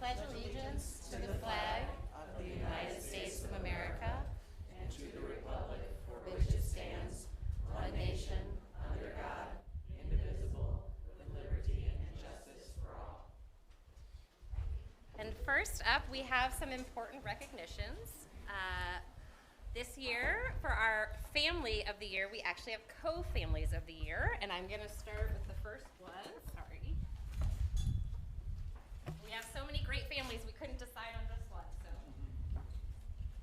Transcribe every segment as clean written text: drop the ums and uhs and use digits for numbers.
pledge allegiance to the flag of the United States of America and to the republic for which it stands, one nation, under God, indivisible, with liberty and justice for all. And first up, we have some important recognitions. This year, for our Family of the Year, we actually have Co-Families of the Year, and I'm going to start with the first one. Sorry. We have so many great families, we couldn't decide on just one. So,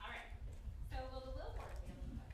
all right. So, will the Wilborn family come up?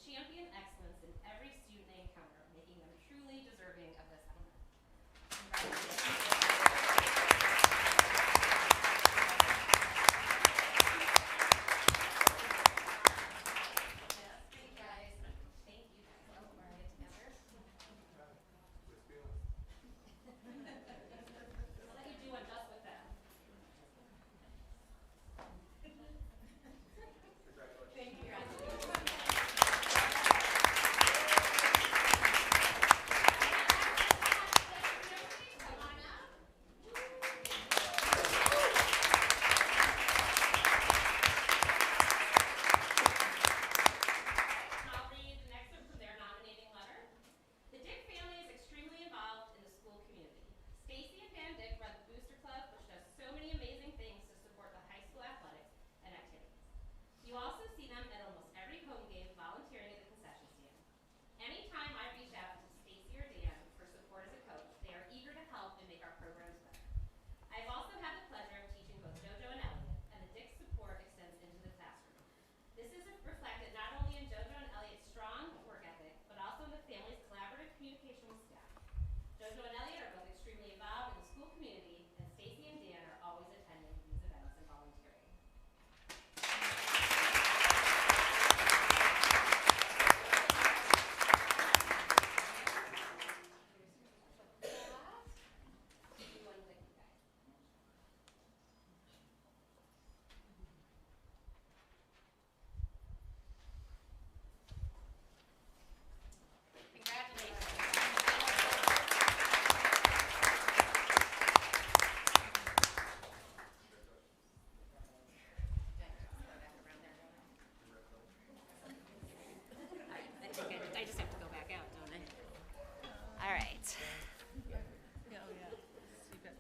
Champion excellence in every student they encounter, making them truly deserving of this honor. Congratulations.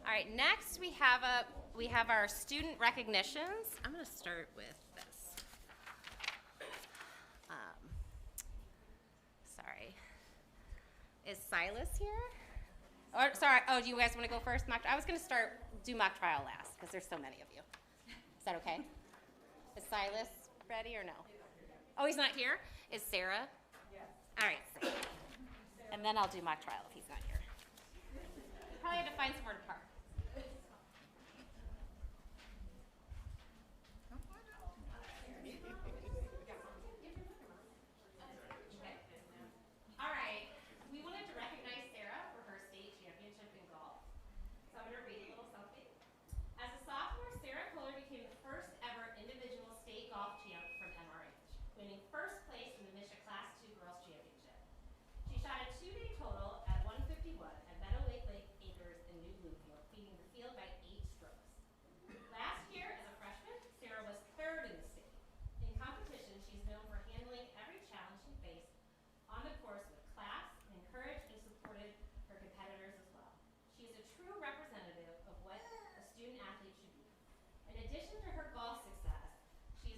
All right, next we have our student recognitions. I'm going to start with this. Sorry. Is Silas here? Or sorry, do you guys want to go first? I was going to do mock trial last because there's so many of you. Is that okay? Is Silas ready or no? Oh, he's not here? Is Sarah? Yes. All right, Sarah. And then I'll do mock trial if he's not here. Probably had to find somewhere to park.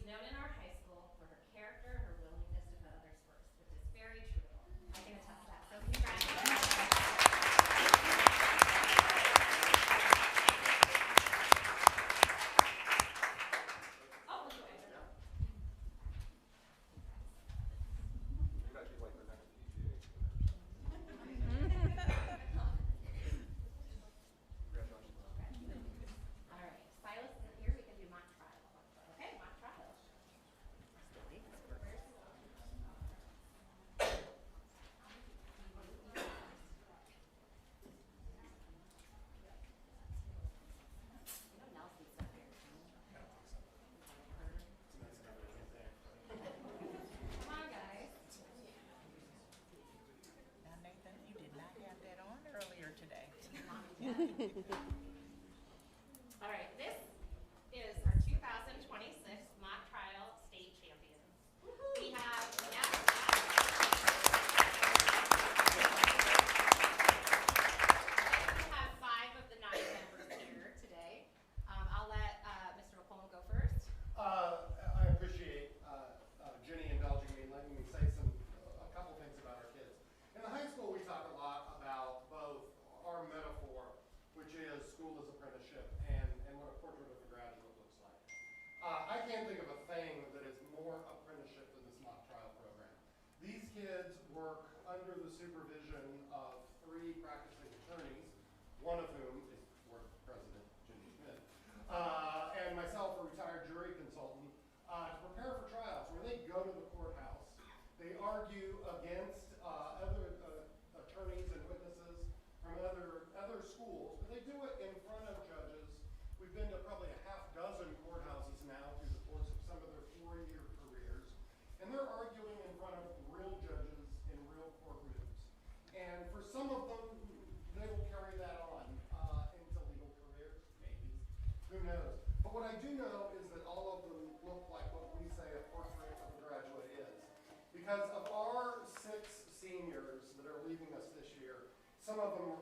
known in our high school for her character and her willingness to put others first, which is very true. I can attest to that. So congratulations. Oh, we'll go ahead. All right, Silas isn't here. We can do mock trial. Okay, mock trial. You know Nelson's up here. Come on, guys. Now, Nathan, you did not have that on earlier today. All right, this is our 2026 mock trial state champions. We have we have 5 of the 9 members here today. I'll let Mr. McCollum go first. I appreciate Jenny indulging me and letting me say a couple things about our kids. In the high school, we talk a lot about both our metaphor, which is school as apprenticeship, and what a portrait of a graduate looks like. I can't think of a thing that is more apprenticeship than this mock trial program. These kids work under the supervision of 3 practicing attorneys, one of whom is board president Jenny Schmidt, and myself, a retired jury consultant, to prepare for trials where they go to the courthouse, they argue against other attorneys and witnesses from other schools, but they do it in front of judges. We've been to probably a half dozen courthouses now through the course of some of their 4-year careers, and they're arguing in front of real judges in real courtrooms. And for some of them, they will carry that on into legal careers, maybe. Who knows? But what I do know is that all of them look like what we say a portrait of a graduate is. Because of our 6 seniors that are leaving us this year, some of them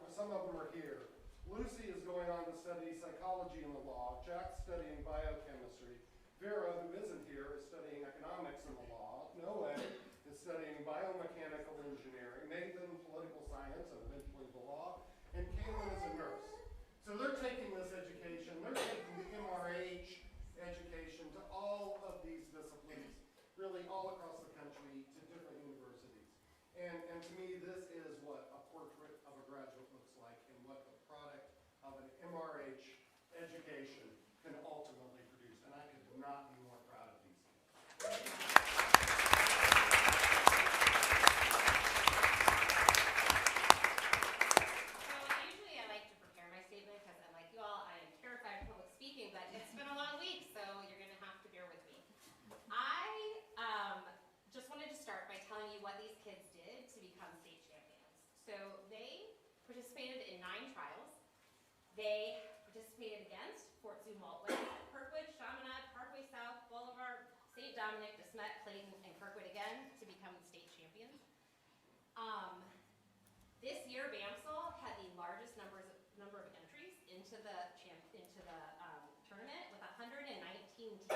are here. Lucy is going on to study psychology in the law. Jack's studying biochemistry. Vera, who isn't here, is studying economics in the law. Noah is studying biomechanical engineering. Nathan, political science and eventually the law. And Kaylin is a nurse. So they're taking this education, they're taking the MRH education to all of these disciplines, really all across the country to different universities. And to me, this is what a portrait of a graduate looks like and what the product of an MRH education can ultimately produce. And I could not be more proud of these kids. So usually I like to prepare my statement because I'm like you all, I am terrified of public speaking, but it's been a long week, so you're going to have to bear with me. I just wanted to start by telling you what these kids did to become state champions. So they participated in 9 trials. They participated against Fort Sioux Maltwood, Kirkwood, Chaminade, Parkway South, Boulevard, St. Dominic, DeSmet, Clayton, and Kirkwood again to become state champions. This year, BAMSL had the largest number of entries into the tournament with 119 teams.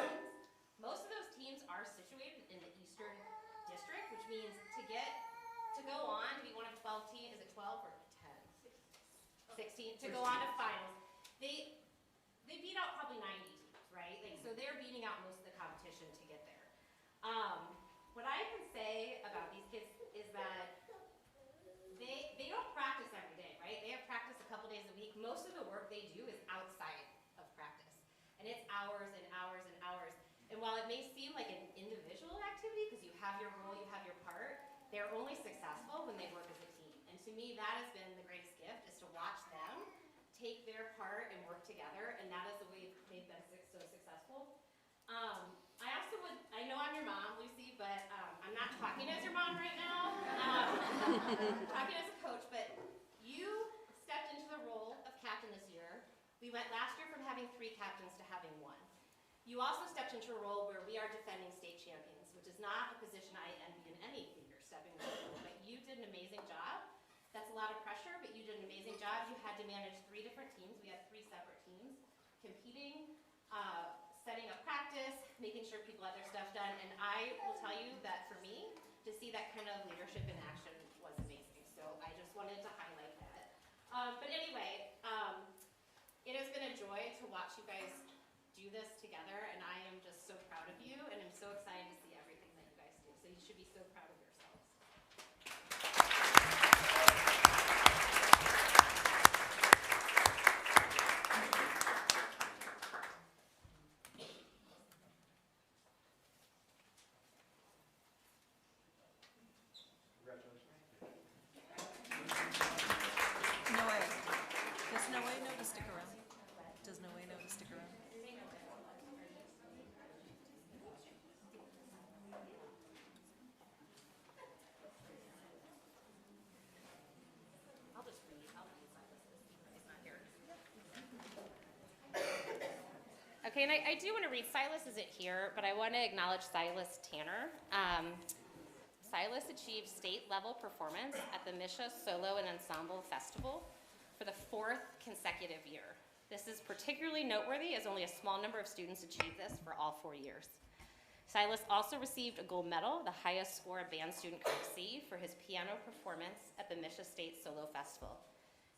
Most of those teams are situated in the Eastern District, which means to go on to be one of 12 teams. Is it 12 or 10? 16 to go on to finals. They beat out probably 90 teams, right? Like, so they're beating out most of the competition to get there. What I can say about these kids is that they don't practice every day, right? They have practice a couple days a week. Most of the work they do is outside of practice. And it's hours and hours and hours. And while it may seem like an individual activity, because you have your role, you have your part, they're only successful when they work as a team. And to me, that has been the greatest gift, is to watch them take their part and work together, and that is the way they've been so successful. I know I'm your mom, Lucy, but I'm not talking as your mom right now. I'm talking as a coach, but you stepped into the role of captain this year. We went last year from having 3 captains to having 1. You also stepped into a role where we are defending state champions, which is not a position I envy in any leader stepping into the role, but you did an amazing job. That's a lot of pressure, but you did an amazing job. You had to manage 3 different teams. We had 3 separate teams competing, setting up practice, making sure people had their stuff done. And I will tell you that for me, to see that kind of leadership in action was amazing. So I just wanted to highlight that. But anyway, it has been a joy to watch you guys do this together, and I am just so proud of you, and I'm so excited to see everything that you guys do. So you should be so proud of yourselves. Noe. Does Noe know to stick around? Does Noe know to stick around? I'll just read. I'll read Silas's. He's not here. Okay, and I do want to read. Silas isn't here, but I want to acknowledge Silas Tanner. Silas achieved state-level performance at the Misha Solo and Ensemble Festival for the 4th consecutive year. This is particularly noteworthy as only a small number of students achieved this for all 4 years. Silas also received a gold medal, the highest score a band student could receive, for his piano performance at the Misha State Solo Festival.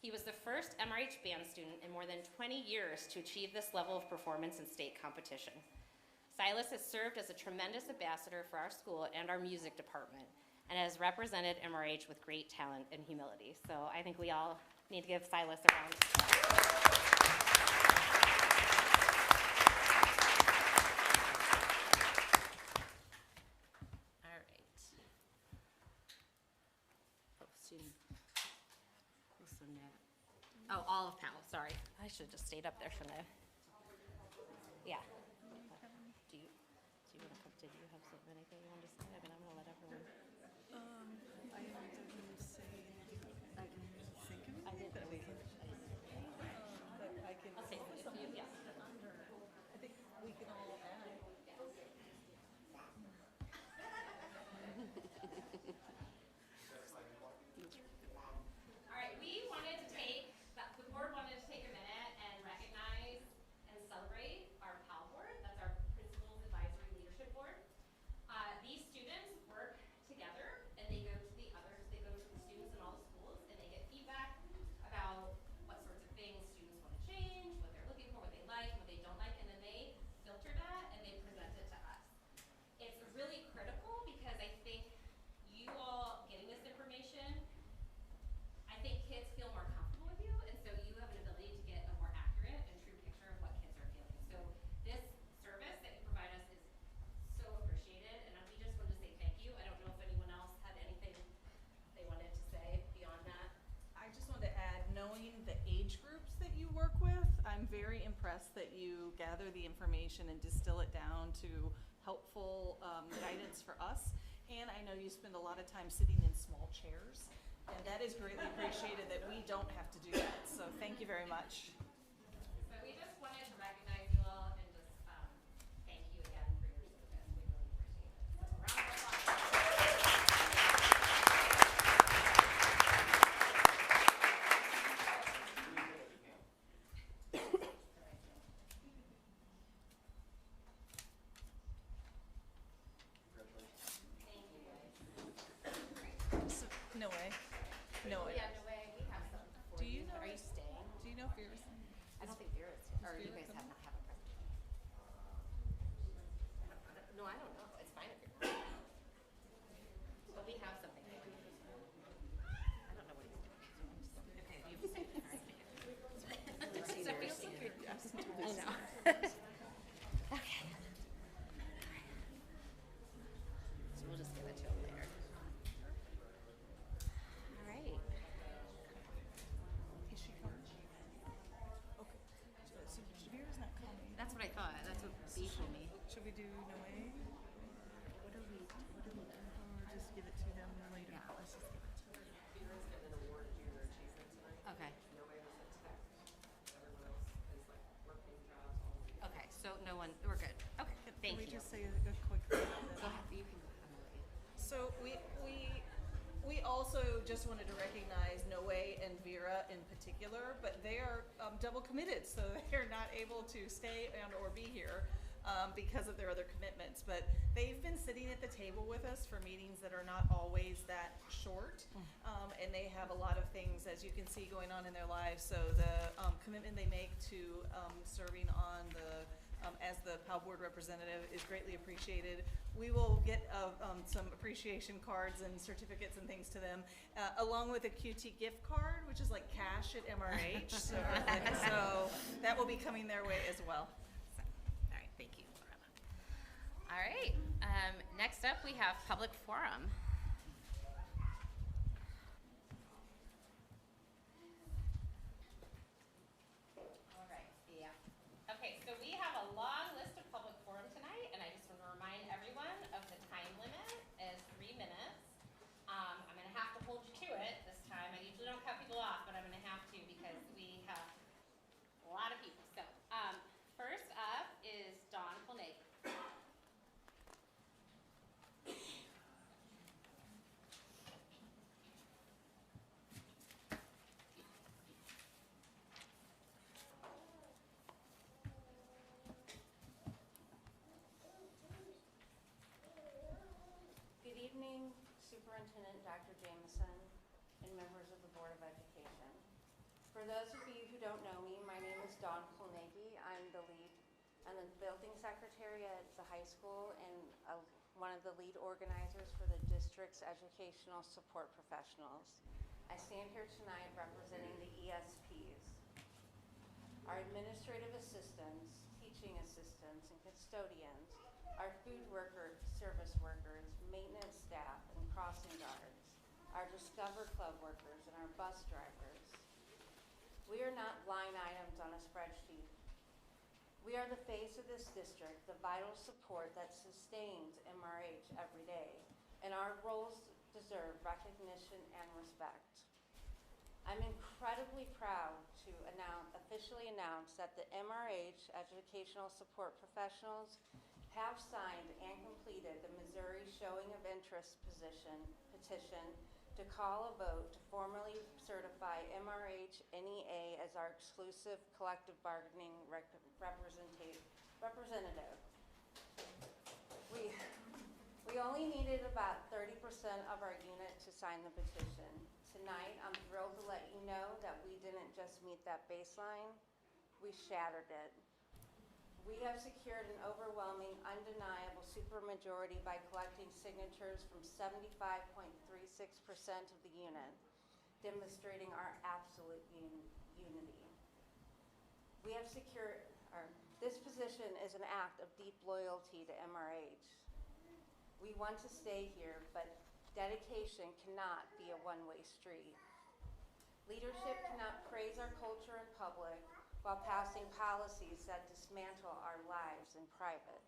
He was the first MRH band student in more than 20 years to achieve this level of performance in state competition. Silas has served as a tremendous ambassador for our school and our music department, and has represented MRH with great talent and humility. So I think we all need to give Silas a round. All right. Oh, all of Powell, sorry. I should have just stayed up there, shouldn't I? Yeah. Do you want to come, did you have anything you wanted to say? I mean, I'm gonna let everyone. I didn't say, I can think of I it, didn't. but I can. I'll say it if you, yeah. I think we can all add. All right, the board wanted to take a minute and recognize and celebrate our PAL board. That's our Principals Advisory Leadership Board. These students work together, and they go to the students in all the schools, and they get feedback about what sorts of things students want to change, what they're looking for, what they like, what they don't like, and then they filter that and they present it to us. It's really critical because I think you all getting this information, I think kids feel more comfortable with you, and so you have an ability to get a more accurate and true picture of what kids are feeling. So this service that you provide us is so appreciated, and we just wanted to say thank you. I don't know if anyone else had anything they wanted to say beyond that. I just wanted to add, knowing the age groups that you work with, I'm very impressed that you gather the information and distill it down to helpful guidance for us. And I know you spend a lot of time sitting in small chairs, and that is greatly appreciated that we don't have to do that. So thank you very much. So we just wanted to recognize you all and just thank you again for your service. We really appreciate it. So round of applause. Thank you guys. So, no way. No way. Yeah, no way. We have something for Do you know- Are you staying? Do you know Fearless? I don't think Vera's here. Or you Vera guys coming? have a presentation. No, I don't know. It's fine if you're not. But we have something. I don't know what he's doing. Okay, you've seen it. All right. So you're seeing it. I know. Okay. So we'll just give it to him later. All right. Is she coming? Okay. So Vera's not coming. That's what I thought. That's what B told me. Should we do no way? What do we do? Or just give it to them later? Yeah. Let's just give it to them. Okay. Okay, so no one, we're good. Okay, thank Can we you. just say a quick thing? Go ahead, you can go. I'm gonna let you. So we also just wanted to recognize Noe and Vera in particular, but they are double committed, so they're not able to stay and or be here. because of their other commitments. But they've been sitting at the table with us for meetings that are not always that short, and they have a lot of things, as you can see, going on in their lives. So the commitment they make to serving on the as the POW board representative is greatly appreciated. We will get some appreciation cards and certificates and things to them, along with a QT gift card, which is like cash at MRH. So that will be coming their way as well. So, all right, thank you, Laura. All right, next up we have public forum. All right, yeah. Okay, so we have a long list of public forum tonight, and I just want to remind everyone of the time limit is 3 minutes. I'm going to have to hold you to it this time. I usually don't cut people off, but I'm going to have to because we have a lot of people. So, first up is Dawn Kolnagin. Good evening, Superintendent Dr. Jameson and members of the Board of Education. For those of you who don't know me, my name is Dawn Kolnagin. I'm the building secretary at the high school and one of the lead organizers for the district's educational support professionals. I stand here tonight representing the ESPs. Our administrative assistants, teaching assistants, and custodians, our food workers, service workers, maintenance staff, and crossing guards, our Discover Club workers, and our bus drivers. We are not line items on a spreadsheet. We are the face of this district, the vital support that sustains MRH every day, and our roles deserve recognition and respect. I'm incredibly proud to officially announce that the MRH Educational Support Professionals have signed and completed the Missouri Showing of Interest petition to call a vote to formally certify MRH NEA as our exclusive collective bargaining representative. We only needed about 30% of our unit to sign the petition. Tonight, I'm thrilled to let you know that we didn't just meet that baseline, we shattered it. We have secured an overwhelming, undeniable supermajority by collecting signatures from 75.36% of the unit, demonstrating our absolute unity. We have secured, this position is an act of deep loyalty to MRH. We want to stay here, but dedication cannot be a one-way street. Leadership cannot praise our culture in public while passing policies that dismantle our lives in private.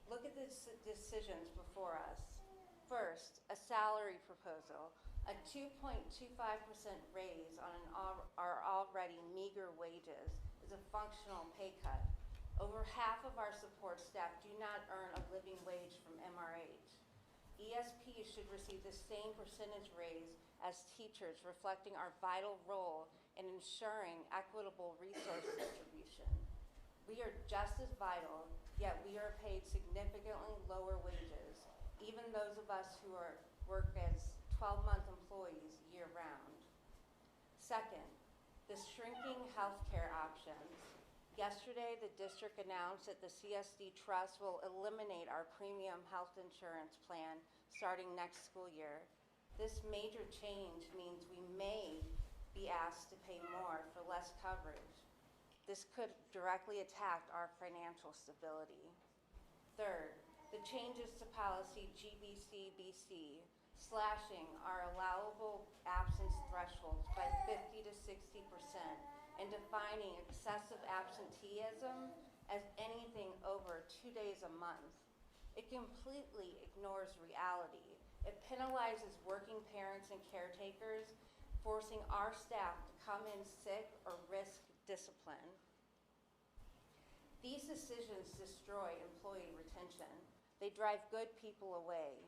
Look at the decisions before us. First, a salary proposal. A 2.25% raise on our already meager wages is a functional pay cut. Over half of our support staff do not earn a living wage from MRH. ESPs should receive the same percentage raise as teachers, reflecting our vital role in ensuring equitable resource distribution. We are just as vital, yet we are paid significantly lower wages, even those of us who work as 12-month employees year-round. Second, the shrinking healthcare options. Yesterday, the district announced that the CSD Trust will eliminate our premium health insurance plan starting next school year. This major change means we may be asked to pay more for less coverage. This could directly attack our financial stability. Third, the changes to policy GBC-BC, slashing our allowable absence thresholds by 50 to 60% and defining excessive absenteeism as anything over 2 days a month. It completely ignores reality. It penalizes working parents and caretakers, forcing our staff to come in sick or risk discipline. These decisions destroy employee retention. They drive good people away.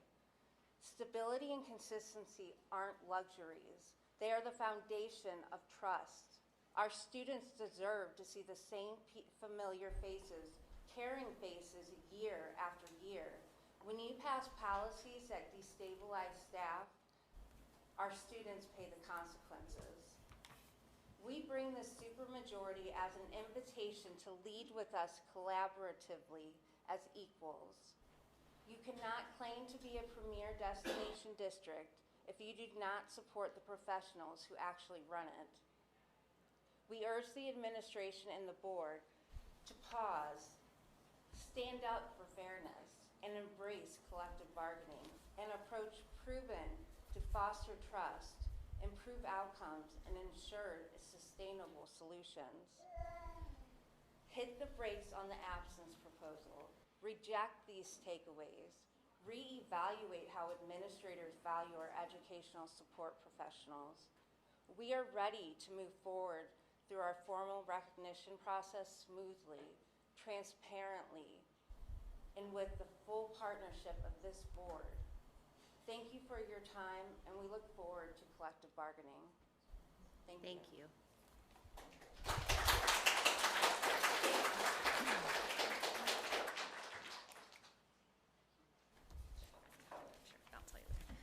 Stability and consistency aren't luxuries. They are the foundation of trust. Our students deserve to see the same familiar faces carrying faces year after year. When you pass policies that destabilize staff, our students pay the consequences. We bring the supermajority as an invitation to lead with us collaboratively as equals. You cannot claim to be a premier destination district if you do not support the professionals who actually run it. We urge the administration and the board to pause, stand up for fairness, and embrace collective bargaining, an approach proven to foster trust, improve outcomes, and ensure sustainable solutions. Hit the brakes on the absence proposal. Reject these takeaways. Reevaluate how administrators value our educational support professionals. We are ready to move forward through our formal recognition process smoothly, transparently, and with the full partnership of this board. Thank you for your time, and we look forward to collective bargaining. Thank you. I'll tell you later.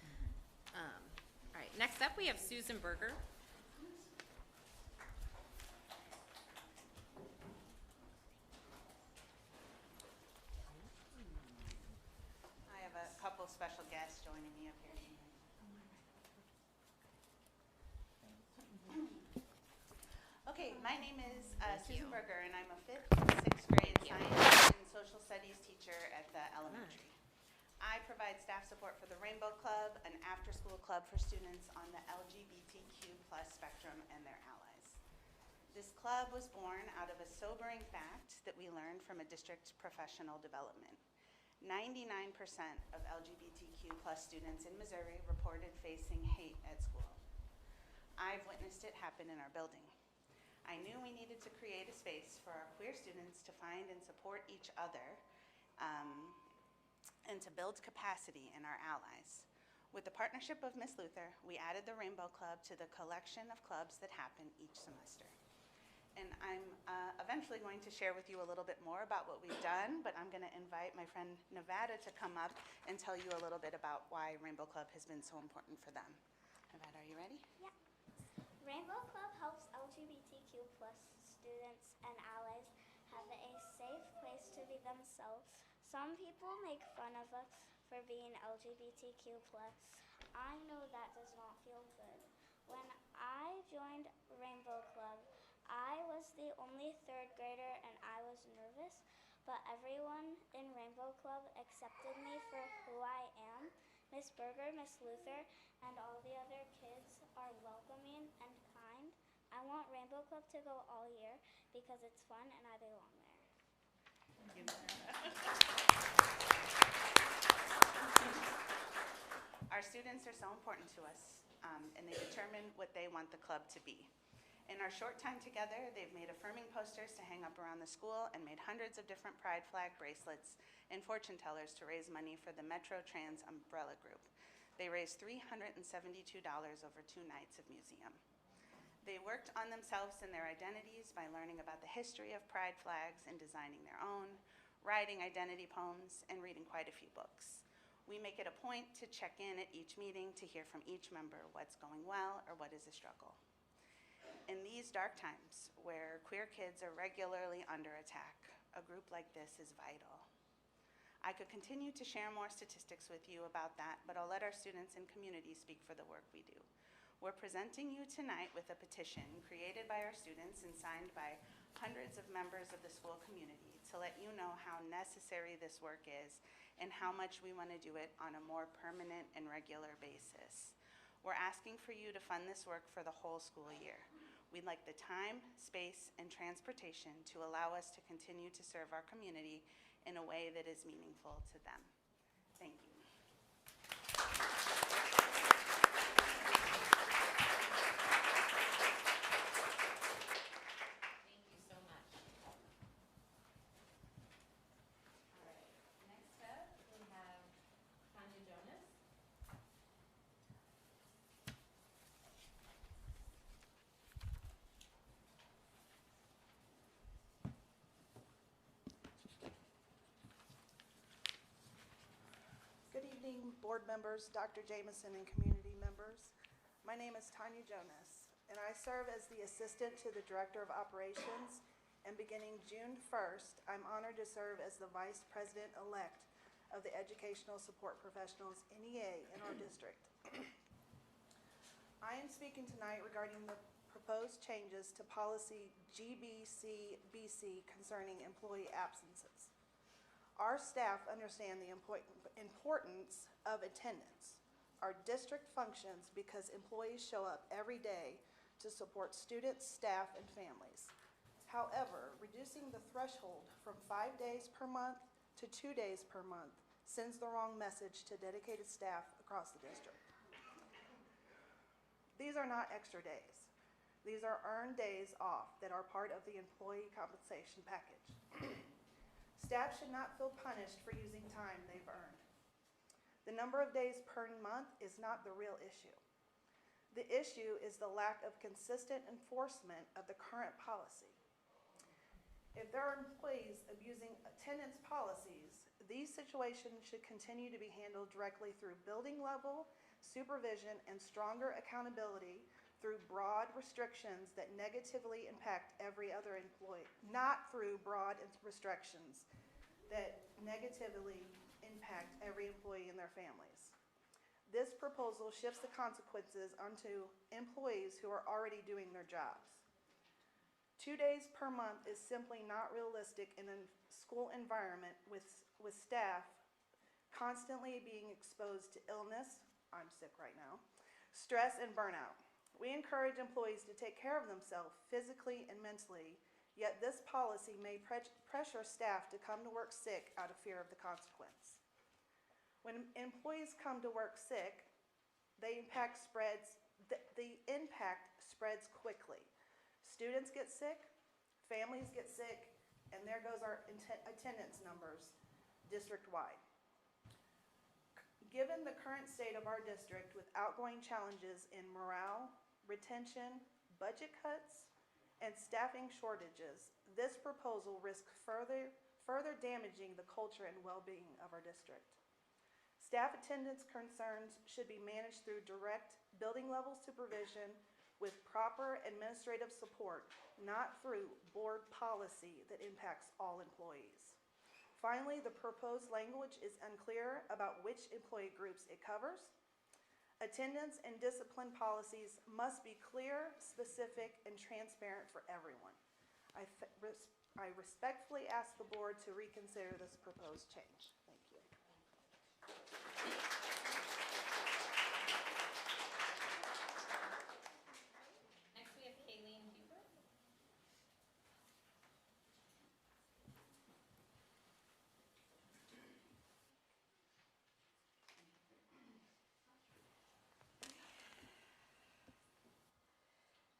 All right, next up we have Susan Berger. I have a couple special guests joining me up here. Okay, my name is Susan Berger, and I'm a 5th and 6th grade science and social studies teacher at the elementary. I provide staff support for the Rainbow Club, an after-school club for students on the LGBTQ+ spectrum and their allies. This club was born out of a sobering fact that we learned from a district professional development. 99% of LGBTQ+ students in Missouri reported facing hate at school. I've witnessed it happen in our building. I knew we needed to create a space for our queer students to find and support each other, and to build capacity in our allies. With the partnership of Ms. Luther, we added the Rainbow Club to the collection of clubs that happen each semester. And I'm eventually going to share with you a little bit more about what we've done, but I'm gonna invite my friend Nevada to come up and tell you a little bit about why Rainbow Club has been so important for them. Nevada, are you ready? Yeah. Rainbow Club helps LGBTQ+ students and allies have a safe place to be themselves. Some people make fun of us for being LGBTQ+. I know that does not feel good. When I joined Rainbow Club, I was the only 3rd grader and I was nervous, but everyone in Rainbow Club accepted me for who I am. Miss Berger, Miss Luther, and all the other kids are welcoming and kind. I want Rainbow Club to go all year because it's fun and I belong there. Our students are so important to us, and they determine what they want the club to be. In our short time together, they've made affirming posters to hang up around the school and made hundreds of different pride flag bracelets and fortune tellers to raise money for the Metro Trans Umbrella Group. They raised $372 over 2 nights of museum. They worked on themselves and their identities by learning about the history of pride flags and designing their own, writing identity poems, and reading quite a few books. We make it a point to check in at each meeting to hear from each member what's going well or what is a struggle. In these dark times, where queer kids are regularly under attack, a group like this is vital. I could continue to share more statistics with you about that, but I'll let our students and community speak for the work we do. We're presenting you tonight with a petition created by our students and signed by hundreds of members of the school community to let you know how necessary this work is and how much we want to do it on a more permanent and regular basis. We're asking for you to fund this work for the whole school year. We'd like the time, space, and transportation to allow us to continue to serve our community in a way that is meaningful to them. Thank you. Thank you so much. All right, next up we have Tanya Jonas. evening, board members, Dr. Jameson, and community members. My name is Tanya Jonas, and I serve as the assistant to the Director of Operations, and beginning June 1st, I'm honored to serve as the Vice President-elect of the Educational Support Professionals, NEA, in our district. I am speaking tonight regarding the proposed changes to policy GBCBC concerning employee absences. Our staff understand the importance of attendance. Our district functions because employees show up every day to support students, staff, and families. However, reducing the threshold from 5 days per month to 2 days per month sends the wrong message to dedicated staff across the district. These are not extra days. These are earned days off that are part of the employee compensation package. Staff should not feel punished for using time they've earned. The number of days per month is not the real issue. The issue is the lack of consistent enforcement of the current policy. If there are employees abusing attendance policies, these situations should continue to be handled directly through building level supervision and stronger accountability through broad restrictions that negatively impact every other employee, not through broad restrictions that negatively impact every employee and their families. This proposal shifts the consequences onto employees who are already doing their jobs. 2 days per month is simply not realistic in a school environment with staff constantly being exposed to illness, I'm sick right now, stress and burnout. We encourage employees to take care of themselves physically and mentally, yet this policy may pressure staff to come to work sick out of fear of the consequence. When employees come to work sick, the impact spreads quickly. Students get sick, families get sick, and there goes our attendance numbers district-wide. Given the current state of our district with outgoing challenges in morale, retention, budget cuts, and staffing shortages, this proposal risks further damaging the culture and well-being of our district. Staff attendance concerns should be managed through direct building level supervision with proper administrative support, not through board policy that impacts all employees. Finally, the proposed language is unclear about which employee groups it covers. Attendance and discipline policies must be clear, specific, and transparent for everyone. I respectfully ask the board to reconsider this proposed change. Thank you. Next we have Kayleen Huber.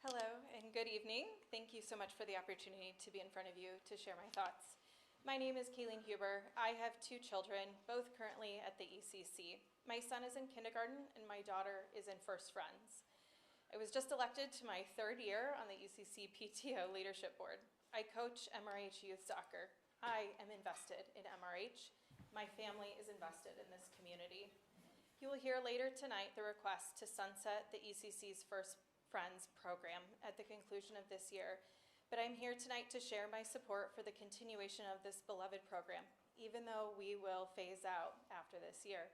Hello and good evening. Thank you so much for the opportunity to be in front of you to share my thoughts. My name is Kayleen Huber. I have 2 children, both currently at the ECC. My son is in kindergarten and my daughter is in First Friends. I was just elected to my 3rd year on the ECC PTO Leadership Board. I coach MRH youth soccer. I am invested in MRH. My family is invested in this community. You will hear later tonight the request to sunset the ECC's First Friends program at the conclusion of this year, but I'm here tonight to share my support for the continuation of this beloved program, even though we will phase out after this year.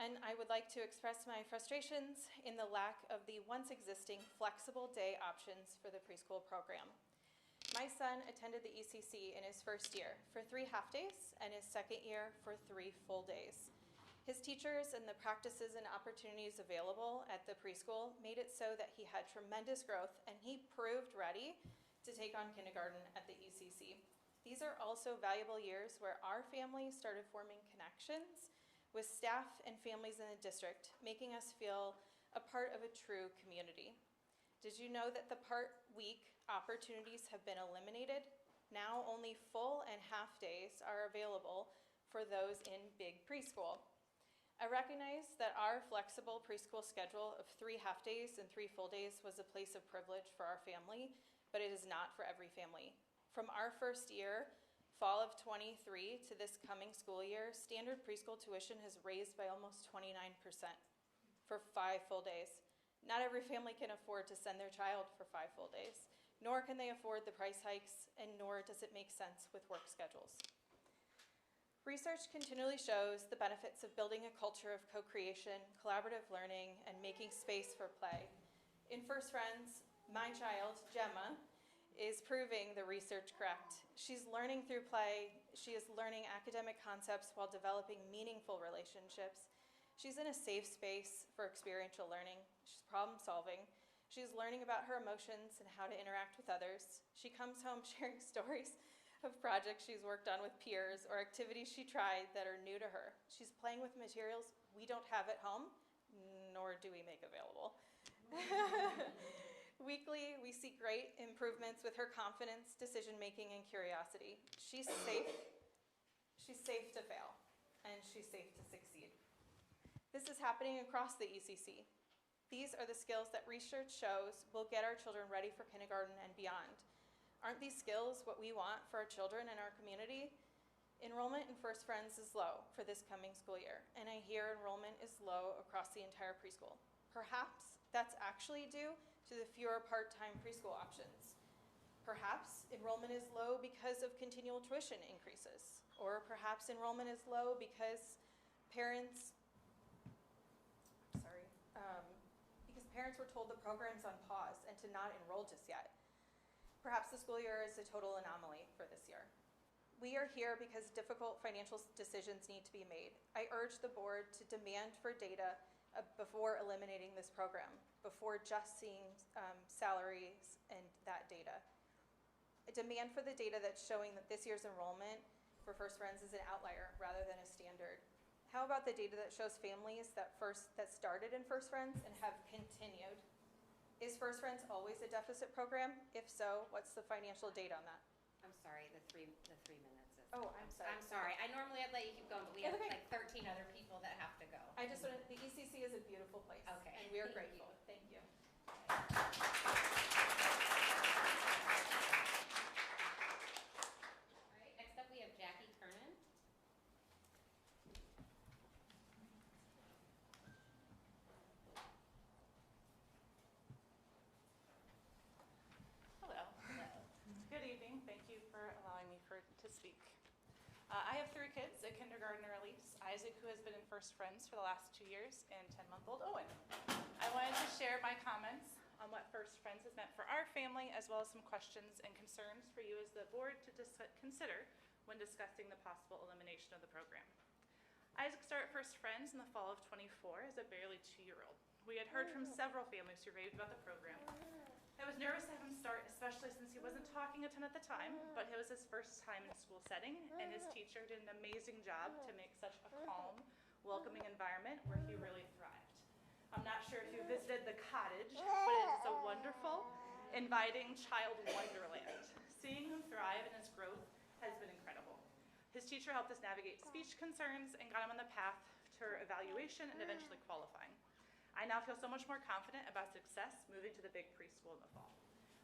And I would like to express my frustrations in the lack of the once existing flexible day options for the preschool program. My son attended the ECC in his 1st year for 3 half-days and his 2nd year for 3 full days. His teachers and the practices and opportunities available at the preschool made it so that he had tremendous growth and he proved ready to take on kindergarten at the ECC. These are also valuable years where our family started forming connections with staff and families in the district, making us feel a part of a true community. Did you know that the part-week opportunities have been eliminated? Now only full and half days are available for those in big preschool. I recognize that our flexible preschool schedule of 3 half-days and 3 full days was a place of privilege for our family, but it is not for every family. From our 1st year fall of '23 to this coming school year, standard preschool tuition has raised by almost 29% for 5 full days. Not every family can afford to send their child for 5 full days, nor can they afford the price hikes, and nor does it make sense with work schedules. Research continually shows the benefits of building a culture of co-creation, collaborative learning, and making space for play. In First Friends, my child, Gemma, is proving the research correct. She's learning through play. She is learning academic concepts while developing meaningful relationships. She's in a safe space for experiential learning. She's problem solving. She's learning about her emotions and how to interact with others. She comes home sharing stories of projects she's worked on with peers or activities she tried that are new to her. She's playing with materials we don't have at home, nor do we make available. Weekly, we see great improvements with her confidence, decision-making, and curiosity. She's safe to fail, and she's safe to succeed. This is happening across the ECC. These are the skills that research shows will get our children ready for kindergarten and beyond. Aren't these skills what we want for our children and our community? Enrollment in First Friends is low for this coming school year, and I hear enrollment is low across the entire preschool. Perhaps that's actually due to the fewer part-time preschool options. Perhaps enrollment is low because of continual tuition increases, or perhaps enrollment is low because parents were told the program's on pause and to not enroll just yet. Perhaps the school year is a total anomaly for this year. We are here because difficult financial decisions need to be made. I urge the board to demand for data before eliminating this program, before just seeing salaries and that data. A demand for the data that's showing that this year's enrollment for First Friends is an outlier rather than a standard. How about the data that shows families that started in First Friends and have continued? Is First Friends always a deficit program? If so, what's the financial data on that? I'm sorry, the three minutes is. Oh, I'm sorry. I'm sorry. I'd let you keep going, but we have Okay. like 13 other people that have to go. The ECC is a beautiful place. Okay. And we are Thank grateful. Thank you. All right, next up we have Jackie Kernan. Hello. Good evening. Thank you for allowing me to speak. I have 3 kids, a kindergartner Elise, Isaac, who has been in First Friends for the last 2 years, and 10-month-old Owen. I wanted to share my comments on what First Friends has meant for our family, as well as some questions and concerns for you as the board to consider when discussing the possible elimination of the program. Isaac started First Friends in the fall of '24 as a barely 2-year-old. We had heard from several families who raved about the program. I was nervous to have him start, especially since he wasn't talking a ton at the time, but it was his first time in a school setting, and his teacher did an amazing job to make such a calm, welcoming environment where he really thrived. I'm not sure if you visited the cottage, but it's a wonderful, inviting child wonderland. Seeing him thrive and his growth has been incredible. His teacher helped us navigate speech concerns and got him on the path to evaluation and eventually qualifying. I now feel so much more confident about success moving to the big preschool in the fall.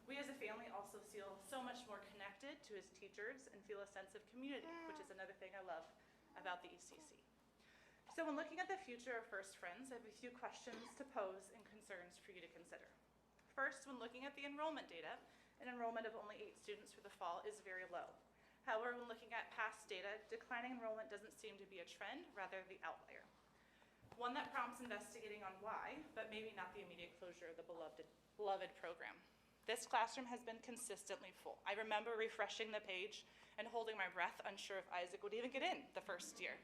We as a family also feel so much more connected to his teachers and feel a sense of community, which is another thing I love about the ECC. So when looking at the future of First Friends, I have a few questions to pose and concerns for you to consider. First, when looking at the enrollment data, an enrollment of only 8 students for the fall is very low. However, when looking at past data, declining enrollment doesn't seem to be a trend, rather the outlier. One that prompts investigating on why, but maybe not the immediate closure of the beloved program. This classroom has been consistently full. I remember refreshing the page and holding my breath, unsure if Isaac would even get in the first year.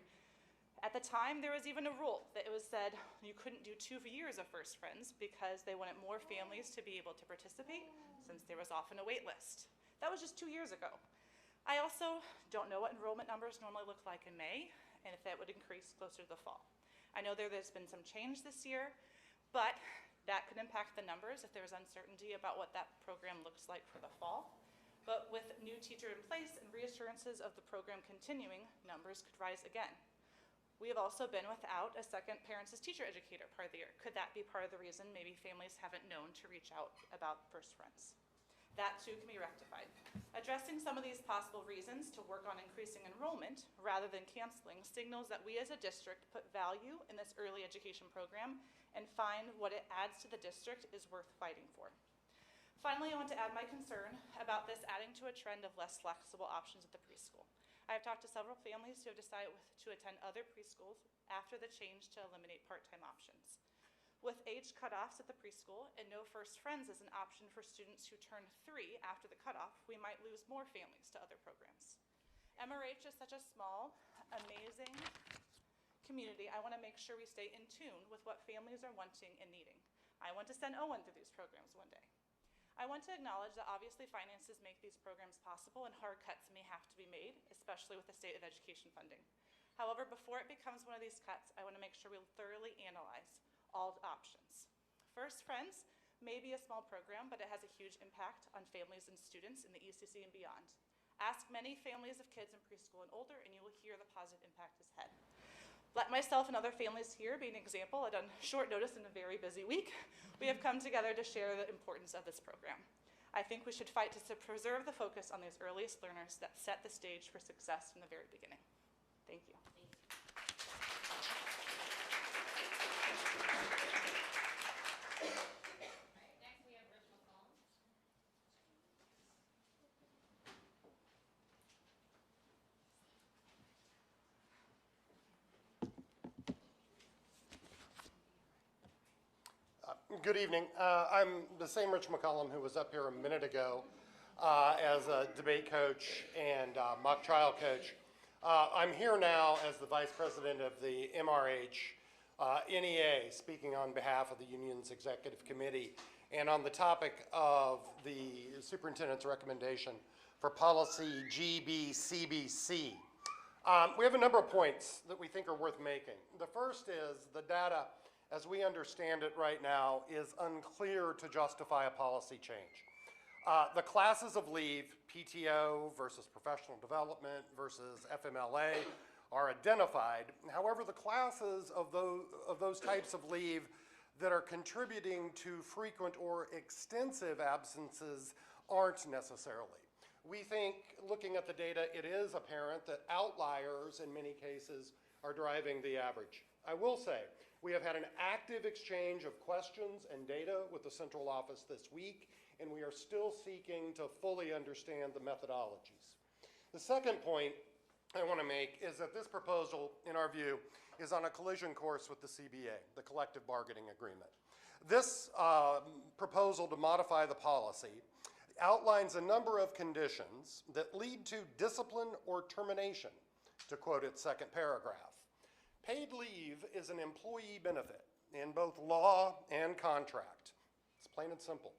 At the time, there was even a rule that it was said you couldn't do 2 years of First Friends because they wanted more families to be able to participate, since there was often a wait list. That was just 2 years ago. I also don't know what enrollment numbers normally look like in May, and if that would increase closer to the fall. I know there's been some change this year, but that could impact the numbers if there's uncertainty about what that program looks like for the fall. But with new teacher in place and reassurances of the program continuing, numbers could rise again. We have also been without a second parents as teacher educator part of the year. Could that be part of the reason maybe families haven't known to reach out about First Friends? That too can be rectified. Addressing some of these possible reasons to work on increasing enrollment rather than canceling signals that we as a district put value in this early education program and find what it adds to the district is worth fighting for. Finally, I want to add my concern about this adding to a trend of less flexible options at the preschool. I have talked to several families who have decided to attend other preschools after the change to eliminate part-time options. With age cutoffs at the preschool and no first friends as an option for students who turn 3 after the cutoff, we might lose more families to other programs. MRH is such a small, amazing community. I want to make sure we stay in tune with what families are wanting and needing. I want to send Owen through these programs one day. I want to acknowledge that obviously finances make these programs possible and hard cuts may have to be made, especially with the state of education funding. However, before it becomes one of these cuts, I want to make sure we thoroughly analyze all options. First Friends may be a small program, but it has a huge impact on families and students in the ECC and beyond. Ask many families of kids in preschool and older, and you will hear the positive impact it's had. Let myself and other families here be an example. On short notice in a very busy week, we have come together to share the importance of this program. I think we should fight to preserve the focus on these earliest learners that set the stage for success from the very beginning. Thank you. Good evening. I'm the same Rich McCollum who was up here a minute ago as a debate coach and mock trial coach. I'm here now as the vice president of the MRH NEA, speaking on behalf of the union's executive committee and on the topic of the superintendent's recommendation for policy GBCBC. We have a number of points that we think are worth making. The first is the data, as we understand it right now, is unclear to justify a policy change. The classes of leave, PTO versus professional development versus FMLA, are identified. However, the classes of those types of leave that are contributing to frequent or extensive absences aren't necessarily. We think, looking at the data, it is apparent that outliers in many cases are driving the average. I will say, we have had an active exchange of questions and data with the central office this week, and we are still seeking to fully understand the methodologies. The second point I want to make is that this proposal, in our view, is on a collision course with the CBA, the collective bargaining agreement. This proposal to modify the policy outlines a number of conditions that lead to discipline or termination, to quote its second paragraph. Paid leave is an employee benefit in both law and contract. It's plain and simple.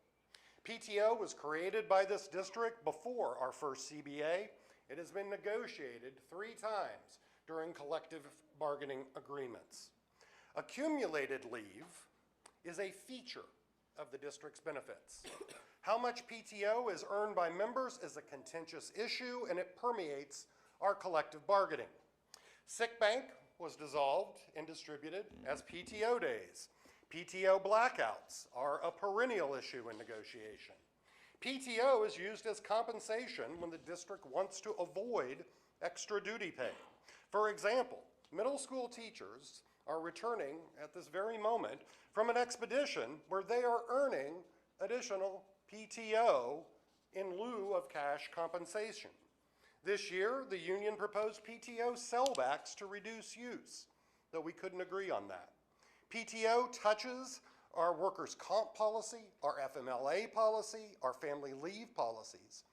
PTO was created by this district before our first CBA. It has been negotiated 3 times during collective bargaining agreements. Accumulated leave is a feature of the district's benefits. How much PTO is earned by members is a contentious issue, and it permeates our collective bargaining. Sick bank was dissolved and distributed as PTO days. PTO blackouts are a perennial issue in negotiation. PTO is used as compensation when the district wants to avoid extra duty pay. For example, middle school teachers are returning at this very moment from an expedition where they are earning additional PTO in lieu of cash compensation. This year, the union proposed PTO sellbacks to reduce use, though we couldn't agree on that. PTO touches our workers' comp policy, our FMLA policy, our family leave policies.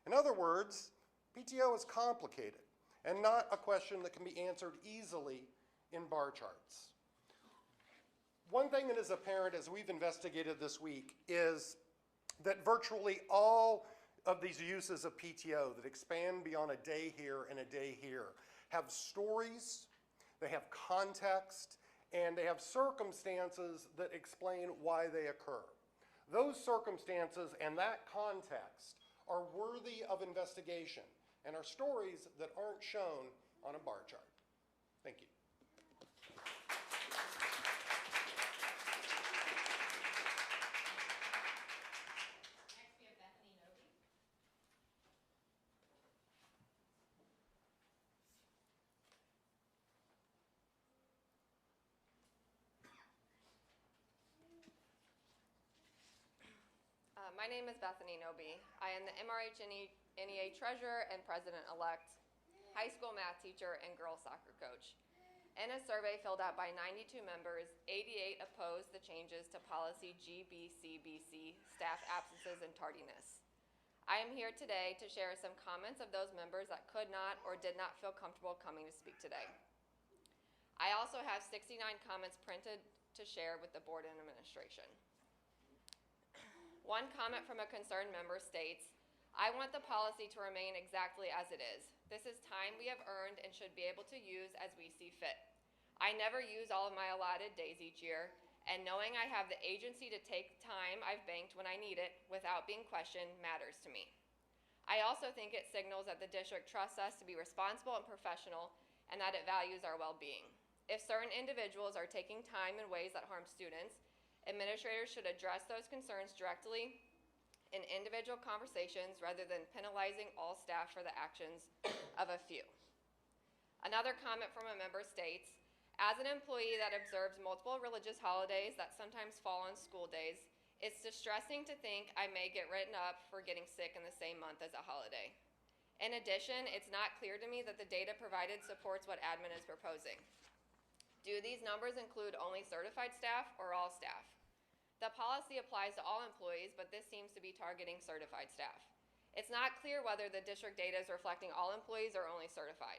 In other words, PTO is complicated and not a question that can be answered easily in bar charts. One thing that is apparent as we've investigated this week is that virtually all of these uses of PTO that expand beyond a day here and a day here have stories, they have context, and they have circumstances that explain why they occur. Those circumstances and that context are worthy of investigation and are stories that aren't shown on a bar chart. Thank you. Next, we have Bethany Noby. My name is Bethany Noby. I am the MRH NEA Treasurer and President-elect, high school math teacher, and girls soccer coach. In a survey filled out by 92 members, 88 opposed the changes to policy GBCBC, staff absences and tardiness. I am here today to share some comments of those members that could not or did not feel comfortable coming to speak today. I also have 69 comments printed to share with the board and administration. One comment from a concerned member states, I want the policy to remain exactly as it is. This is time we have earned and should be able to use as we see fit. I never use all of my allotted days each year, and knowing I have the agency to take time I've banked when I need it without being questioned matters to me. I also think it signals that the district trusts us to be responsible and professional and that it values our well-being. If certain individuals are taking time in ways that harm students, administrators should address those concerns directly in individual conversations rather than penalizing all staff for the actions of a few. Another comment from a member states, as an employee that observes multiple religious holidays that sometimes fall on school days, it's distressing to think I may get written up for getting sick in the same month as a holiday. In addition, it's not clear to me that the data provided supports what admin is proposing. Do these numbers include only certified staff or all staff? The policy applies to all employees, but this seems to be targeting certified staff. It's not clear whether the district data is reflecting all employees or only certified.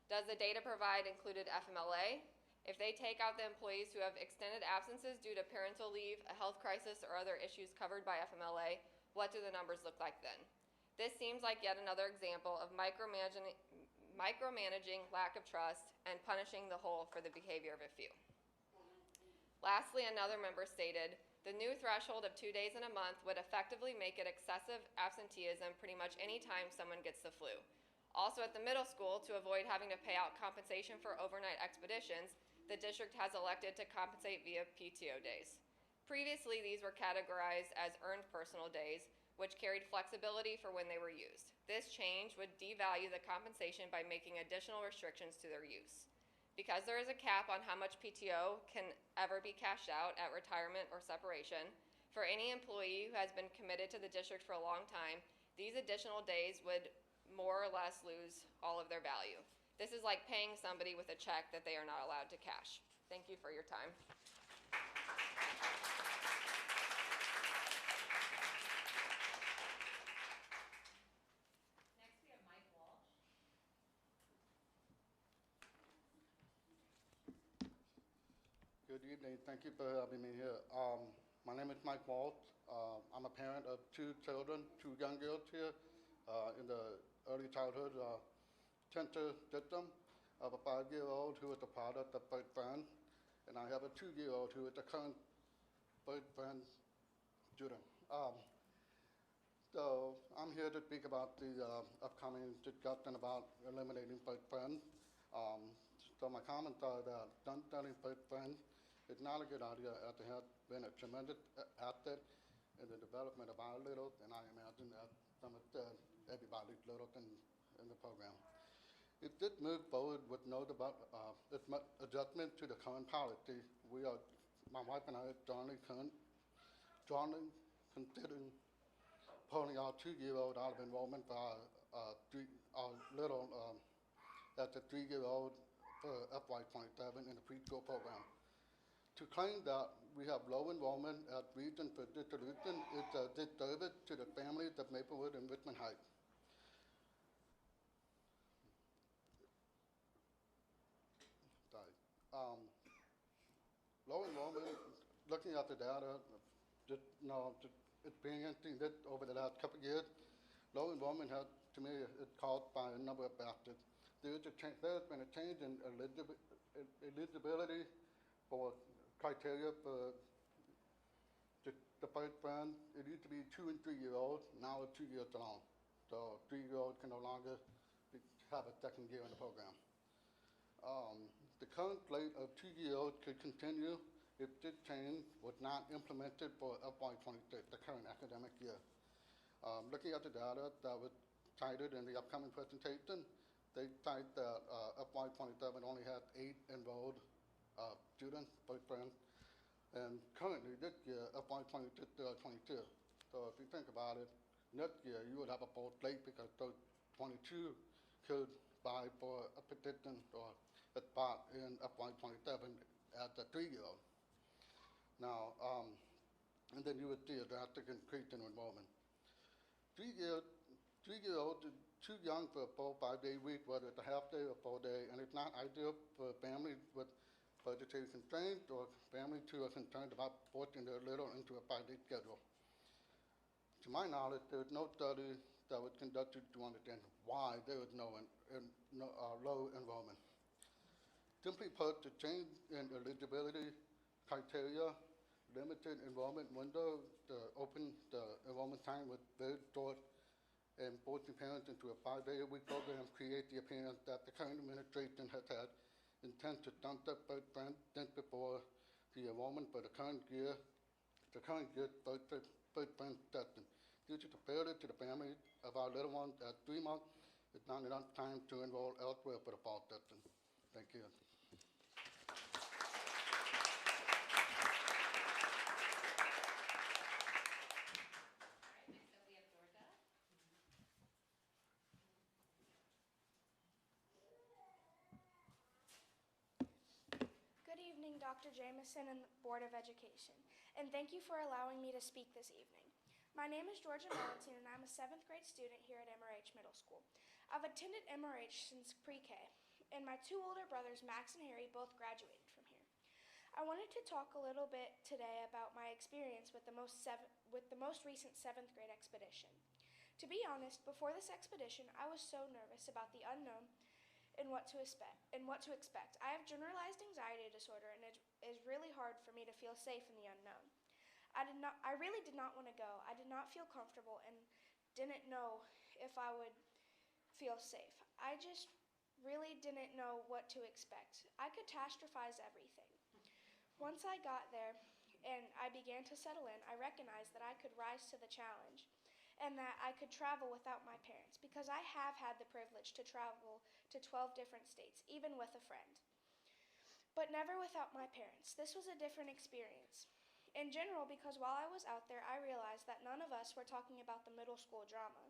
Does the data provide included FMLA? If they take out the employees who have extended absences due to parental leave, a health crisis, or other issues covered by FMLA, what do the numbers look like then? This seems like yet another example of micromanaging, lack of trust, and punishing the whole for the behavior of a few. Lastly, another member stated, the new threshold of 2 days in a month would effectively make it excessive absenteeism pretty much any time someone gets the flu. Also at the middle school, to avoid having to pay out compensation for overnight expeditions, the district has elected to compensate via PTO days. Previously, these were categorized as earned personal days, which carried flexibility for when they were used. This change would devalue the compensation by making additional restrictions to their use. Because there is a cap on how much PTO can ever be cashed out at retirement or separation, for any employee who has been committed to the district for a long time, these additional days would more or less lose all of their value. This is like paying somebody with a check that they are not allowed to cash. Thank you for your time. Good evening. Thank you for having me here. My name is Mike Walsh. I'm a parent of 2 children, 2 young girls here in the early childhood center system. I have a 5-year-old who is a product of Birth Friend, and I have a 2-year-old who is a current Birth Friend student. So I'm here to speak about the upcoming discussion about eliminating Birth Friend. So my comments are that sunsetting Birth Friend is not a good idea, as it has been a tremendous asset in the development of our littles, and I imagine that some of everybody's littles in the program. If this moves forward with no adjustment to the current policy, my wife and I are strongly considering pulling our 2-year-old out of enrollment for our little as a 3-year-old for FY27 in the preschool program. To claim that we have low enrollment as reason for dissolution is a disservice to the families of Maplewood and Richmond Heights. Low enrollment, looking at the data, experiencing this over the last couple of years, low enrollment has, to me, is caused by a number of factors. There has been a change in eligibility for criteria for the Birth Friend. It used to be 2 and 3-year-olds, now it's 2 years long. So 3-year-olds can no longer have a second year in the program. The current slate of 2-year-olds could continue if this change was not implemented for FY26, the current academic year. Looking at the data that was cited in the upcoming presentation, they cite that FY27 only has 8 enrolled students, Birth Friend, and currently this year, FY26 there are 22. So if you think about it, next year you would have a full slate because those 22 could vie for a petition or a spot in FY27 as a 3-year-old. Now, and then you would see a drastic increase in enrollment. 3-year-olds are too young for a full 5-day week, whether it's a half day or full day, and it's not ideal for families with budgetary constraints or families who are concerned about forcing their little into a 5-day schedule. To my knowledge, there is no study that was conducted to understand why there is low enrollment. Simply put, the change in eligibility criteria, limited enrollment window, the enrollment time was very short, and forcing parents into a 5-day-a-week program creates the appearance that the current administration has had intent to sunset first grade since before the enrollment for the current year's first grade testing. Due to the failure to the families of our little ones at 3 months, it's not enough time to enroll elsewhere for the fall testing. Thank you. Good evening, Dr. Jamison and the Board of Education, and thank you for allowing me to speak this evening. My name is Georgia Mellentine, and I'm a 7th grade student here at MRH Middle School. I've attended MRH since pre-K, and my 2 older brothers, Max and Harry, both graduated from here. I wanted to talk a little bit today about my experience with the most recent 7th grade expedition. To be honest, before this expedition, I was so nervous about the unknown and what to expect. I have generalized anxiety disorder, and it is really hard for me to feel safe in the unknown. I really did not want to go. I did not feel comfortable and didn't know if I would feel safe. I just really didn't know what to expect. I catastrophized everything. Once I got there and I began to settle in, I recognized that I could rise to the challenge and that I could travel without my parents, because I have had the privilege to travel to 12 different states, even with a friend. But never without my parents. This was a different experience. In general, because while I was out there, I realized that none of us were talking about the middle school drama.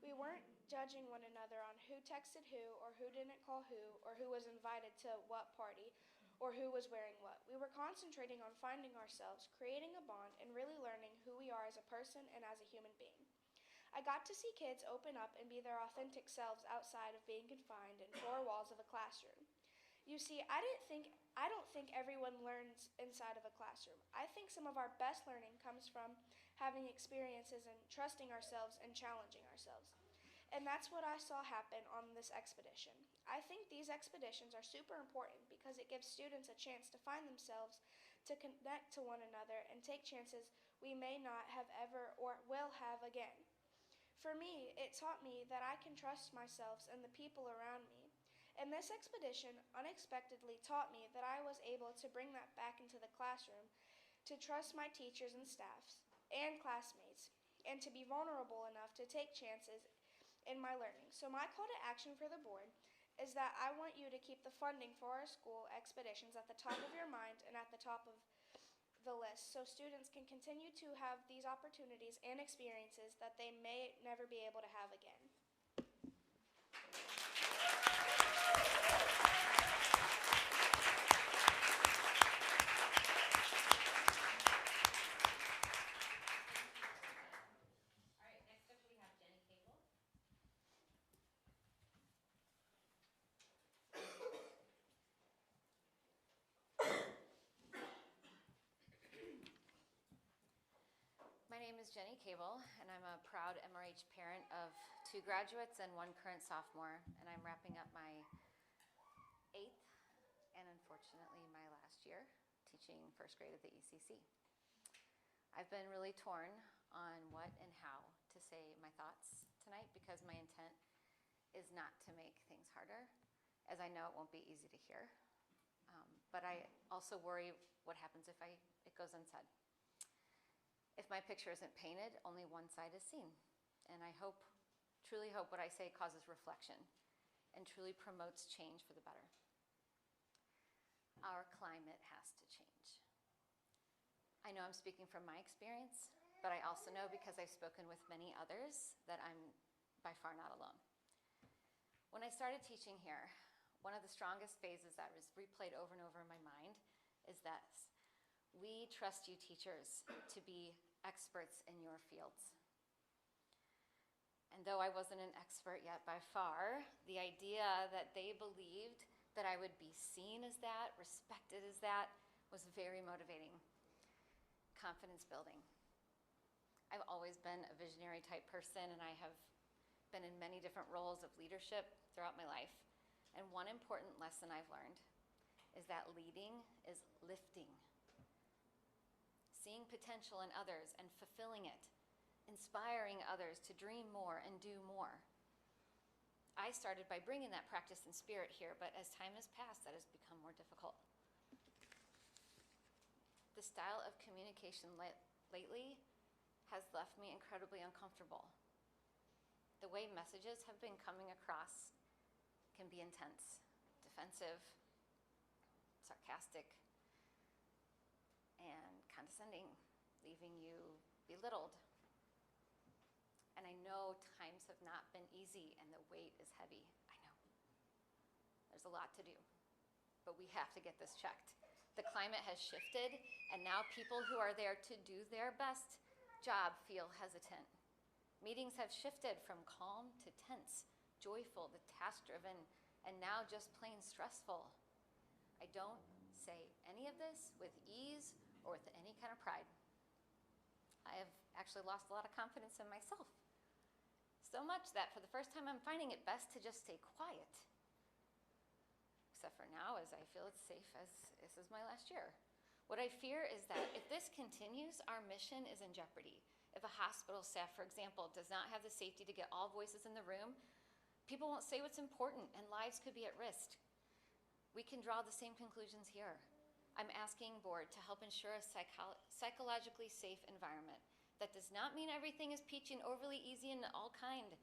We weren't judging one another on who texted who, or who didn't call who, or who was invited to what party, or who was wearing what. We were concentrating on finding ourselves, creating a bond, and really learning who we are as a person and as a human being. I got to see kids open up and be their authentic selves outside of being confined in 4 walls of a classroom. You see, I don't think everyone learns inside of a classroom. I think some of our best learning comes from having experiences and trusting ourselves and challenging ourselves. And that's what I saw happen on this expedition. I think these expeditions are super important because it gives students a chance to find themselves, to connect to one another, and take chances we may not have ever or will have again. For me, it taught me that I can trust myself and the people around me. And this expedition unexpectedly taught me that I was able to bring that back into the classroom, to trust my teachers and staffs and classmates, and to be vulnerable enough to take chances in my learning. So my call to action for the board is that I want you to keep the funding for our school expeditions at the top of your mind and at the top of the list, so students can continue to have these opportunities and experiences that they may never be able to have again. My name is Jenny Cable, and I'm a proud MRH parent of 2 graduates and 1 current sophomore, and I'm wrapping up my 8th and unfortunately my last year teaching 1st grade at the ECC. I've been really torn on what and how to say my thoughts tonight because my intent is not to make things harder, as I know it won't be easy to hear. But I also worry what happens if it goes unsaid. If my picture isn't painted, only one side is seen. And I truly hope what I say causes reflection and truly promotes change for the better. Our climate has to change. I know I'm speaking from my experience, but I also know because I've spoken with many others that I'm by far not alone. When I started teaching here, one of the strongest phases that was replayed over and over in my mind is this: we trust you teachers to be experts in your fields. And though I wasn't an expert yet by far, the idea that they believed that I would be seen as that, respected as that, was very motivating. Confidence building. I've always been a visionary type person, and I have been in many different roles of leadership throughout my life. And one important lesson I've learned is that leading is lifting. Seeing potential in others and fulfilling it. Inspiring others to dream more and do more. I started by bringing that practice and spirit here, but as time has passed, that has become more difficult. The style of communication lately has left me incredibly uncomfortable. The way messages have been coming across can be intense, defensive, sarcastic, and condescending, leaving you belittled. And I know times have not been easy and the weight is heavy. I know. There's a lot to do, but we have to get this checked. The climate has shifted, and now people who are there to do their best job feel hesitant. Meetings have shifted from calm to tense, joyful to task-driven, and now just plain stressful. I don't say any of this with ease or with any kind of pride. I have actually lost a lot of confidence in myself. So much that for the first time I'm finding it best to just stay quiet. Except for now, as I feel it's safe as this is my last year. What I fear is that if this continues, our mission is in jeopardy. If a hospital staff, for example, does not have the safety to get all voices in the room, people won't say what's important and lives could be at risk. We can draw the same conclusions here. I'm asking board to help ensure a psychologically safe environment. That does not mean everything is peachy and overly easy and all kind.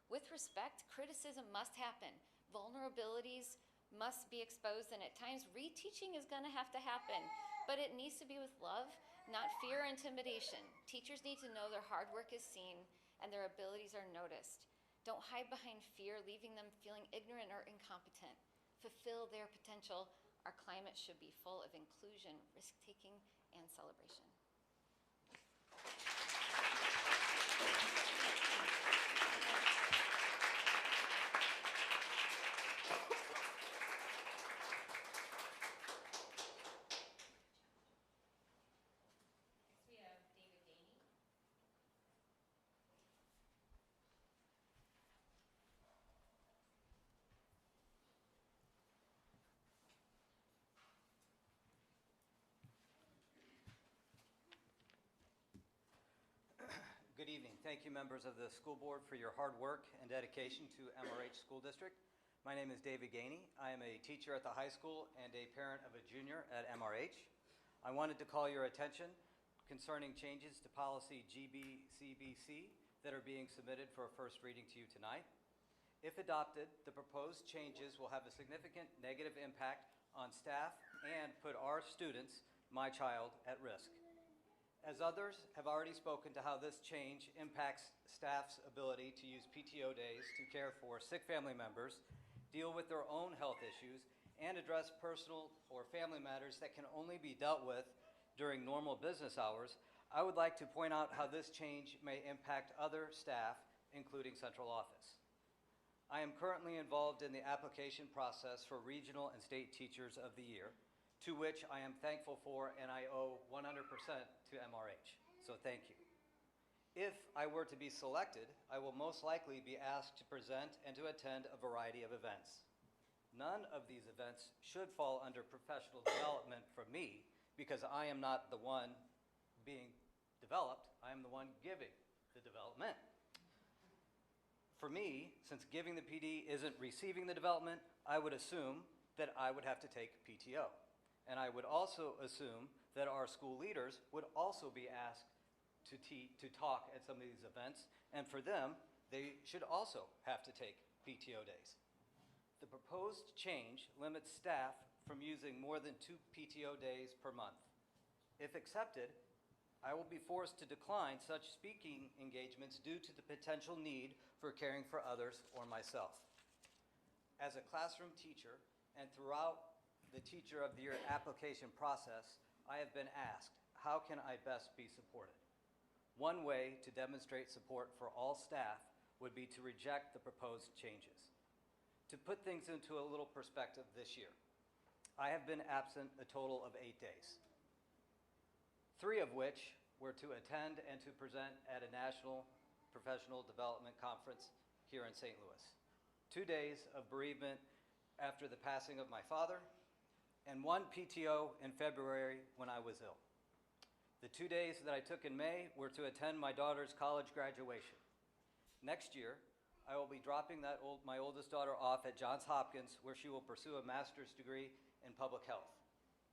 With respect, criticism must happen. Vulnerabilities must be exposed, and at times reteaching is going to have to happen. But it needs to be with love, not fear or intimidation. Teachers need to know their hard work is seen and their abilities are noticed. Don't hide behind fear, leaving them feeling ignorant or incompetent. Fulfill their potential. Our climate should be full of inclusion, risk-taking, and celebration. Good evening. Thank you, members of the school board, for your hard work and dedication to MRH School District. My name is David Gainey. I am a teacher at the high school and a parent of a junior at MRH. I wanted to call your attention concerning changes to policy GBCBC that are being submitted for a first reading to you tonight. If adopted, the proposed changes will have a significant negative impact on staff and put our students, my child, at risk. As others have already spoken to how this change impacts staff's ability to use PTO days to care for sick family members, deal with their own health issues, and address personal or family matters that can only be dealt with during normal business hours, I would like to point out how this change may impact other staff, including central office. I am currently involved in the application process for Regional and State Teachers of the Year, to which I am thankful for, and I owe 100% to MRH, so thank you. If I were to be selected, I will most likely be asked to present and to attend a variety of events. None of these events should fall under professional development from me, because I am not the one being developed, I am the one giving the development. For me, since giving the PD isn't receiving the development, I would assume that I would have to take PTO. And I would also assume that our school leaders would also be asked to talk at some of these events, and for them, they should also have to take PTO days. The proposed change limits staff from using more than 2 PTO days per month. If accepted, I will be forced to decline such speaking engagements due to the potential need for caring for others or myself. As a classroom teacher and throughout the Teacher of the Year application process, I have been asked, how can I best be supported? One way to demonstrate support for all staff would be to reject the proposed changes. To put things into a little perspective this year, I have been absent a total of 8 days, 3 of which were to attend and to present at a national professional development conference here in St. Louis. 2 days of bereavement after the passing of my father, and 1 PTO in February when I was ill. The 2 days that I took in May were to attend my daughter's college graduation. Next year, I will be dropping my oldest daughter off at Johns Hopkins, where she will pursue a master's degree in public health.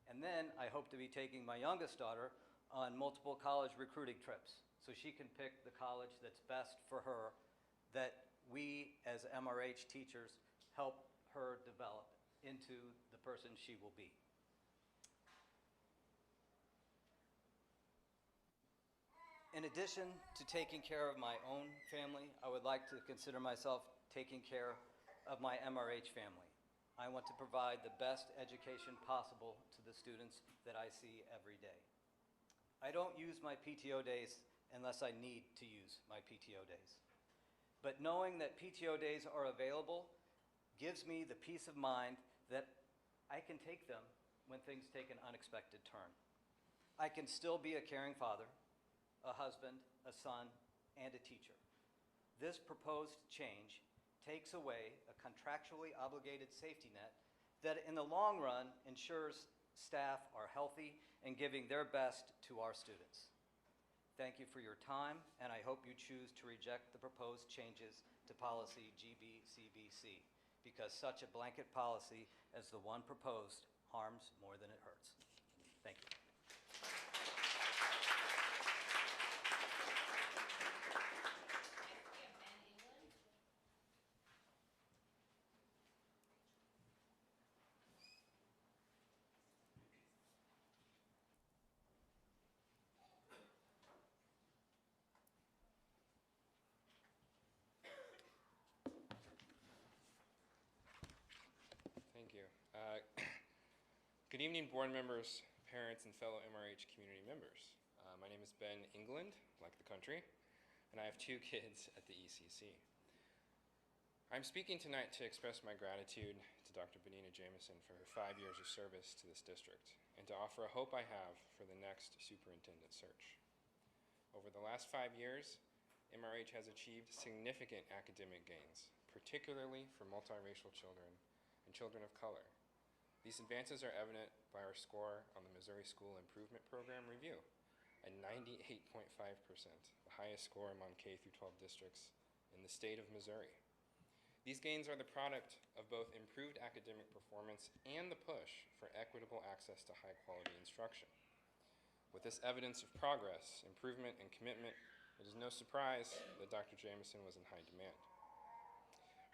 And then I hope to be taking my youngest daughter on multiple college recruiting trips, so she can pick the college that's best for her, that we as MRH teachers help her develop into the person she will be. In addition to taking care of my own family, I would like to consider myself taking care of my MRH family. I want to provide the best education possible to the students that I see every day. I don't use my PTO days unless I need to use my PTO days. But knowing that PTO days are available gives me the peace of mind that I can take them when things take an unexpected turn. I can still be a caring father, a husband, a son, and a teacher. This proposed change takes away a contractually obligated safety net that in the long run ensures staff are healthy and giving their best to our students. Thank you for your time, and I hope you choose to reject the proposed changes to policy GBCBC, because such a blanket policy as the one proposed harms more than it hurts. Thank you. Thank you. Good evening, board members, parents, and fellow MRH community members. My name is Ben England, like the country, and I have 2 kids at the ECC. I'm speaking tonight to express my gratitude to Dr. Benina Jameson for her 5 years of service to this district, and to offer a hope I have for the next superintendent search. Over the last 5 years, MRH has achieved significant academic gains, particularly for multiracial children and children of color. These advances are evident by our score on the Missouri School Improvement Program review at 98.5%, the highest score among K-12 districts in the state of Missouri. These gains are the product of both improved academic performance and the push for equitable access to high-quality instruction. With this evidence of progress, improvement, and commitment, it is no surprise that Dr. Jameson was in high demand.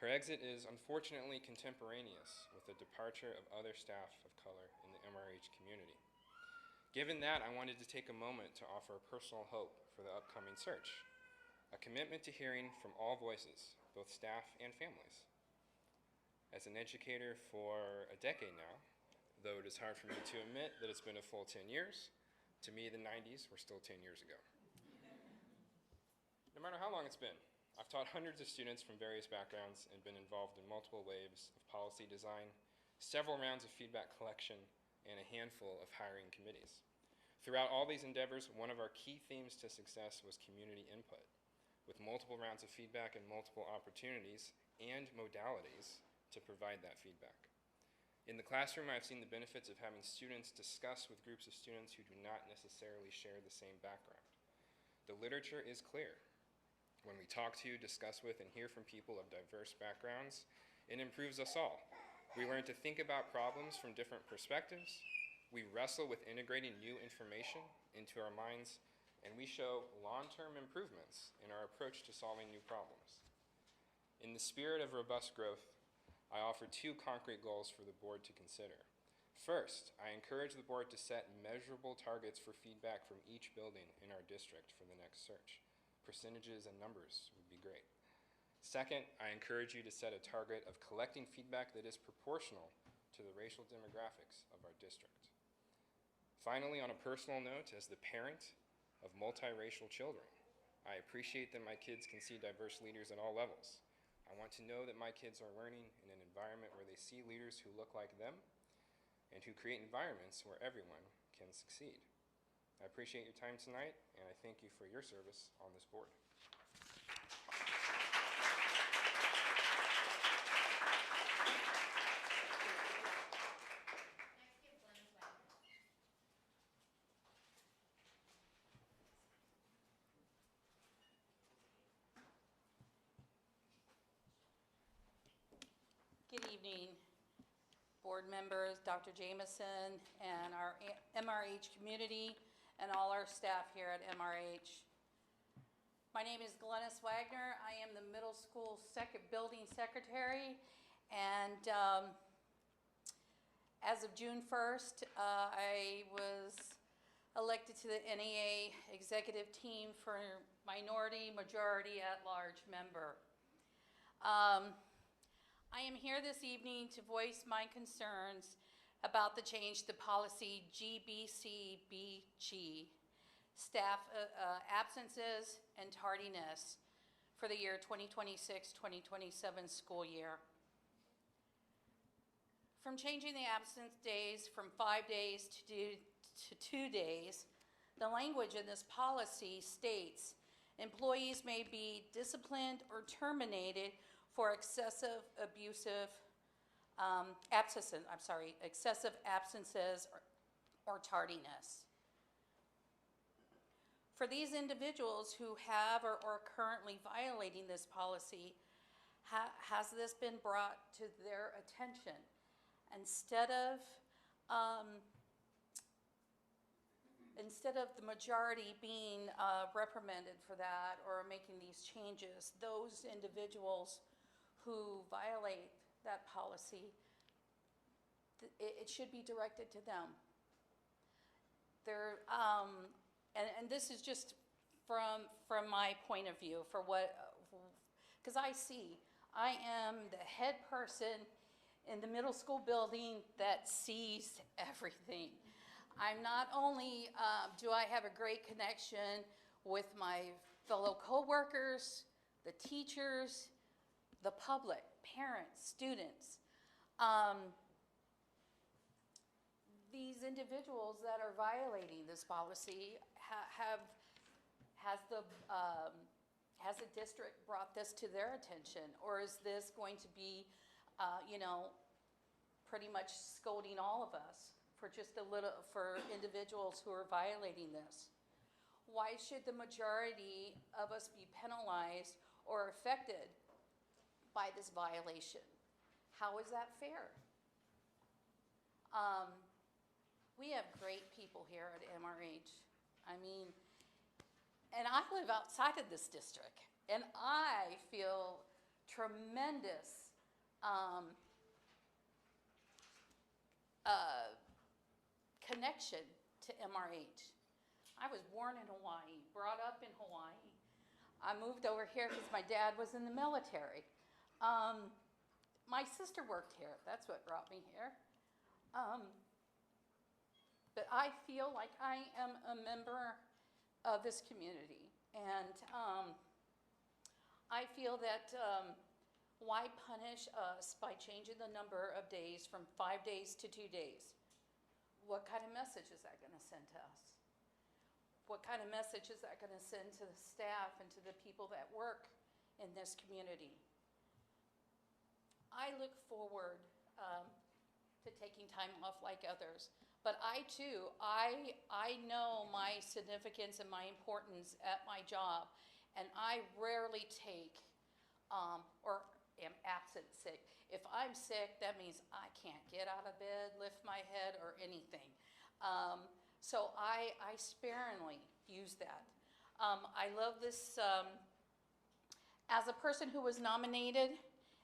Her exit is unfortunately contemporaneous with the departure of other staff of color in the MRH community. Given that, I wanted to take a moment to offer a personal hope for the upcoming search, a commitment to hearing from all voices, both staff and families. As an educator for a decade now, though it is hard for me to admit that it's been a full 10 years, to me the 90s were still 10 years ago. No matter how long it's been, I've taught hundreds of students from various backgrounds and been involved in multiple waves of policy design, several rounds of feedback collection, and a handful of hiring committees. Throughout all these endeavors, one of our key themes to success was community input, with multiple rounds of feedback and multiple opportunities and modalities to provide that feedback. In the classroom, I've seen the benefits of having students discuss with groups of students who do not necessarily share the same background. The literature is clear. When we talk to, discuss with, and hear from people of diverse backgrounds, it improves us all. We learn to think about problems from different perspectives, we wrestle with integrating new information into our minds, and we show long-term improvements in our approach to solving new problems. In the spirit of robust growth, I offer 2 concrete goals for the board to consider. First, I encourage the board to set measurable targets for feedback from each building in our district for the next search. Percentages and numbers would be great. Second, I encourage you to set a target of collecting feedback that is proportional to the racial demographics of our district. Finally, on a personal note, as the parent of multiracial children, I appreciate that my kids can see diverse leaders at all levels. I want to know that my kids are learning in an environment where they see leaders who look like them and who create environments where everyone can succeed. I appreciate your time tonight, and I thank you for your service on this board. Good evening, board members, Dr. Jameson, and our MRH community, and all our staff here at MRH. My name is Glennis Wagner. I am the middle school building secretary, and as of June 1st, I was elected to the NEA executive team for minority majority at large member. I am here this evening to voice my concerns about the change to policy GBCBG, staff absences and tardiness for the year 2026-2027 school year. From changing the absence days from 5 days to 2 days, the language in this policy states employees may be disciplined or terminated for excessive absences or tardiness. For these individuals who have or are currently violating this policy, has this been brought to their attention? Instead of the majority being reprimanded for that or making these changes, those individuals who violate that policy, it should be directed to them. And this is just from my point of view, because I am the head person in the middle school building that sees everything. I'm not only, do I have a great connection with my fellow coworkers, the teachers, the public, parents, students. These individuals that are violating this policy has the district brought this to their attention, or is this going to be, pretty much scolding all of us for for individuals who are violating this? Why should the majority of us be penalized or affected by this violation? How is that fair? We have great people here at MRH. I mean, and I live outside of this district, and I feel tremendous connection to MRH. I was born in Hawaii, brought up in Hawaii. I moved over here because my dad was in the military. My sister worked here. That's what brought me here. But I feel like I am a member of this community. And I feel that why punish us by changing the number of days from 5 days to 2 days? What kind of message is that going to send to us? What kind of message is that going to send to the staff and to the people that work in this community? I look forward to taking time off like others, but I too, I know my significance and my importance at my job, and I rarely take or am absent sick. If I'm sick, that means I can't get out of bed, lift my head, or anything. So I sparingly use that. I love this, as a person who was nominated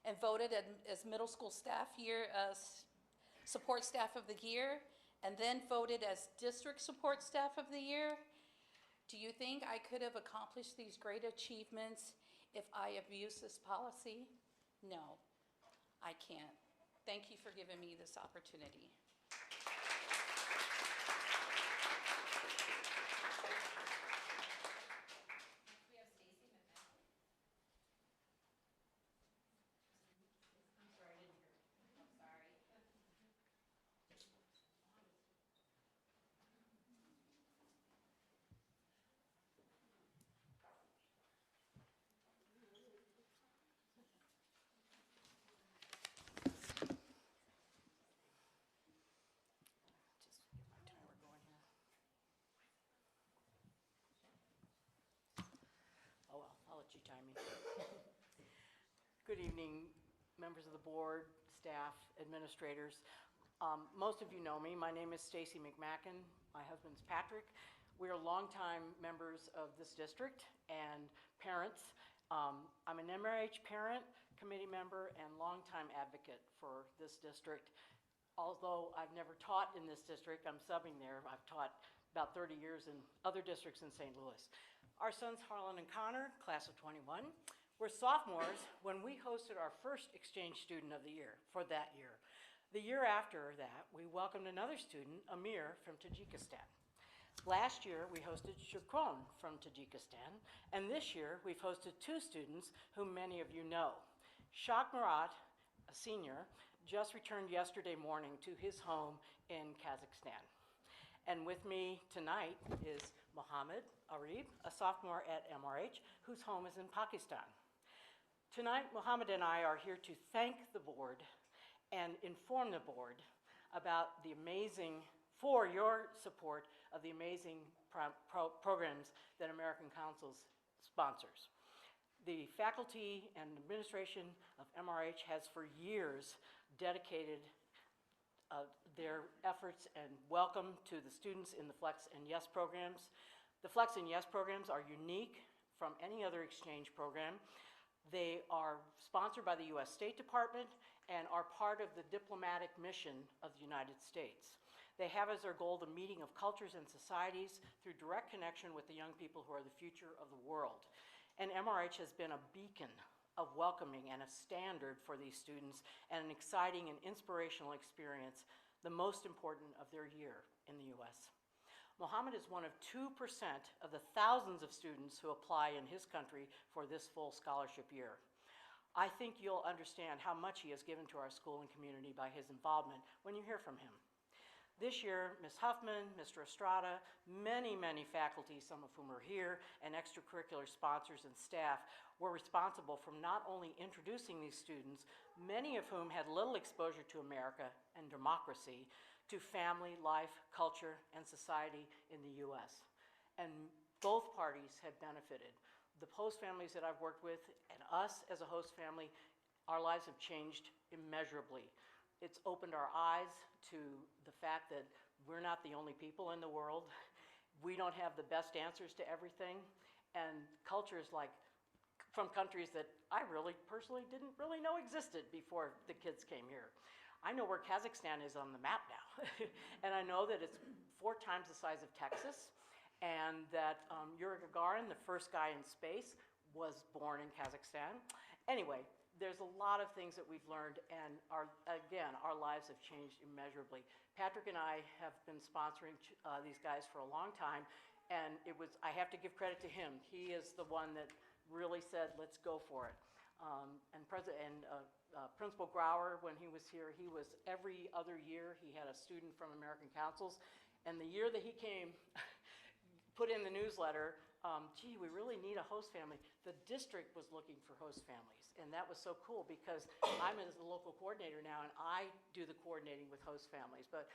and voted as middle school staff Support Staff of the Year, and then voted as District Support Staff of the Year. Do you think I could have accomplished these great achievements if I abused this policy? No, I can't. Thank you for giving me this opportunity. You time me. Good evening, members of the board, staff, administrators. Most of you know me. My name is Stacy McMacken. My husband's Patrick. We are longtime members of this district and parents. I'm an MRH parent, committee member, and longtime advocate for this district. Although I've never taught in this district, I'm subbing there. I've taught about 30 years in other districts in St. Louis. Our sons Harlan and Connor, class of 21, were sophomores when we hosted our first exchange student of the year for that year. The year after that, we welcomed another student, Amir, from Tajikistan. Last year, we hosted Shukron from Tajikistan, and this year, we've hosted two students whom many of you know. Shak Murat, a senior, just returned yesterday morning to his home in Kazakhstan. And with me tonight is Mohammed Arib, a sophomore at MRH, whose home is in Pakistan. Tonight, Mohammed and I are here to thank the board and inform the board about for your support of the amazing programs that American Councils sponsors. The faculty and administration of MRH has for years dedicated their efforts and welcome to the students in the Flex and Yes programs. The Flex and Yes programs are unique from any other exchange program. They are sponsored by the U.S. State Department and are part of the diplomatic mission of the United States. They have as their goal the meeting of cultures and societies through direct connection with the young people who are the future of the world. And MRH has been a beacon of welcoming and a standard for these students and an exciting and inspirational experience, the most important of their year in the U.S. Mohammed is one of 2% of the thousands of students who apply in his country for this full scholarship year. I think you'll understand how much he has given to our school and community by his involvement when you hear from him. This year, Ms. Huffman, Mr. Estrada, many faculty, some of whom are here, and extracurricular sponsors and staff were responsible for not only introducing these students, many of whom had little exposure to America and democracy, to family, life, culture, and society in the U.S. And both parties have benefited. The host families that I've worked with and us as a host family, our lives have changed immeasurably. It's opened our eyes to the fact that we're not the only people in the world. We don't have the best answers to everything. And cultures like from countries that I really personally didn't really know existed before the kids came here. I know where Kazakhstan is on the map now. And I know that it's 4 times the size of Texas, and that Yuri Gagarin, the first guy in space, was born in Kazakhstan. Anyway, there's a lot of things that we've learned, and our lives have changed immeasurably. Patrick and I have been sponsoring these guys for a long time, and I have to give credit to him. He is the one that really said, let's go for it. Principal Grauer, when he was here, he was every other year, he had a student from American Councils, and the year that he came, put in the newsletter, gee, we really need a host family. The district was looking for host families, and that was so cool because I'm as the local coordinator now, and I do the coordinating with host families. But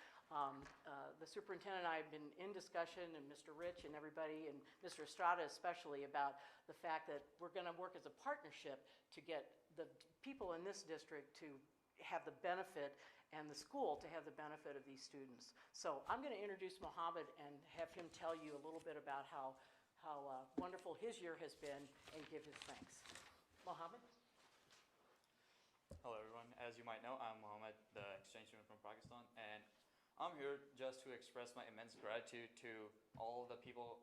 the superintendent and I have been in discussion, and Mr. Rich and everybody, and Mr. Estrada especially, about the fact that we're going to work as a partnership to get the people in this district to have the benefit and the school to have the benefit of these students. So I'm going to introduce Mohammed and have him tell you a little bit about how wonderful his year has been and give his thanks. Mohammed? Hello, everyone. as you might know, I'm Mohammed, the exchange student from Pakistan, and I'm here just to express my immense gratitude to all the teachers,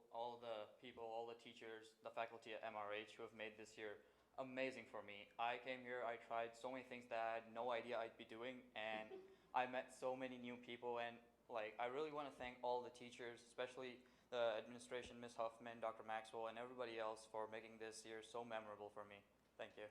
the faculty at MRH who have made this year amazing for me. I came here, I tried so many things that I had no idea I'd be doing, and I met so many new people, and I really want to thank all the teachers, especially the administration, Ms. Huffman, Dr. Maxwell, and everybody else for making this year so memorable for me. Thank you.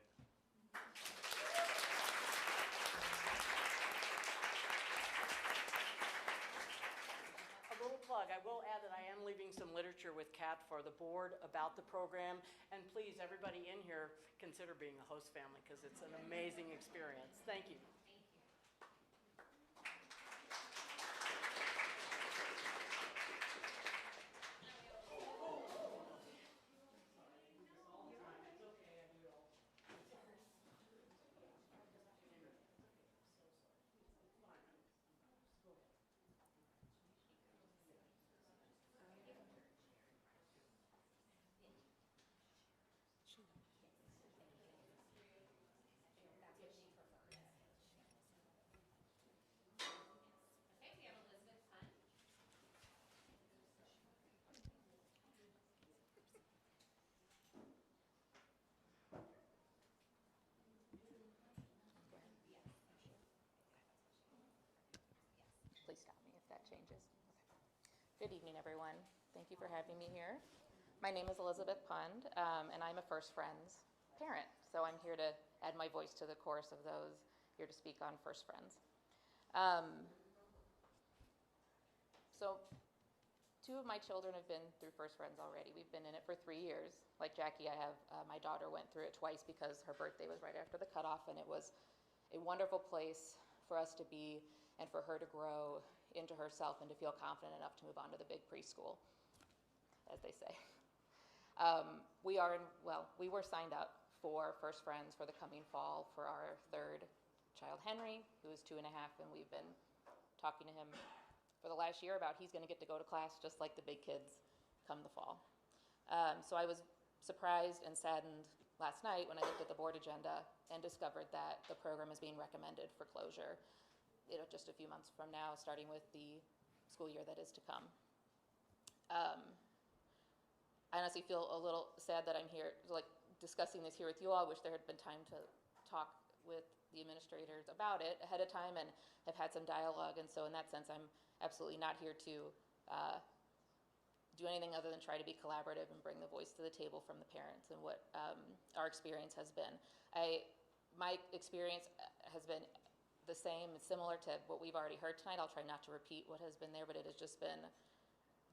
A little plug, I will add that I am leaving some literature with Kat for the board about the program, and please, everybody in here, consider being a host family because it's an amazing experience. Thank you. Okay, we have Elizabeth Pun. Please stop me if that changes. Okay. Good evening, everyone. Thank you for having me here. My name is Elizabeth Pund, and I'm a First Friends parent. So I'm here to add my voice to the chorus of those here to speak on First Friends. So 2 of my children have been through First Friends already. We've been in it for 3 years. Like Jackie, I have my daughter went through it twice because her birthday was right after the cutoff, and it was a wonderful place for us to be and for her to grow into herself and to feel confident enough to move on to the big preschool, as they say. We were signed up for First Friends for the coming fall for our 3rd child, Henry, who is 2 and a half, and we've been talking to him for the last year about he's going to get to go to class just like the big kids come the fall. So I was surprised and saddened last night when I looked at the board agenda and discovered that the program is being recommended for closure, just a few months from now, starting with the school year that is to come. I honestly feel a little sad that I'm here, discussing this here with you all. I wish there had been time to talk with the administrators about it ahead of time and have had some dialogue. And so in that sense, I'm absolutely not here to do anything other than try to be collaborative and bring the voice to the table from the parents and what our experience has been. My experience has been the same, similar to what we've already heard tonight. I'll try not to repeat what has been there, but it has just been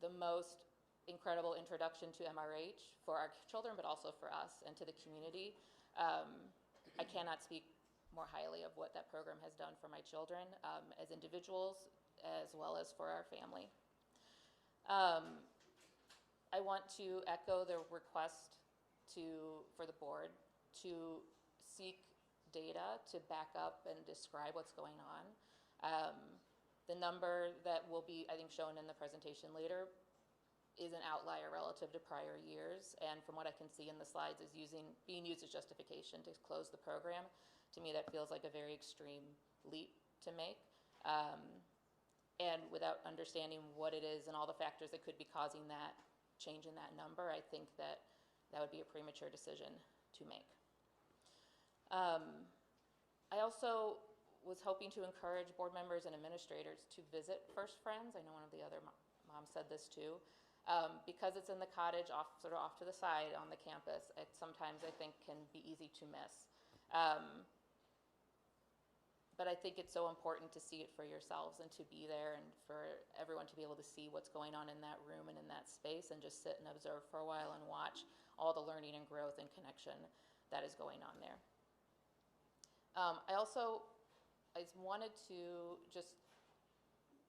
the most incredible introduction to MRH for our children, but also for us and to the community. I cannot speak more highly of what that program has done for my children as individuals, as well as for our family. I want to echo the request for the board to seek data to back up and describe what's going on. The number that will be, I think, shown in the presentation later is an outlier relative to prior years, and from what I can see in the slides is being used as justification to close the program. To me, that feels like a very extreme leap to make. And without understanding what it is and all the factors that could be causing that change in that number, I think that would be a premature decision to make. I also was hoping to encourage board members and administrators to visit First Friends. I know one of the other moms said this too. Because it's in the cottage sort of off to the side on the campus, it sometimes I think can be easy to miss. But I think it's so important to see it for yourselves and to be there and for everyone to be able to see what's going on in that room and in that space and just sit and observe for a while and watch all the learning and growth and connection that is going on there. I wanted to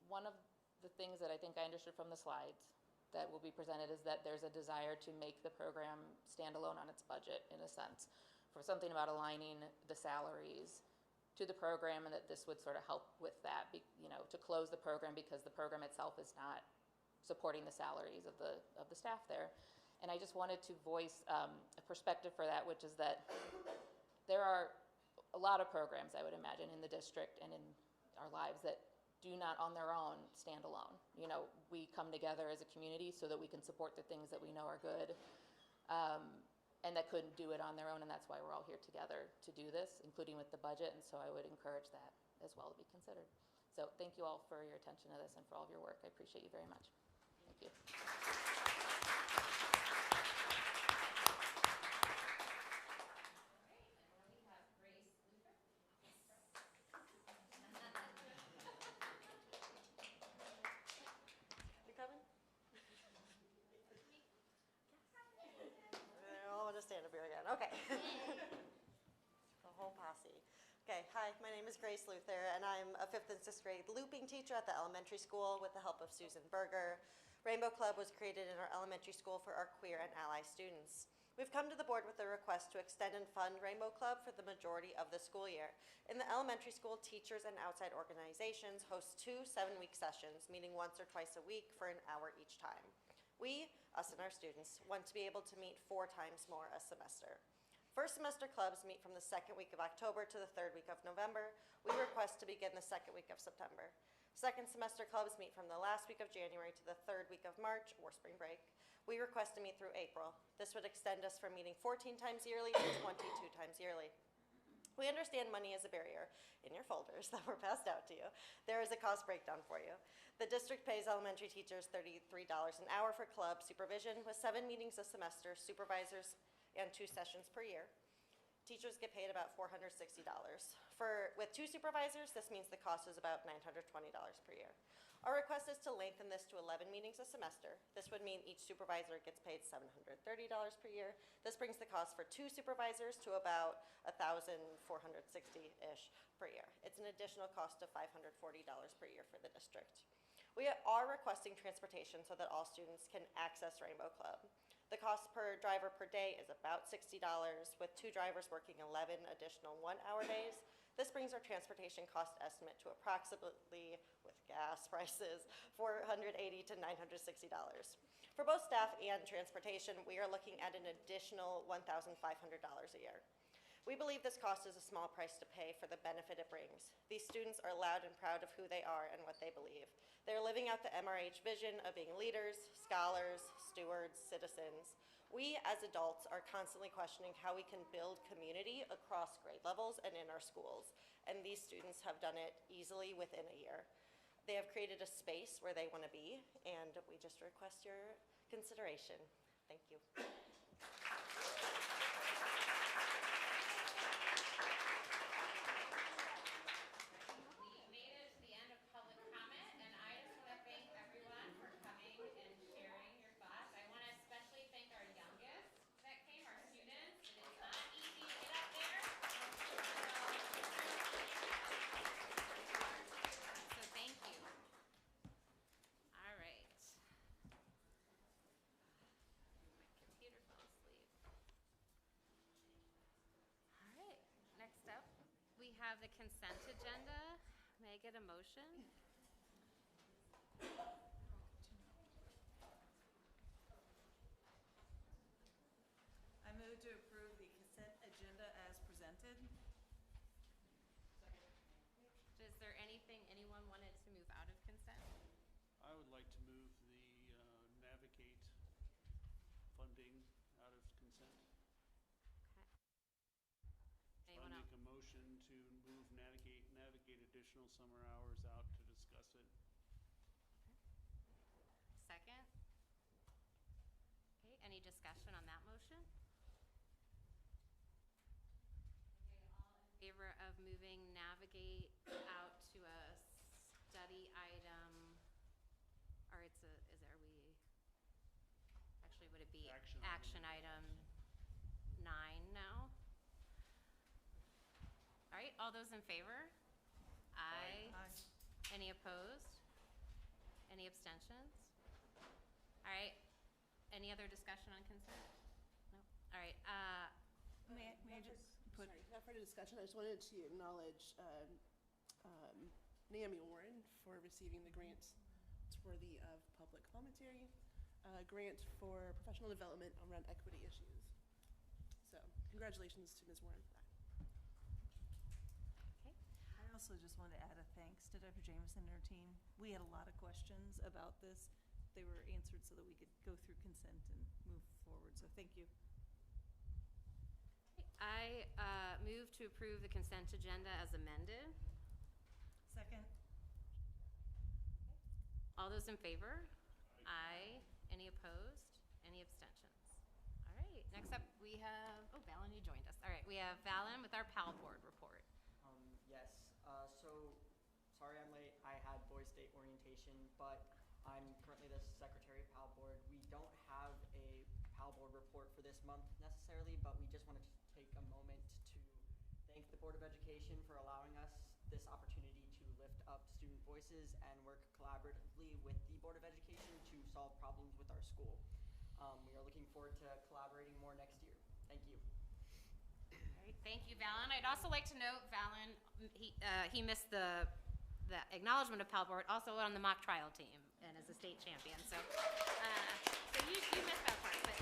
one of the things that I think I understood from the slides that will be presented is that there's a desire to make the program stand alone on its budget, in a sense, for something about aligning the salaries to the program, and that this would sort of help with that, to close the program because the program itself is not supporting the salaries of the staff there. And I just wanted to voice a perspective for that, which is that there are a lot of programs, I would imagine, in the district and in our lives that do not on their own stand alone. You know, we come together as a community so that we can support the things that we know are good, and that couldn't do it on their own, and that's why we're all here together to do this, including with the budget, and so I would encourage that as well to be considered. So thank you all for your attention to this and for all of your work. I appreciate you very much. Thank you. You coming? Oh, I'll just stand up here again. Okay. The whole posse. Okay, hi, my name is Grace Luther, and I'm a 5th and 6th grade looping teacher at the elementary school with the help of Susan Berger. Rainbow Club was created in our elementary school for our queer and ally students. We've come to the board with a request to extend and fund Rainbow Club for the majority of the school year. In the elementary school, teachers and outside organizations host 2 7-week sessions, meeting once or twice a week for an hour each time. We, us and our students, want to be able to meet 4 times more a semester. First semester clubs meet from the 2nd week of October to the 3rd week of November. We request to begin the 2nd week of September. Second semester clubs meet from the last week of January to the 3rd week of March, or spring break. We request to meet through April. This would extend us from meeting 14 times yearly to 22 times yearly. We understand money is a barrier. In your folders that were passed out to you, there is a cost breakdown for you. The district pays elementary teachers $33 an hour for club supervision with 7 meetings a semester, supervisors, and 2 sessions per year. Teachers get paid about $460. With 2 supervisors, this means the cost is about $920 per year. Our request is to lengthen this to 11 meetings a semester. This would mean each supervisor gets paid $730 per year. This brings the cost for 2 supervisors to about $1,460-ish per year. It's an additional cost of $540 per year for the district. We are requesting transportation so that all students can access Rainbow Club. The cost per driver per day is about $60, with 2 drivers working 11 additional 1-hour days. This brings our transportation cost estimate to approximately, with gas prices, $480 to $960. For both staff and transportation, we are looking at an additional $1,500 a year. We believe this cost is a small price to pay for the benefit it brings. These students are loud and proud of who they are and what they believe. They're living out the MRH vision of being leaders, scholars, stewards, citizens. We as adults are constantly questioning how we can build community across grade levels and in our schools, and these students have done it easily within a year. They have created a space where they want to be, and we just request your consideration. Thank you. We have the consent agenda. May I get a motion? I move to approve the consent agenda as presented. Is there anything anyone wanted to move out of consent? I would like to move the Navigate funding out of consent. Okay. I make a motion to move Navigate additional summer hours out to discuss it. Second? Okay, any discussion on that motion? Okay, all in favor of moving Navigate out to a study item, or would it be action item 9 now? All right, all those in favor? Aye. Any opposed? Any abstentions? All right, any other discussion on consent? No? All right, May I just put... Sorry, not for the discussion, I just wanted to acknowledge Naomi Warren for receiving the grant. It's worthy of public commentary. Grant for professional development around equity issues. So, congratulations to Ms. Warren for that. also just wanted to add a thanks to Dr. Jameson and her team. We had a lot of questions about this. They were answered so that we could go through consent and move forward, so thank you. I move to approve the consent agenda as amended. Second. All those in favor? Aye. Any opposed? Any abstentions? All right, next up we have, oh, Valen, you joined us. All right, we have Valen with our PAL board report. Yes, so sorry I'm late. I had Boys State orientation, but I'm currently the secretary of PAL board. We don't have a PAL board report for this month necessarily, but we just wanted to take a moment to thank the Board of Education for allowing us this opportunity to lift up student voices and work collaboratively with the Board of Education to solve problems with our school. We are looking forward to collaborating more next year. Thank you. All right, thank you, Valen. I'd also like to note, Valen, he missed the acknowledgement of PAL board, also on the mock trial team and is a state champion. So, so you missed that part. But,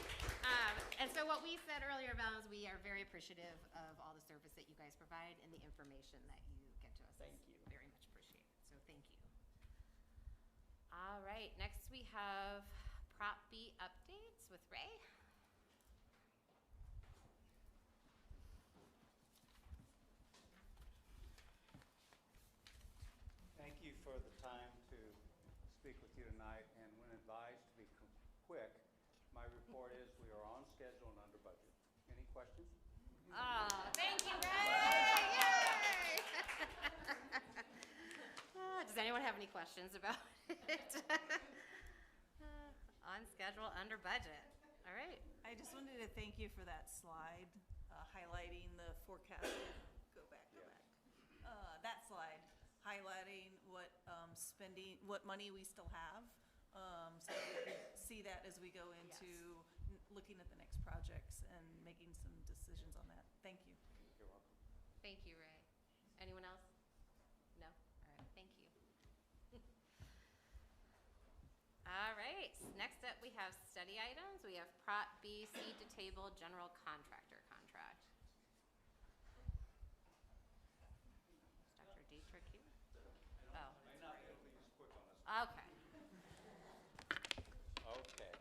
and so what we said earlier, Valen, is we are very appreciative of all the service that you guys provide and the information that you get to us. Thank you. Very much appreciated. So thank you. All right, next we have Prop B updates with Ray. Thank you for the time to speak with you tonight, and when advised to be quick, my report is we are on schedule and under budget. Any questions? Thank you, Ray! Yay! Does anyone have any questions about it? On schedule, under budget. All right. I just wanted to thank you for that slide highlighting the forecasted, that slide highlighting what spending, what money we still have. So we can see that as we go into looking at the next projects and making some decisions on that. Thank you. You're welcome. Thank you, Ray. Anyone else? No? All right, thank you. All right, next up we have study items. We have Prop B seed to table general contractor contract. Is Dr. Dietrich here? Oh. May not be able to use quick on this. Okay. Okay.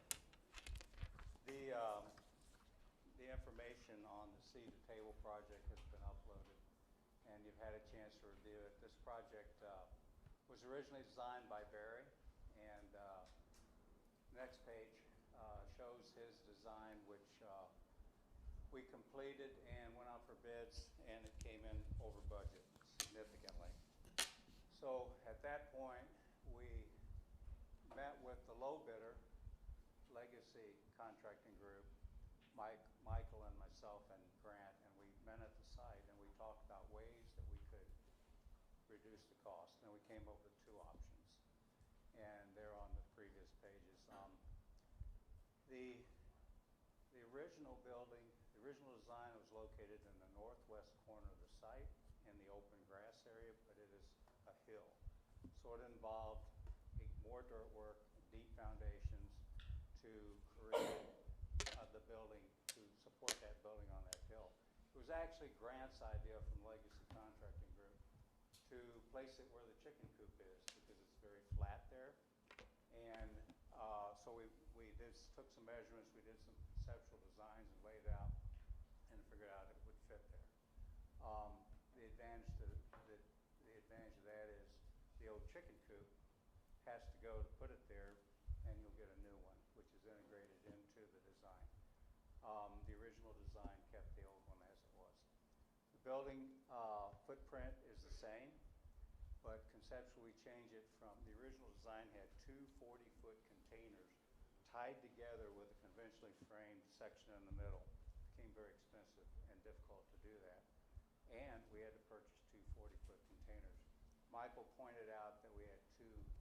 The information on the Seed to Table project has been uploaded, and you've had a chance to review it. This project was originally designed by Barry, and next page shows his design, which we completed and went out for bids, and it came in over budget significantly. So at that point, we met with the low bidder, Legacy Contracting Group, Michael and myself and Grant, and we met at the site and we talked about ways that we could reduce the cost. And we came up with two options, and they're on the previous pages. The original building, the original design was located in the northwest corner of the site in the open grass area, but it is a hill. So it involved more dirt work, deep foundations to create the building, to support that building on that hill. It was actually Grant's idea from Legacy Contracting Group to place it where the chicken coop is, because it's very flat there. And so we took some measurements, we did some conceptual designs and laid out and figured out it would fit there. The advantage of that is the old chicken coop has to go to put it there, and you'll get a new one, which is integrated into the design. The original design kept the old one as it was. The building footprint is the same, but conceptually change it from the original design had two 40-foot containers tied together with a conventionally framed section in the middle. It became very expensive and difficult to do that. And we had to purchase two 40-foot containers. Michael pointed out that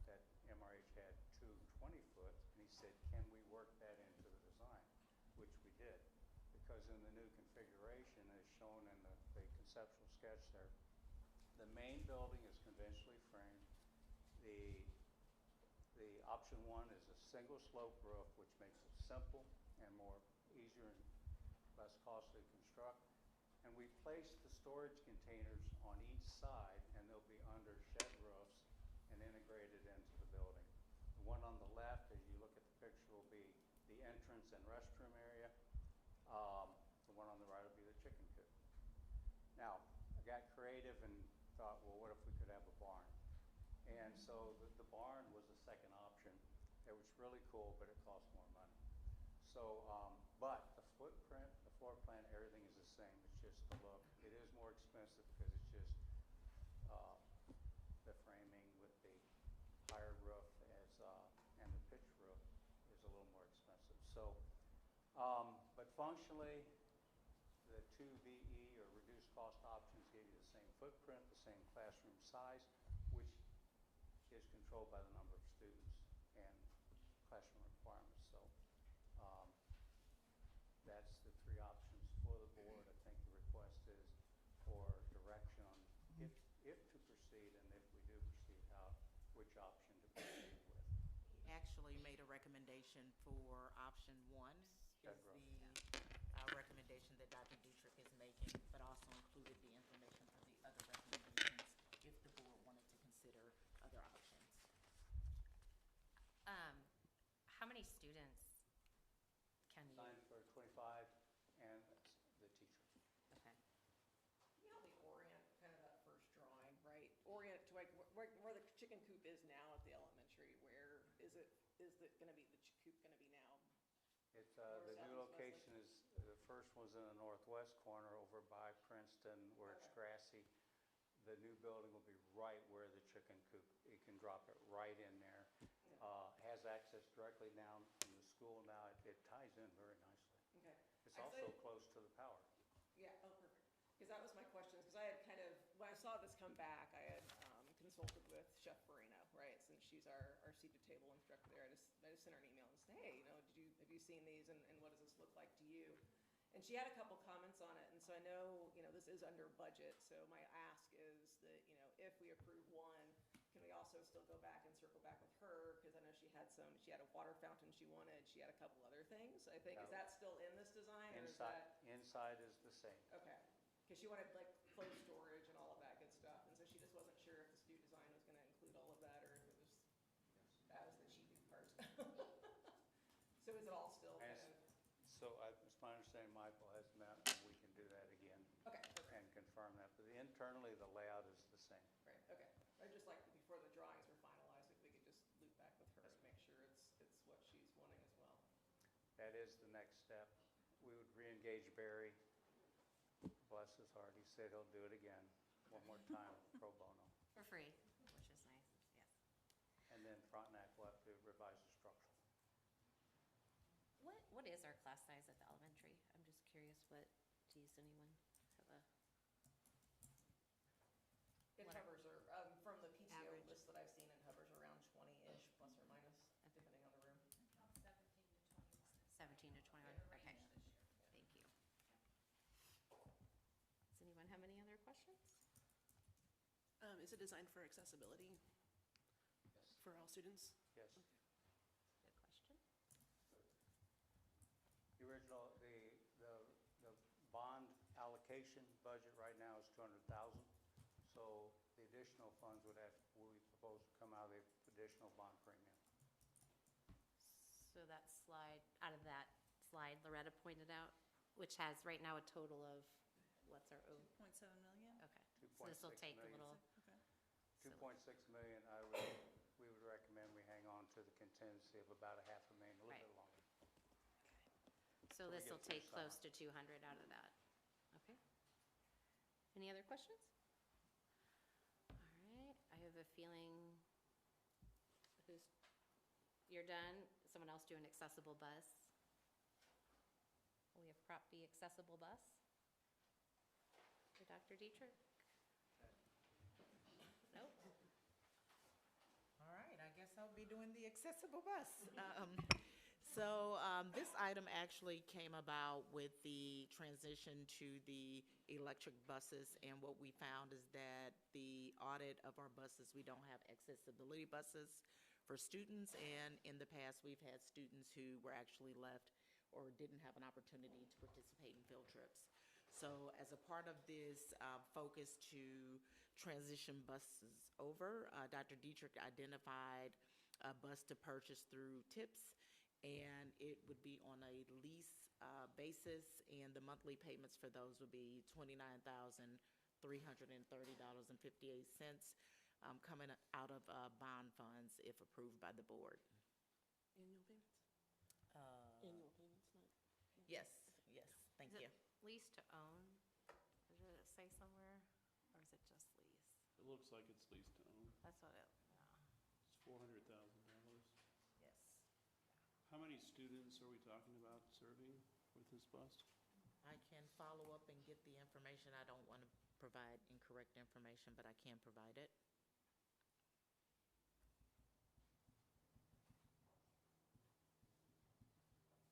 that MRH had two 20-foot, and he said, can we work that into the design? Which we did, because in the new configuration, as shown in the conceptual sketch there, the main building is conventionally framed. The option one is a single slope roof, which makes it simple and easier and less costly to construct. And we placed the storage containers on each side, and they'll be under shed roofs and integrated into the building. The one on the left, as you look at the picture, will be the entrance and restroom area. The one on the right will be the chicken coop. Now, I got creative and thought, well, what if we could have a barn? And so the barn was the second option. It was really cool, but it cost more money. So, but the footprint, the floor plan, everything is the same. It's just the look. It is more expensive because it's just the framing with the higher roof and the pitch roof is a little more expensive. So, but functionally, the two VE or reduced cost options give you the same footprint, the same classroom size, which is controlled by the number of students and classroom requirements. So that's the three options for the board. I think the request is for direction on if to proceed, and if we do proceed, which option to proceed with. Actually made a recommendation for option 1 is the recommendation that Dr. Dietrich is making, but also included the information for the other recommendations if the board wanted to consider other options. How many students can you? Signed for 25 and the teacher. Okay. You know, the orient, kind of that first drawing, right? Orient to like where the chicken coop is now at the elementary. Where is it going to be, the coop going to be now? It's the new location is, the first one's in the northwest corner over by Princeton where it's grassy. The new building will be right where the chicken coop, you can drop it right in there. Has access directly down from the school now. It ties in very nicely. Okay. It's also close to the power. Yeah, oh, perfect. Because that was my question, because I had kind of, when I saw this come back, I had consulted with Chef Farino, right? Since she's our seat-to-table instructor there, I just sent her an email and said, hey, you know, have you seen these, and what does this look like to you? And she had a couple comments on it, and so I know, you know, this is under budget, so my ask is that, you know, if we approve one, can we also still go back and circle back with her? Because I know she had a water fountain she wanted, she had a couple other things, I think. Is that still in this design, or is that? Inside is the same. Okay, because she wanted like clothes storage and all of that good stuff, and so she just wasn't sure if the STU design was going to include all of that, or if it was, that was the cheating part. So is it all still kind of? So it's my understanding Michael has met, and we can do that again. Okay, perfect. And confirm that. But internally, the layout is the same. Right, okay. I'd just like, before the drawings were finalized, if we could just loop back with her and make sure it's what she's wanting as well. That is the next step. We would re-engage Barry. Bless his heart, he said he'll do it again one more time, pro bono. For free, which is nice, yes. And then Frontenac will have to revise the structure. What is our class size at the elementary? I'm just curious, does anyone have a? It hovers, from the PTO list that I've seen, it hovers around 20-ish, plus or minus, depending on the room. 17 to 21, okay. Thank you. Does anyone have any other questions? Is it designed for accessibility? Yes. For all students? Yes. Good question. The original, the bond allocation budget right now is $200,000. So the additional funds we propose to come out of the additional bond premium. So that slide, out of that slide Loretta pointed out, which has right now a total of, what's our? 2.7 million? Okay. So this will take a little. Okay. 2.6 million, we would recommend we hang on to the contingency of about $500,000, a little bit longer. So this will take close to 200 out of that. Okay. Any other questions? All right, I have a feeling you're done. Someone else do an accessible bus. We have Prop B accessible bus for Dr. Dietrich. Nope. All right, I guess I'll be doing the accessible bus. This item actually came about with the transition to the electric buses, and what we found is that the audit of our buses, we don't have accessibility buses for students, and in the past we've had students who were actually left or didn't have an opportunity to participate in field trips. So as a part of this focus to transition buses over, Dr. Dietrich identified a bus to purchase through TIPS, and it would be on a lease basis, and the monthly payments for those would be $29,330.58, coming out of bond funds if approved by the board. Annual payments? Annual payments, not. Yes, yes, thank Is you. it lease to own? Did it say somewhere, or is it just lease? It looks like it's lease to own. That's what it, It's $400,000. yes. How many students are we talking about serving with this bus? I can follow up and get the information. I don't want to provide incorrect information, but I can provide it.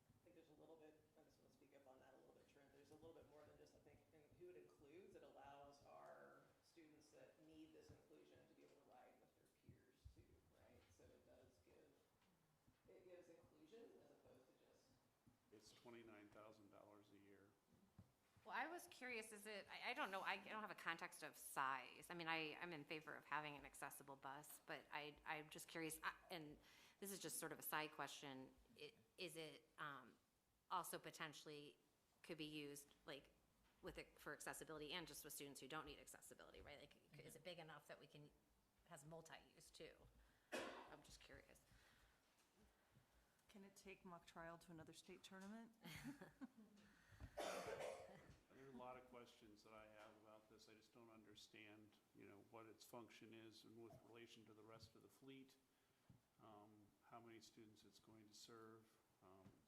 I think there's a little bit, I just want to speak up on that a little bit, Trent. There's a little bit more than just, I think, who it includes. It allows our students that need this inclusion to be able to ride with their peers too, right? So it does give, it gives inclusion as opposed to just. It's $29,000 a year. Well, I was curious, is it, I don't know, I don't have a context of size. I mean, I'm in favor of having an accessible bus, but I'm just curious, and this is just sort of a side question, is it also potentially could be used like with it for accessibility and just with students who don't need accessibility, right? Like, is it big enough that we can, has multi-use too? I'm just curious. Can it take mock trial to another state tournament? There are a lot of questions that I have about this. I just don't understand, what its function is and with relation to the rest of the fleet, how many students it's going to serve.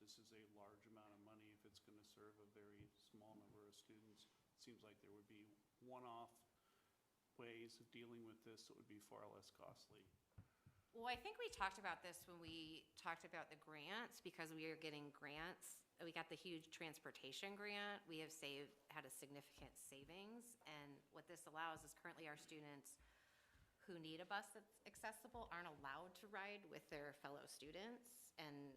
This is a large amount of money if it's going to serve a very small number of students. It seems like there would be one-off ways of dealing with this that would be far less costly. Well, I think we talked about this when we talked about the grants, because we are getting grants. We got the huge transportation grant. We have had a significant savings. And what this allows is currently our students who need a bus that's accessible aren't allowed to ride with their fellow students. And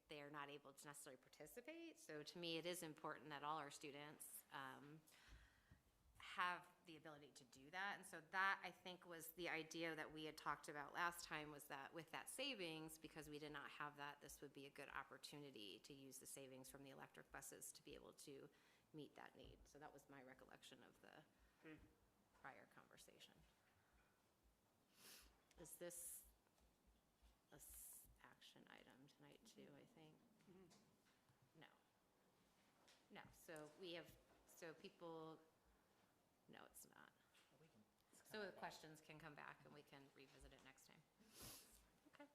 they're not able to necessarily participate. So to me, it is important that all our students have the ability to do that. And so that, I think, was the idea that we had talked about last time, was that with that savings, because we did not have that, this would be a good opportunity to use the savings from the electric buses to be able to meet that need. So that was my recollection of the prior conversation. Is this a action item tonight too, I think? No. No, so we have, so people, no, it's not. So the questions can come back and we can revisit it next time. Okay.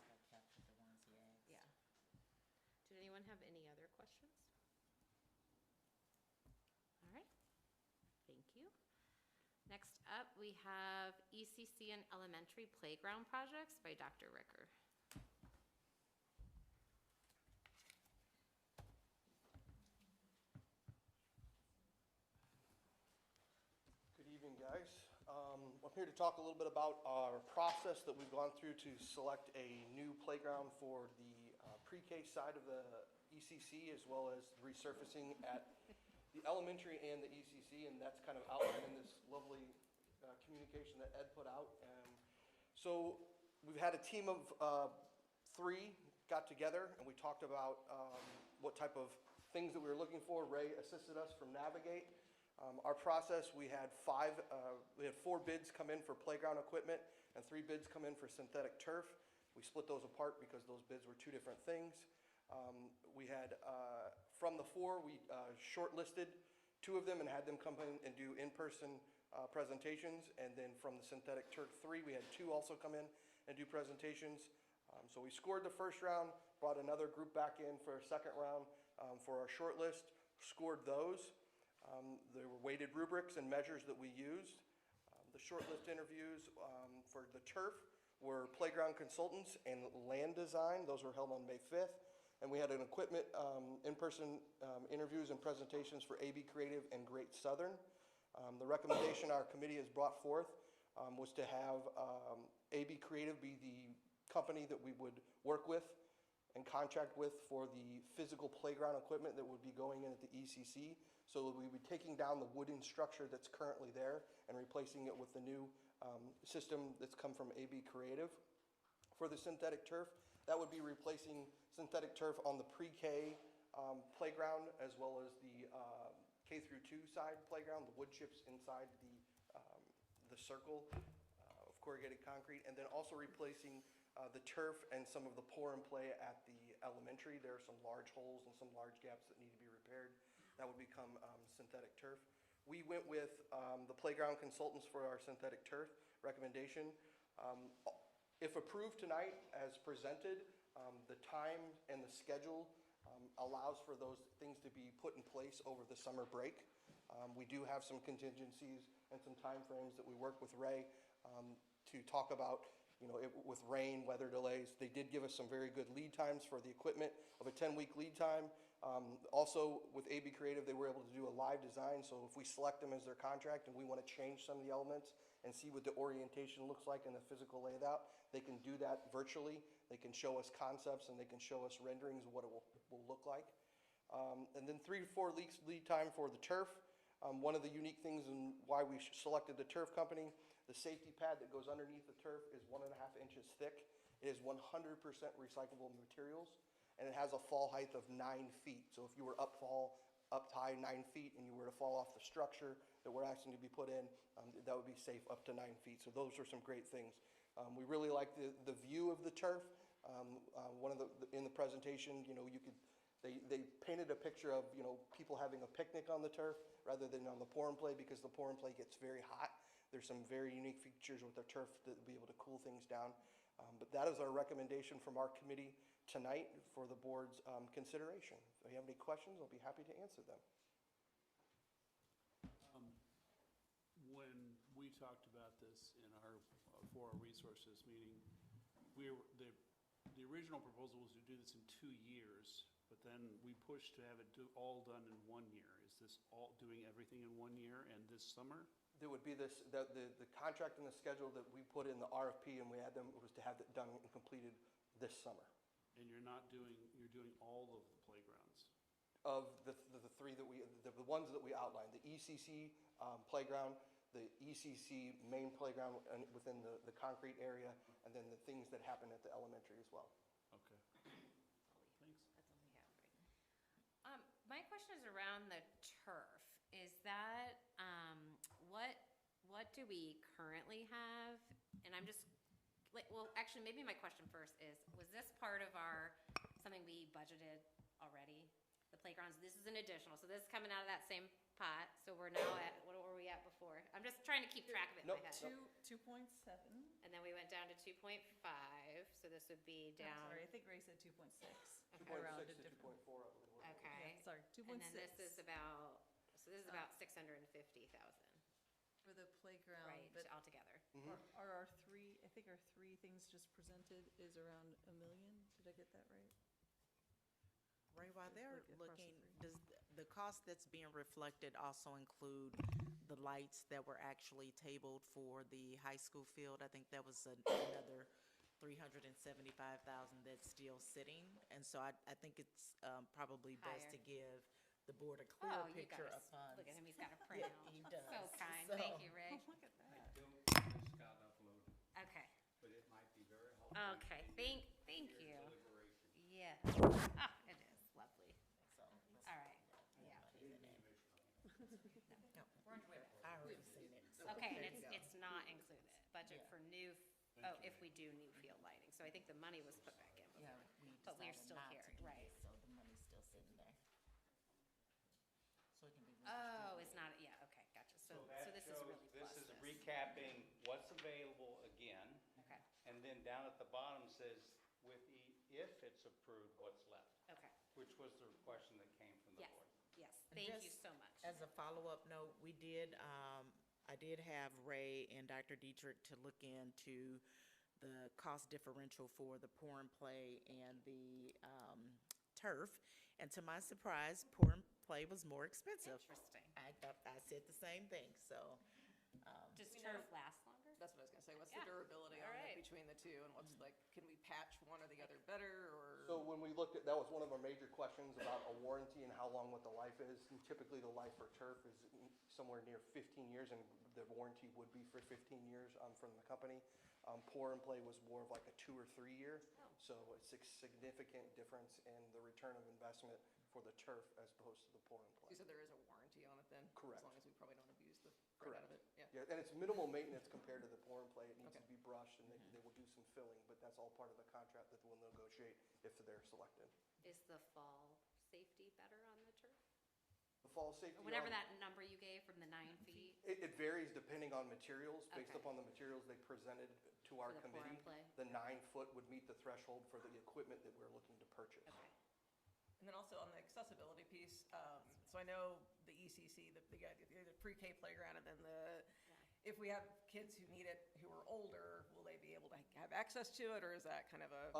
That captured the ones he asked. Yeah. Did anyone have any other questions? All right. Thank you. Next up, we have ECC and Elementary Playground Projects by Dr. Ricker. Good evening, guys. I'm here to talk a little bit about our process that we've gone through to select a new playground for the pre-K side of the ECC, as well as resurfacing at the elementary and the ECC, and that's kind of outlined in this lovely communication that Ed put out. So we've had a team of 3 got together, and we talked about what type of things that we were looking for. Ray assisted us from Navigate. Our process, we had 4 bids come in for playground equipment and 3 bids come in for synthetic turf. We split those apart because those bids were 2 different things. We had, from the 4, we shortlisted 2 of them and had them come in and do in-person presentations. And then from the synthetic turf 3, we had 2 also come in and do presentations. So we scored the first round, brought another group back in for a second round for our shortlist, scored those. There were weighted rubrics and measures that we used. The shortlist interviews for the turf were playground consultants and land design. Those were held on May 5th. And we had an equipment in-person interviews and presentations for AB Creative and Great Southern. The recommendation our committee has brought forth was to have AB Creative be the company that we would work with and contract with for the physical playground equipment that would be going in at the ECC. So we would be taking down the wooden structure that's currently there and replacing it with the new system that's come from AB Creative. For the synthetic turf, that would be replacing synthetic turf on the pre-K playground as well as the K through 2 side playground, the wood chips inside the circle of corrugated concrete, and then also replacing the turf and some of the pour and play at the elementary. There are some large holes and some large gaps that need to be repaired. That would become synthetic turf. We went with the playground consultants for our synthetic turf recommendation. If approved tonight as presented, the time and the schedule allows for those things to be put in place over the summer break. We do have some contingencies and some timeframes that we work with Ray to talk about, with rain, weather delays. They did give us some very good lead times for the equipment of a 10-week lead time. Also, with AB Creative, they were able to do a live design, so if we select them as their contract and we want to change some of the elements and see what the orientation looks like in the physical layout, they can do that virtually. They can show us concepts and they can show us renderings of what it will look like. And then 3 to 4 weeks lead time for the turf. One of the unique things and why we selected the turf company, the safety pad that goes underneath the turf is 1.5 inches thick. It is 100% recyclable materials, and it has a fall height of 9 feet. So if you were up high 9 feet and you were to fall off the structure that we're asking to be put in, that would be safe up to 9 feet. So those are some great things. We really like the view of the turf. In the presentation, they painted a picture of people having a picnic on the turf rather than on the pour and play, because the pour and play gets very hot. There's some very unique features with the turf that will be able to cool things down. But that is our recommendation from our committee tonight for the board's consideration. If you have any questions, I'll be happy to answer them. When we talked about this in our for our resources meeting, the original proposal was to do this in 2 years, but then we pushed to have it all done in 1 year. Is this all doing everything in 1 year and this summer? There would be the contract and the schedule that we put in the RFP, and we had them, was to have it done and completed this summer. And you're doing all of the playgrounds? Of the three that the ones that we outlined, the ECC playground, the ECC main playground within the concrete area, and then the things that happen at the elementary as well. Okay. Thanks. That's all we have, right? My question is around the turf. Is that, what do we currently have? And I'm just, actually, maybe my question first is, was this part of something we budgeted already? The playgrounds, this is an additional, so this is coming out of that same pot, so we're now at, what were we at before? I'm just trying to keep track of it in my head. 2.7. And then we went down to 2.5, so this would be down. I'm sorry, I think Ray said 2.6. Okay. 2.6 to 2.4, I believe. Okay. Yeah, sorry, 2.6. And then this is about, about 650,000. For the playground. Right, but altogether. Are our three things just presented is around $1 million? Did I get that right? Ray, while they're Like across the looking, three. does the cost that's being reflected also include the lights that were actually tabled for the high school field? I think that was another $375,000 that's still sitting. And so I think it's probably best to give the board a clear picture of funds. Look at him, he's got a printout. He does. So kind, So- thank you, Ray. Look at that. I don't think it's got uploaded, Okay, but it might be very helpful. okay, thank you. Deliberation. Yes, it is, lovely. So, All right, yeah. no, I already seen it. So Okay, and there you go. it's not included, budget for new, if we do new field lighting, so I think the money was put back in Yeah, before. we But we're decided still not here, to do right. this, so the money's still sitting there. So it can be Oh, redistributed. it's not, yeah, okay, gotcha, so that this is shows- really plus This is this. recapping what's available again, Okay, and then down at the bottom says if it's approved, what's left, okay, which was the question that came from the yes, board. yes, And thank you just so much. As a follow-up note, I did have Ray and Dr. Dietrich to look into the cost differential for the pour and play and the turf. And to my surprise, pour and play was more expensive. Interesting. I said the same thing, so. Does turf last longer? That's what I was gonna say. What's Yeah. the durability All on right. it between the two, and what's like, can we patch one or the other better, or? So when we looked at, that was one of our major questions about a warranty and how long what the life is. And typically the life for turf is somewhere near 15 years, and the warranty would be for 15 years from the company. Pour and play was more of like a 2 or 3 year. So it's a significant difference in the return of investment for the turf as opposed to the pour and play. You said there is a warranty on it then? Correct. As long as we probably don't abuse the crap Correct. out of it? Yeah, and it's minimal maintenance compared to the pour and play. It needs to be brushed, and they will do some filling, but that's all part of the contract that we'll negotiate if they're selected. Is the fall safety better on the turf? The fall safety. Or whatever that number you gave from the 9 feet? It varies depending on materials, based Okay. upon the materials they presented to our For the pour and committee. play? The 9-foot would meet the threshold for the equipment that we're looking to purchase. Okay. And then also on the accessibility piece, so I know the ECC, the pre-K playground, and then if we have kids who need it, who are older, will they be able to have access to it, or is that kind of a?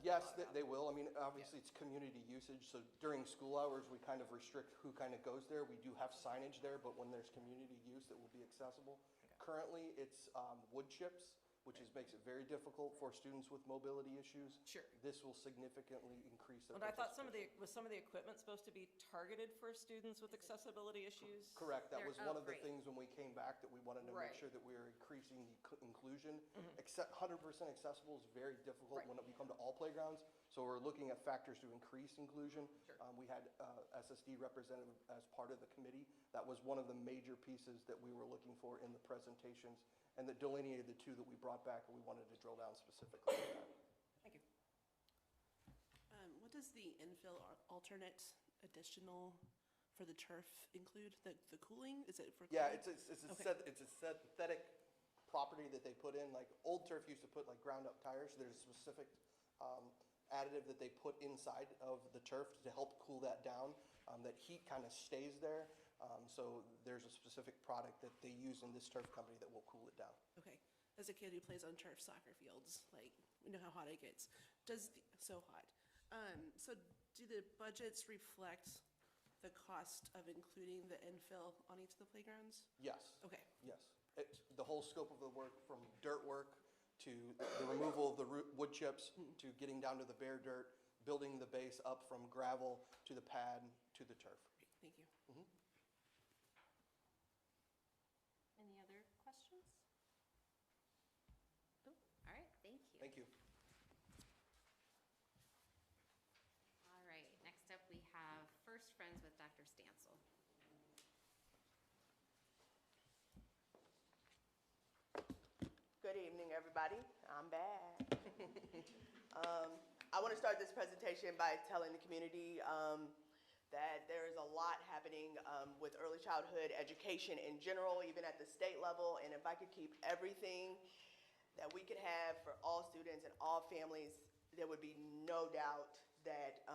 Yes, they will. I mean, obviously it's community usage, so during school hours, we kind of restrict who kind of goes there. We do have signage there, but when there's community use, it will be accessible. Currently, it's wood chips, which makes it very difficult for students with mobility issues. Sure. This will significantly increase their But I thought participation. was some of the equipment supposed to be targeted for students with accessibility issues? Correct. That was one of the great. things when we came back that we wanted to make Right. sure that we were increasing the inclusion. 100% accessible is very difficult when we come to all playgrounds. So we're looking at factors to increase inclusion. We had SSD representative as part of the committee. That was one of the major pieces that we were looking for in the presentations, and that delineated the two that we brought back, and we wanted to drill down specifically on that. Thank you. What does the infill alternate additional for the turf include? The cooling? Is it for cooling? Yeah, it's a synthetic property that they put in. Like old turf used to put like ground up tires. There's a specific additive that they put inside of the turf to help cool that down. That heat kind of stays there. So there's a specific product that they use in this turf company that will cool it down. Okay. As a kid who plays on turf soccer fields, like, we know how hot it gets. So hot. So do the budgets reflect the cost of including the infill on each of the playgrounds? Yes. Okay. Yes. The whole scope of the work, from dirt work to the removal of the wood chips, to getting down to the bare dirt, building the base up from gravel to the pad to the turf. Thank you. Any other questions? All right, thank you. Thank you. All right, next up we have First Friends with Dr. Stansel. Good evening, everybody. I'm back. I want to start this presentation by telling the community that there is a lot happening with early childhood education in general, even at the state level. And if I could keep everything that we could have for all students and all families, there would be no doubt that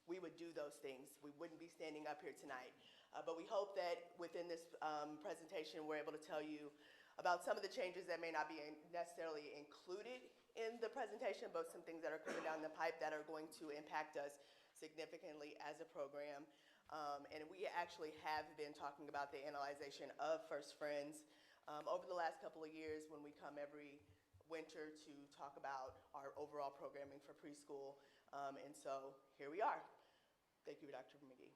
we would do those things. We wouldn't be standing up here tonight. But we hope that within this presentation, we're able to tell you about some of the changes that may not be necessarily included in the presentation, but some things that are coming down the pipe that are going to impact us significantly as a program. And we actually have been talking about the analyzation of First Friends over the last couple of years when we come every winter to talk about our overall programming for preschool. And so here we are. Thank you, Dr. McGee.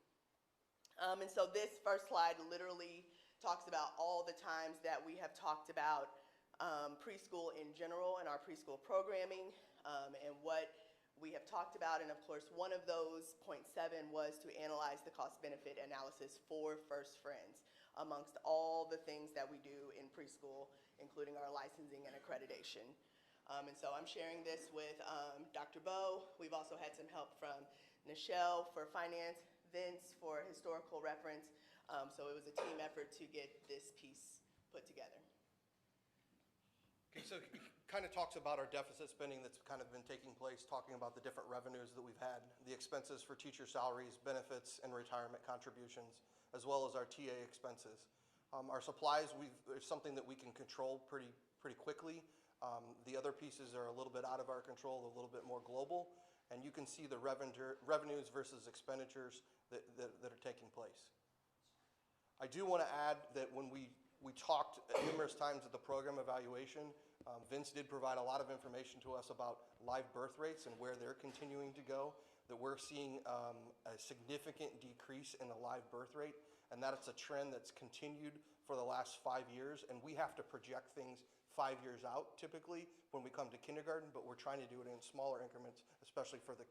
And so this first slide literally talks about all the times that we have talked about preschool in general and our preschool programming and what we have talked about. And of course, one of those, point 7, was to analyze the cost-benefit analysis for First Friends amongst all the things that we do in preschool, including our licensing and accreditation. And so I'm sharing this with Dr. Bowe. We've also had some help from Nichelle for finance, Vince for historical reference. So it was a team effort to get this piece put together. Okay, so it kind of talks about our deficit spending that's kind of been taking place, talking about the different revenues that we've had, the expenses for teacher salaries, benefits, and retirement contributions, as well as our TA expenses. Our supplies, there's something that we can control pretty quickly. The other pieces are a little bit out of our control, a little bit more global, and you can see the revenues versus expenditures that are taking place. I do want to add that when we talked numerous times at the program evaluation, Vince did provide a lot of information to us about live birth rates and where they're continuing to go, that we're seeing a significant decrease in the live birth rate, and that it's a trend that's continued for the last 5 years, and we have to project things 5 years out typically when we come to kindergarten, but we're trying to do it in smaller increments, especially for the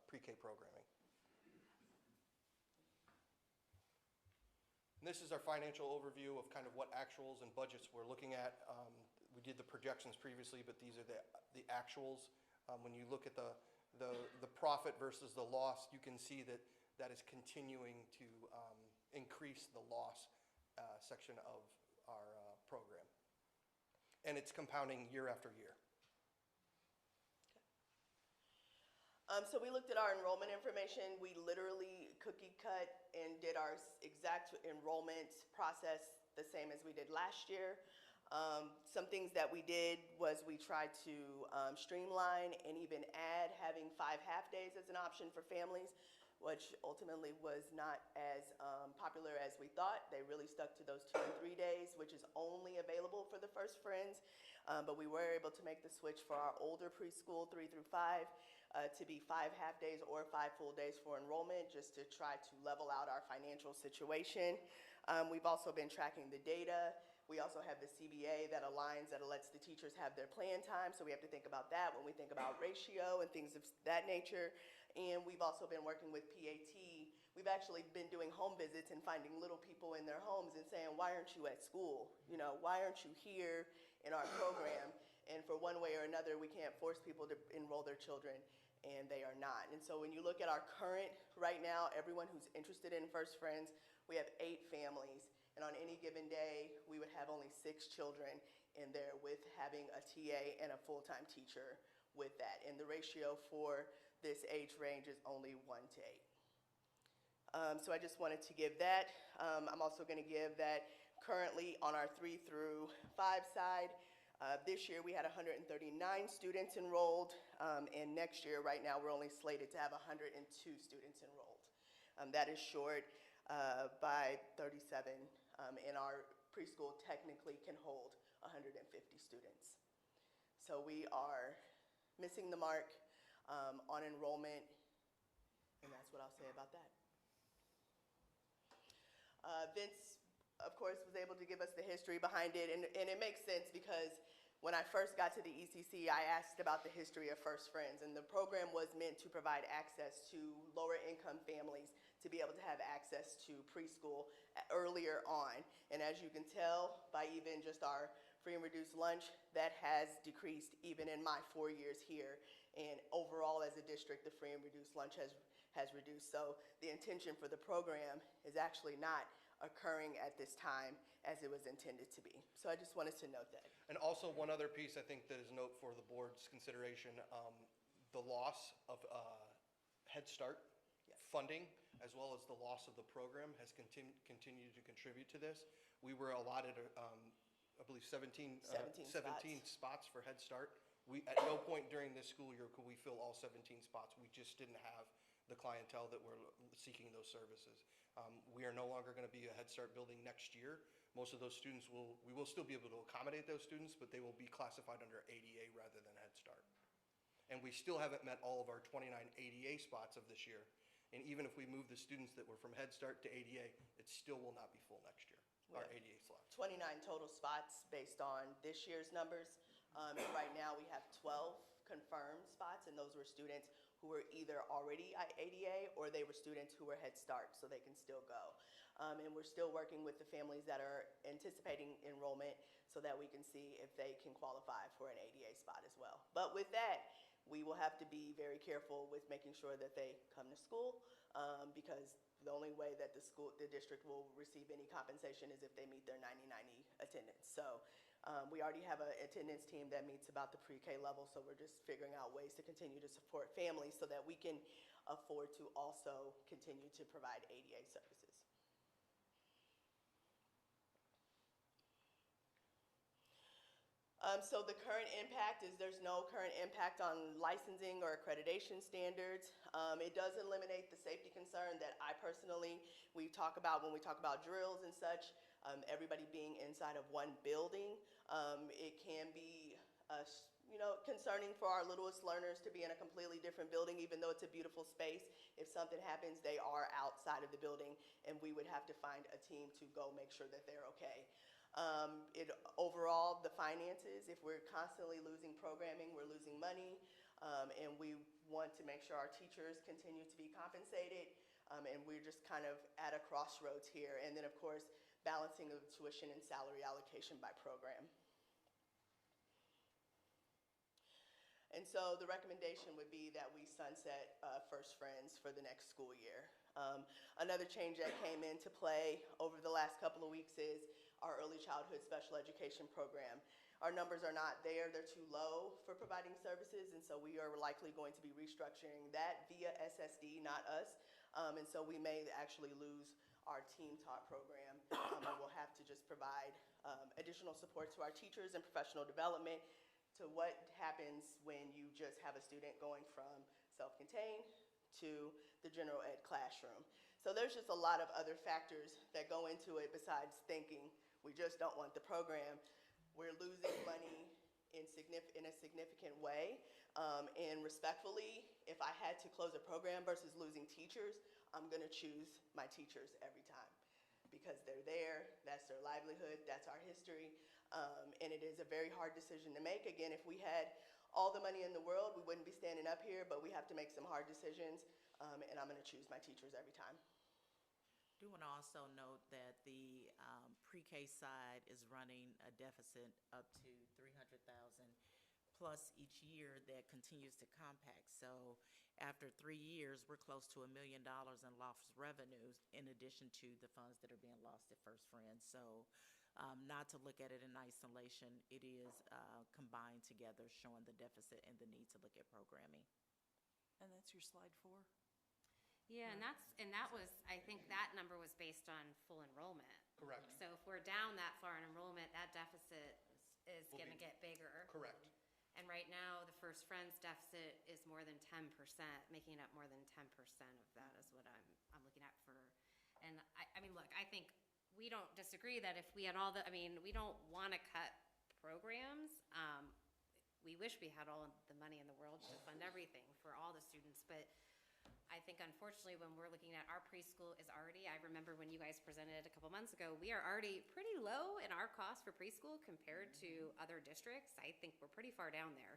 pre-K programming. And this is our financial overview of kind of what actuals and budgets we're looking at. We did the projections previously, but these are the actuals. When you look at the profit versus the loss, you can see that that is continuing to increase the loss section of our program. And it's compounding year after year. So we looked at our enrollment information. We literally cookie cut and did our exact enrollment process the same as we did last year. Some things that we did was we tried to streamline and even add having 5 half-days as an option for families, which ultimately was not as popular as we thought. They really stuck to those 2 and 3 days, which is only available for the First Friends. But we were able to make the switch for our older preschool, 3 through 5, to be 5 half-days or 5 full days for enrollment, just to try to level out our financial situation. We've also been tracking the data. We also have the CBA that aligns, that lets the teachers have their plan time, so we have to think about that when we think about ratio and things of that nature. And we've also been working with PAT. We've actually been doing home visits and finding little people in their homes and saying, why aren't you at school? You know, why aren't you here in our program? And for one way or another, we can't force people to enroll their children, and they are not. And so when you look at our current, right now, everyone who's interested in First Friends, we have 8 families. And on any given day, we would have only 6 children in there with having a TA and a full-time teacher with that. And the ratio for this age range is only 1 to 8. So I just wanted to give that. I'm also going to give that currently on our 3 through 5 side, this year we had 139 students enrolled, and next year, right now, we're only slated to have 102 students enrolled. That is short by 37, and our preschool technically can hold 150 students. So we are missing the mark on enrollment, and that's what I'll say about that. Vince, of course, was able to give us the history behind it, and it makes sense because when I first got to the ECC, I asked about the history of First Friends, and the program was meant to provide access to lower income families to be able to have access to preschool earlier on. And as you can tell by even just our free and reduced lunch, that has decreased even in my 4 years here. And overall as a district, the free and reduced lunch has reduced. So the intention for the program is actually not occurring at this time as it was intended to be. So I just wanted to note that. And also one other piece I think that is a note for the board's consideration, the loss of Head Start funding, as well as the loss of the program, has continued to contribute to this. We were allotted, I believe, 17 spots for Head Start. At no point during this school year could we fill all 17 spots. We just didn't have the clientele that were seeking those services. We are no longer going to be a Head Start building next year. Most of those students we will still be able to accommodate those students, but they will be classified under ADA rather than Head Start. And we still haven't met all of our 29 ADA spots of this year. And even if we move the students that were from Head Start to ADA, it still will not be full next year, our ADA slots. 29 total spots based on this year's numbers. And right now we have 12 confirmed spots, and those were students who were either already at ADA or they were students who were Head Start, so they can still go. And we're still working with the families that are anticipating enrollment so that we can see if they can qualify for an ADA spot as well. But with that, we will have to be very careful with making sure that they come to school, because the only way that the district will receive any compensation is if they meet their 90/90 attendance. So we already have an attendance team that meets about the pre-K level, so we're just figuring out ways to continue to support families so that we can afford to also continue to provide ADA services. So the current impact is there's no current impact on licensing or accreditation standards. It does eliminate the safety concern that I personally, we talk about when we talk about drills and such, everybody being inside of one building. It can be concerning for our littlest learners to be in a completely different building, even though it's a beautiful space. If something happens, they are outside of the building, and we would have to find a team to go make sure that they're okay. Overall, the finances, if we're constantly losing programming, we're losing money, and we want to make sure our teachers continue to be compensated, and we're just kind of at a crossroads here. And then, of course, balancing of tuition and salary allocation by program. And so the recommendation would be that we sunset First Friends for the next school year. Another change that came into play over the last couple of weeks is our early childhood special education program. Our numbers are not there, they're too low for providing services, and so we are likely going to be restructuring that via SSD, not us. And so we may actually lose our team taught program, and we'll have to just provide additional support to our teachers and professional development to what happens when you just have a student going from self-contained to the general ed classroom. So there's just a lot of other factors that go into it besides thinking we just don't want the program. We're losing money in a significant way. And respectfully, if I had to close a program versus losing teachers, I'm gonna choose my teachers every time because they're there, that's their livelihood, that's our history. And it is a very hard decision to make. Again, if we had all the money in the world, we wouldn't be standing up here, but we have to make some hard decisions, and I'm gonna choose my teachers every time. I do want to also note that the pre-K side is running a deficit up to $300,000 plus each year that continues to compact. So after 3 years, we're close to $1 million in lost revenues in addition to the funds that are being lost at First Friends. So not to look at it in isolation, it is combined together, showing the deficit and the need to look at programming. And that's your slide 4? Yeah, and that was, I think that number was based on full enrollment. Correct. So if we're down that far in enrollment, that deficit is gonna get bigger. Correct. And right now, the First Friends deficit is more than 10%, making up more than 10% of that is what I'm looking at for. And I mean, look, I think we don't disagree that if we had all we don't wanna cut programs. We wish we had all the money in the world to fund everything for all the students, but I think unfortunately when we're looking at our preschool is already, I remember when you guys presented it a couple months ago, we are already pretty low in our cost for preschool compared to other districts. I think we're pretty far down there.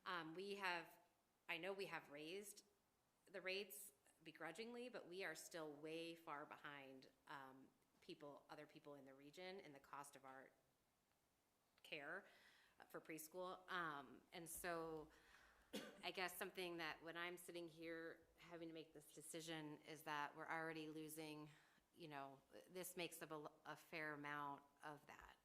I know we have raised the rates begrudgingly, but we are still way far behind other people in the region and the cost of our care for preschool. And so I guess something that when I'm sitting here having to make this decision is that we're already losing, this makes up a fair amount of that.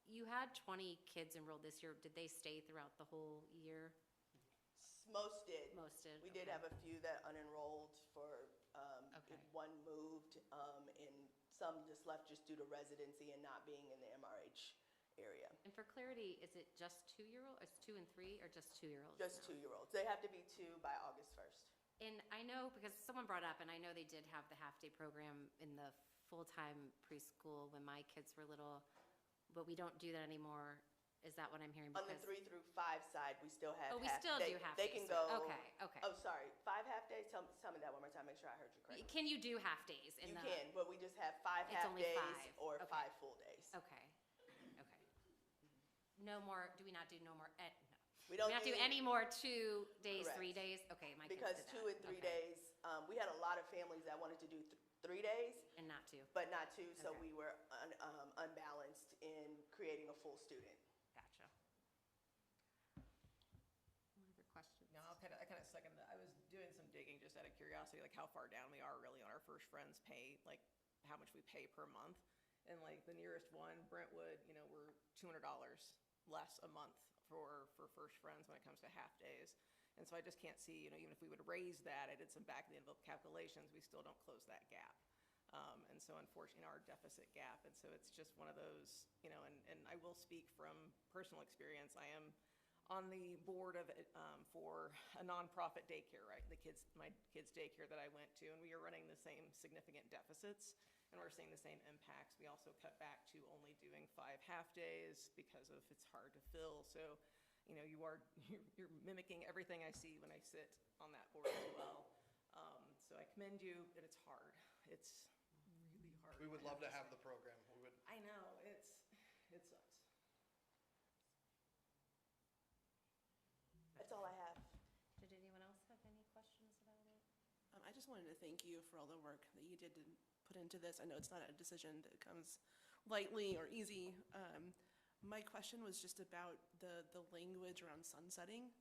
You had 20 kids enrolled this year. Did they stay throughout the whole year? Most did. Most did. We did have a few that unenrolled for, one moved, and some just left just due to residency and not being in the MRH area. And for clarity, is it just 2-year-olds? It's 2 and 3, or just 2-year-olds? Just 2-year-olds. They have to be 2 by August 1st. And I know, because someone brought up, and I know they did have the half-day program in the full-time preschool when my kids were little, but we don't do that anymore. Is that what I'm hearing? On the 3 through 5 side, we still have we still do half They days. can go. Okay. Oh, sorry. 5 half days? Tell me that one more time. Make sure I heard you correctly. Can you do half days? You can, but we just have 5 It's half only days 5. or Okay. 5 full days. Okay. No more, do we not do no more, no. We don't do any more 2 days, Correct. 3 days? Okay, my kids Because did 2 that. and 3 Okay. days, we had a lot of families that wanted to do 3 days. And not 2. But not 2, so Okay. we were unbalanced in creating a full student. Gotcha. Any other questions? No, I kind of second that. I was doing some digging just out of curiosity, like how far down we are really on our First Friends pay, like how much we pay per month. And like the nearest one, Brentwood, we're $200 less a month for First Friends when it comes to half days. And so I just can't see, even if we would raise that, I did some back of the envelope calculations, we still don't close that gap. And so unfortunately, our deficit gap. And so it's just one of those, and I will speak from personal experience. I am on the board of for a nonprofit daycare, right? My kids' daycare that I went to, and we are running the same significant deficits. and we're seeing the same impacts. We also cut back to only doing 5 half-days because of it's hard to fill. So, you know, you're mimicking everything I see when I sit on that board as well. So I commend you, but it's hard. It's really hard. We would love to have the program. We would. I know, it sucks. That's all I have. Did anyone else have any questions about it? I just wanted to thank you for all the work that you did to put into this. I know it's not a decision that comes lightly or easy. My question was just about the language around sunsetting.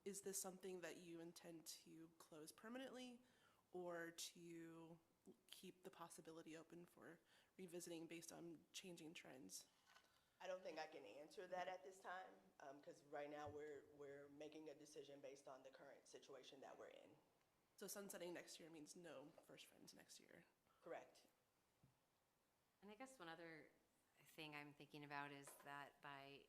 Is this something that you intend to close permanently or to keep the possibility open for revisiting based on changing trends? I don't think I can answer that at this time, because right now we're making a decision based on the current situation that we're in. So sunsetting next year means no First Friends next year? Correct. And I guess one other thing I'm thinking about is that by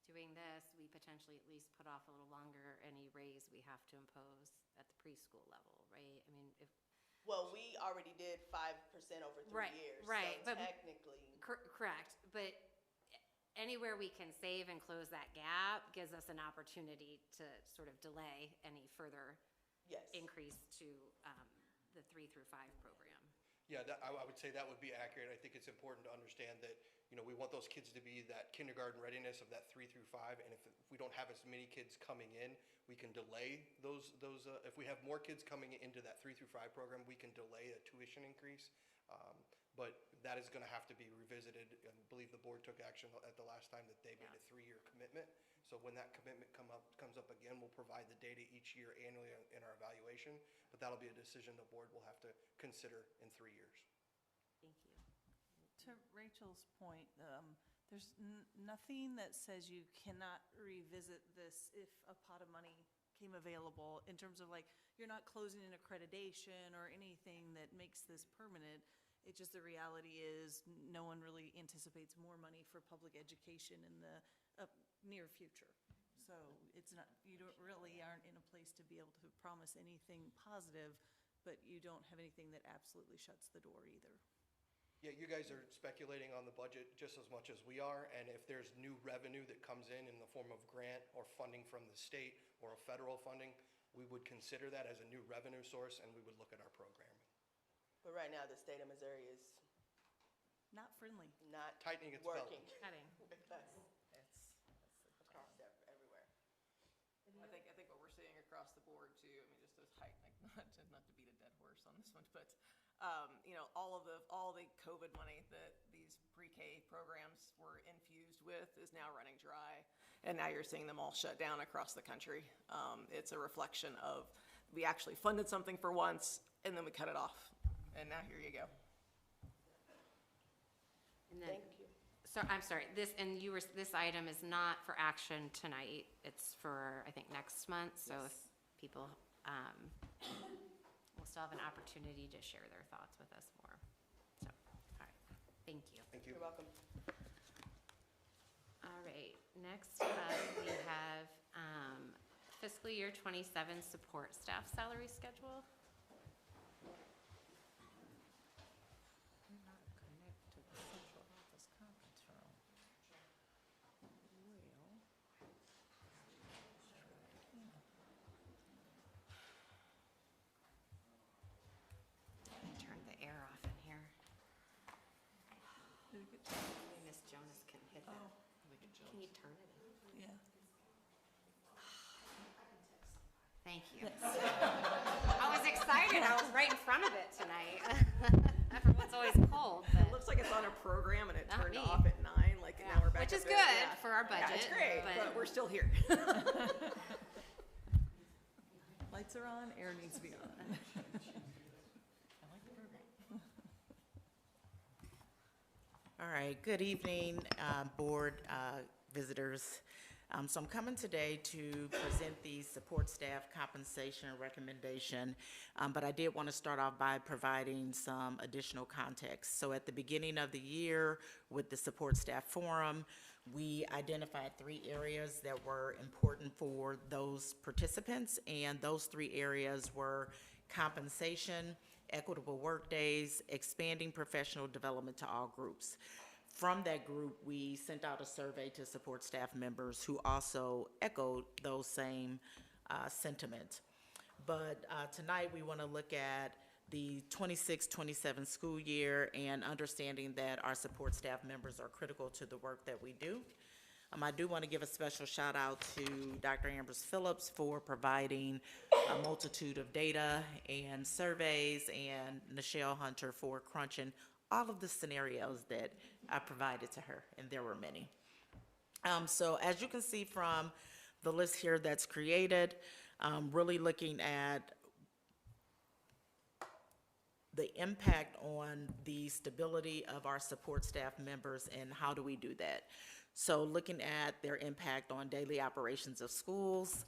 doing this, we potentially at least put off a little longer any raise we have to impose at the preschool level, right? I mean, if. Well, we already did 5% over 3 years. Right, so but technically. Correct, but anywhere we can save and close that gap gives us an opportunity to sort of delay any further increase to the 3 through 5 program. Yeah, I would say that would be accurate. I think it's important to understand that, you know, we want those kids to be that kindergarten readiness of that 3 through 5, and if we don't have as many kids coming in, we can delay those. If we have more kids coming into that 3 through 5 program, we can delay a tuition increase. But that is going to have to be revisited. I believe the board took action at the last time that they made a 3-year commitment. So when that commitment comes up again, we'll provide the data each year annually in our evaluation. But that'll be a decision the board will have to consider in 3 years. Thank you. To Rachel's point, there's nothing that says you cannot revisit this if a pot of money came available, in terms of like, you're not closing an accreditation or anything that makes this permanent. It's just the reality is no one really anticipates more money for public education in the near future. So it's not, you aren't in a place to be able to promise anything positive, but you don't have anything that absolutely shuts the door either. Yeah, you guys are speculating on the budget just as much as we are, and if there's new revenue that comes in the form of grant or funding from the state or a federal funding, we would consider that as a new revenue source, and we would look at our programming. But right now, the state of Missouri is not friendly. Not tightening its belt. working. Cutting. It's across everywhere. I think what we're seeing across the board too. I mean, just as height, not to beat a dead horse on this one, but you know, all the COVID money that these pre-K programs were infused with is now running dry, and now you're seeing them all shut down across the country. It's a reflection of we actually funded something for once, and then we cut it off. And now here you go. And then, Thank you. So I'm sorry. This item is not for action tonight. It's for, I think, next month. So if people will still have an opportunity to share their thoughts with us more. So, all right. Thank you. Thank you. You're welcome. All right. Next up, we have fiscal year 27 support staff salary schedule. Miss Jonas can hit that. Can you turn it on? Yeah. Thank you. I was excited. I was right in front of it tonight. Everyone's always cold. But it looks like it's on a program and it Not turned me. off at 9. Like now we're back. Which is up good at, for our budget. Yeah, it's great, but we're still here. Lights are on, air needs to be on. All right, good evening, board visitors. So I'm coming today to present the support staff compensation recommendation, but I did want to start off by providing some additional context. So at the beginning of the year with the support staff forum, we identified 3 areas that were important for those participants, and those 3 areas were compensation, equitable work days, expanding professional development to all groups. From that group, we sent out a survey to support staff members who also echoed those same sentiments. But tonight we want to look at the 26-27 school year and understanding that our support staff members are critical to the work that we do. I do want to give a special shout out to Dr. Ambrose Phillips for providing a multitude of data and surveys, and Nichelle Hunter for crunching all of the scenarios that I provided to her, and there were many. So as you can see from the list here that's created, really looking at the impact on the stability of our support staff members and how do we do that. So looking at their impact on daily operations of schools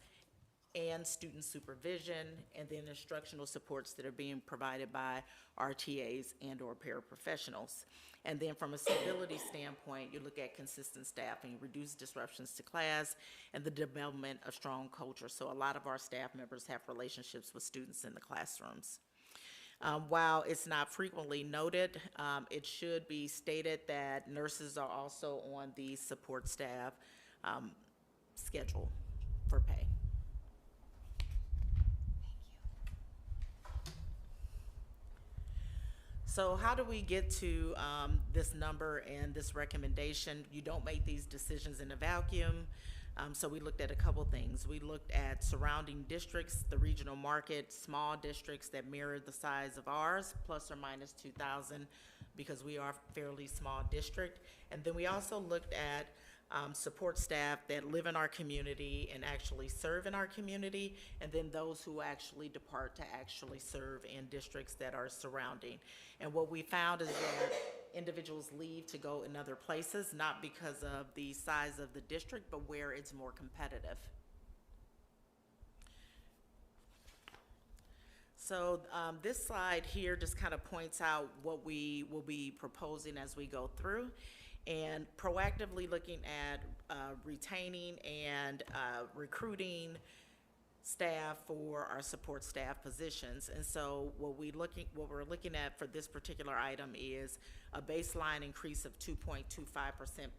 and student supervision, and then instructional supports that are being provided by RTAs and or paraprofessionals. And then from a stability standpoint, you look at consistent staffing, reduced disruptions to class, and the development of strong culture. So a lot of our staff members have relationships with students in the classrooms. While it's not frequently noted, it should be stated that nurses are also on the support staff schedule for pay. So how do we get to this number and this recommendation? You don't make these decisions in a vacuum. So we looked at a couple things. We looked at surrounding districts, the regional market, small districts that mirror the size of ours, plus or minus 2,000, because we are a fairly small district. And then we also looked at support staff that live in our community and actually serve in our community, and then those who actually depart to actually serve in districts that are surrounding. And what we found is that individuals leave to go in other places, not because of the size of the district, but where it's more competitive. So this slide here just kind of points out what we will be proposing as we go through, and proactively looking at retaining and recruiting staff for our support staff positions. And so what we're looking at for this particular item is a baseline increase of 2.25%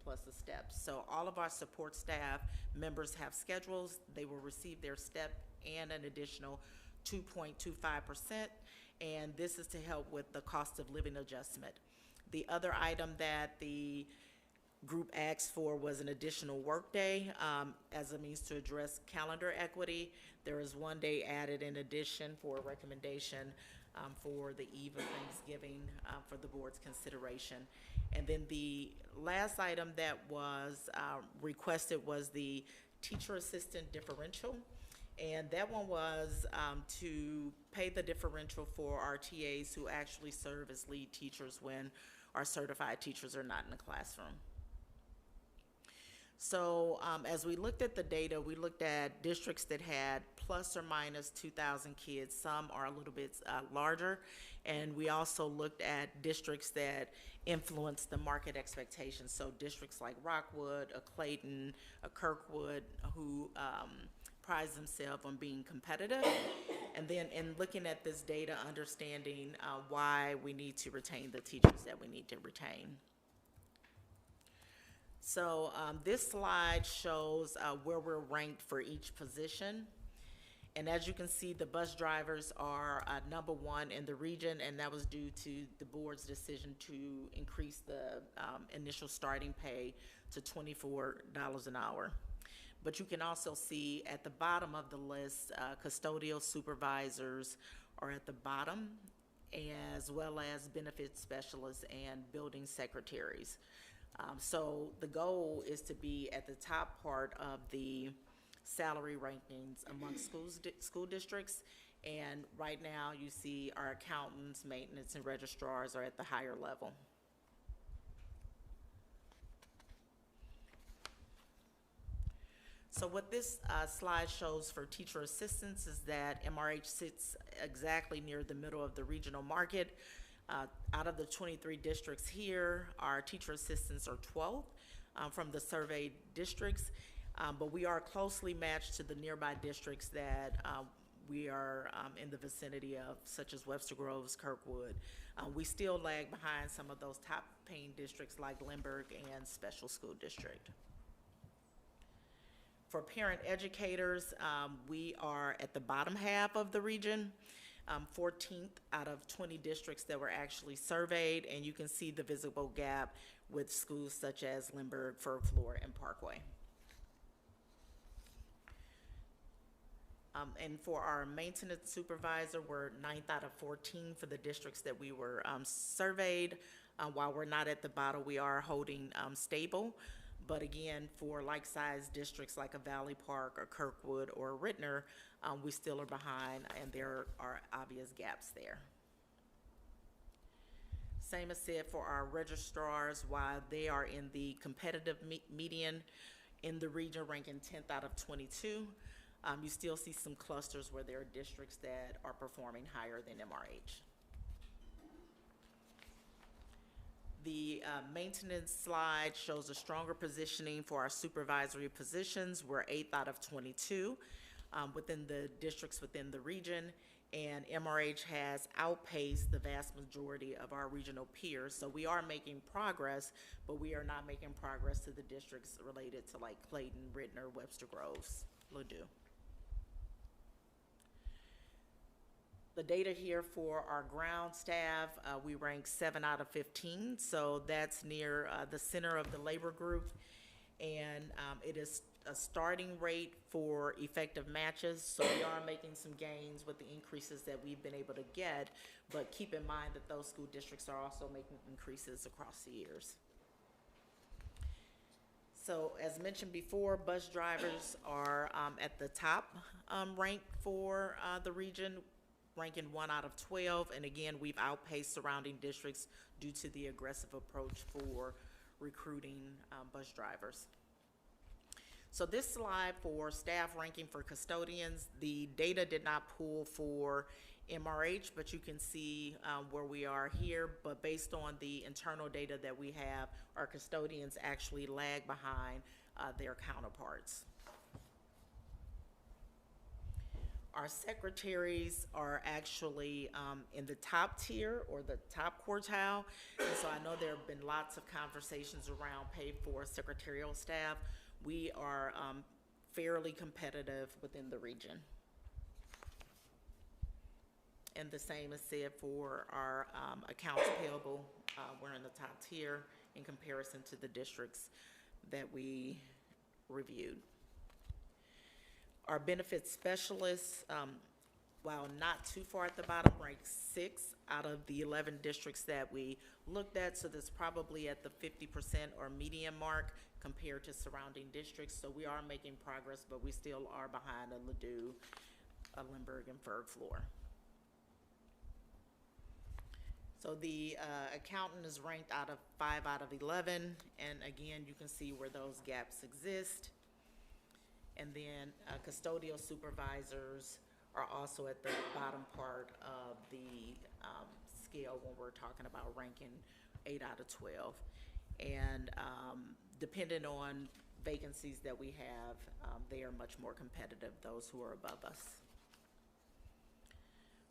plus a step. So all of our support staff members have schedules. They will receive their step and an additional 2.25%, and this is to help with the cost of living adjustment. The other item that the group asked for was an additional workday as a means to address calendar equity. There is one day added in addition for a recommendation for the eve of Thanksgiving for the board's consideration. And then the last item that was requested was the teacher assistant differential. And that one was to pay the differential for our TAs who actually serve as lead teachers when our certified teachers are not in the classroom. So as we looked at the data, we looked at districts that had plus or minus 2,000 kids. Some are a little bit larger. And we also looked at districts that influence the market expectations. So districts like Rockwood, a Clayton, a Kirkwood, who prides themselves on being competitive. And then in looking at this data, understanding why we need to retain the teachers that we need to retain. So this slide shows where we're ranked for each position. And as you can see, the bus drivers are #1 in the region, and that was due to the board's decision to increase the initial starting pay to $24 an hour. But you can also see at the bottom of the list, custodial supervisors are at the bottom, as well as benefits specialists and building secretaries. So the goal is to be at the top part of the salary rankings among school districts. And right now you see our accountants, maintenance, and registrars are at the higher level. So what this slide shows for teacher assistants is that MRH sits exactly near the middle of the regional market. Out of the 23 districts here, our teacher assistants are 12th from the surveyed districts, but we are closely matched to the nearby districts that we are in the vicinity of, such as Webster Groves, Kirkwood. We still lag behind some of those top paying districts like Lindbergh and Special School District. For parent educators, we are at the bottom half of the region, 14th out of 20 districts that were actually surveyed, and you can see the visible gap with schools such as Lindbergh, Floor, and Parkway. And for our maintenance supervisor, we're 9th out of 14 for the districts that we were surveyed. While we're not at the bottom, we are holding stable. But again, for like-sized districts like a Valley Park or Kirkwood or Rittner, we still are behind, and there are obvious gaps there. Same as said for our registrars, while they are in the competitive median in the region, ranking 10th out of 22, you still see some clusters where there are districts that are performing higher than MRH. The maintenance slide shows a stronger positioning for our supervisory positions. We're 8th out of 22 within the districts within the region, and MRH has outpaced the vast majority of our regional peers. So we are making progress, but we are not making progress to the districts related to like Clayton, Rittner, Webster Groves, Ladue. The data here for our ground staff, we rank 7 out of 15, so that's near the center of the labor group, and it is a starting rate for effective matches, so we are making some gains with the increases that we've been able to get, but keep in mind that those school districts are also making increases across the years. So as mentioned before, bus drivers are at the top rank for the region, ranking 1 out of 12, and again, we've outpaced surrounding districts due to the aggressive approach for recruiting bus drivers. So this slide for staff ranking for custodians, the data did not pull for MRH, but you can see where we are here, but based on the internal data that we have, our custodians actually lag behind their counterparts. Our secretaries are actually in the top tier or the top quartile. And so I know there have been lots of conversations around pay for secretarial staff. We are fairly competitive within the region. And the same is said for our accounts payable. We're in the top tier in comparison to the districts that we reviewed. Our benefits specialists, while not too far at the bottom, ranked 6 out of the 11 districts that we looked at, so that's probably at the 50% or median mark compared to surrounding districts. So we are making progress, but we still are behind a Ladue, a Lindbergh, and Floor. So the accountant is ranked out of 5 out of 11, and again, you can see where those gaps exist. And then custodial supervisors are also at the bottom part of the scale when we're talking about ranking 8 out of 12. And depending on vacancies that we have, they are much more competitive, those who are above us.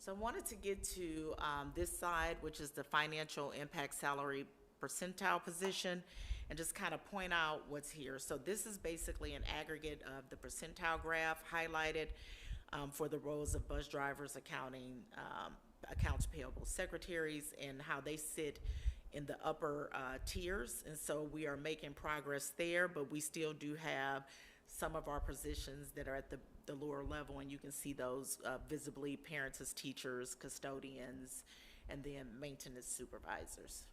So I wanted to get to this side, which is the financial impact salary percentile position, and just kind of point out what's here. So this is basically an aggregate of the percentile graph highlighted for the roles of bus drivers, accounting, accounts payable secretaries, and how they sit in the upper tiers. And so we are making progress there, but we still do have some of our positions that are at the lower level, and you can see those visibly: parents as teachers, custodians, and then maintenance supervisors.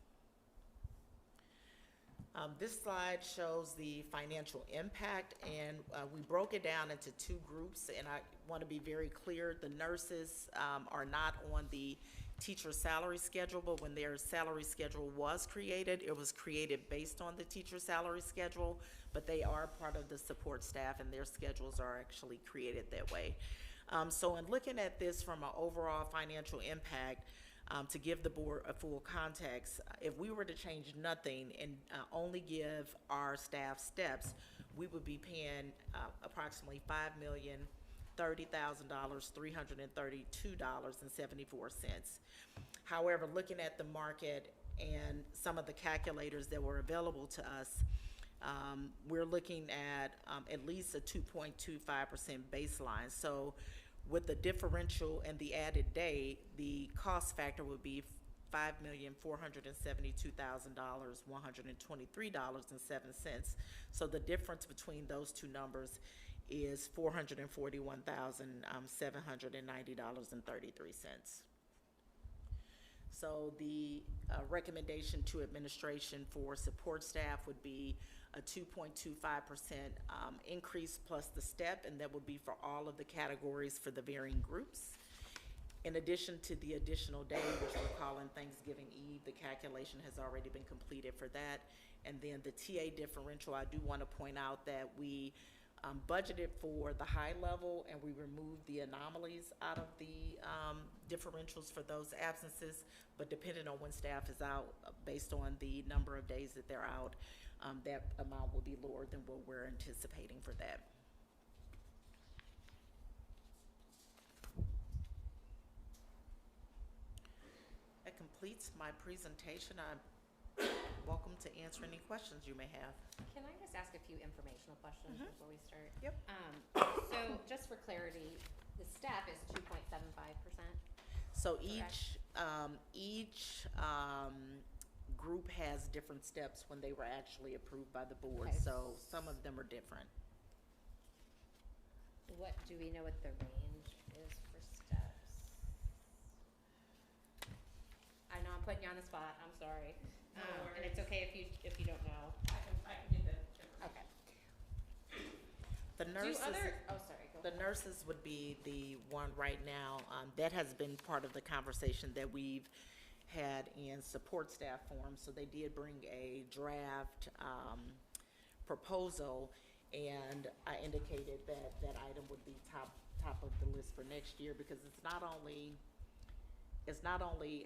This slide shows the financial impact, and we broke it down into 2 groups, and I want to be very clear. The nurses are not on the teacher salary schedule, but when their salary schedule was created, it was created based on the teacher salary schedule, but they are part of the support staff, and their schedules are actually created that way. So in looking at this from an overall financial impact, to give the board a full context, if we were to change nothing and only give our staff steps, we would be paying approximately $30,332.74. However, looking at the market and some of the calculators that were available to us, we're looking at least a 2.25% baseline. So with the differential and the added day, the cost factor would be $5,472,123.07. So the difference between those two numbers is $441,790.33. So the recommendation to administration for support staff would be a 2.25% increase plus the step, and that would be for all of the categories for the varying groups. In addition to the additional day, which we're calling Thanksgiving Eve, the calculation has already been completed for that. And then the TA differential, I do want to point out that we budgeted for the high level, and we removed the anomalies out of the differentials for those absences. But depending on when staff is out, based on the number of days that they're out, that amount will be lower than what we're anticipating for that. That completes my presentation. I'm welcome to answer any questions you may have. Can I just ask a few informational questions before we start? Yep. So just for clarity, the step is 2.75%? So each group has different steps when they were actually approved by the board. Okay. So some of them are different. What, do we know what the range is for steps? I know I'm putting you on the spot, I'm sorry. And it's okay if you don't know. I can get that. Okay. The nurses, sorry, go the ahead. nurses would be the one right now. That has been part of the conversation that we've had in support staff form. So they did bring a draft proposal, and I indicated that that item would be top of the list for next year, because it's not only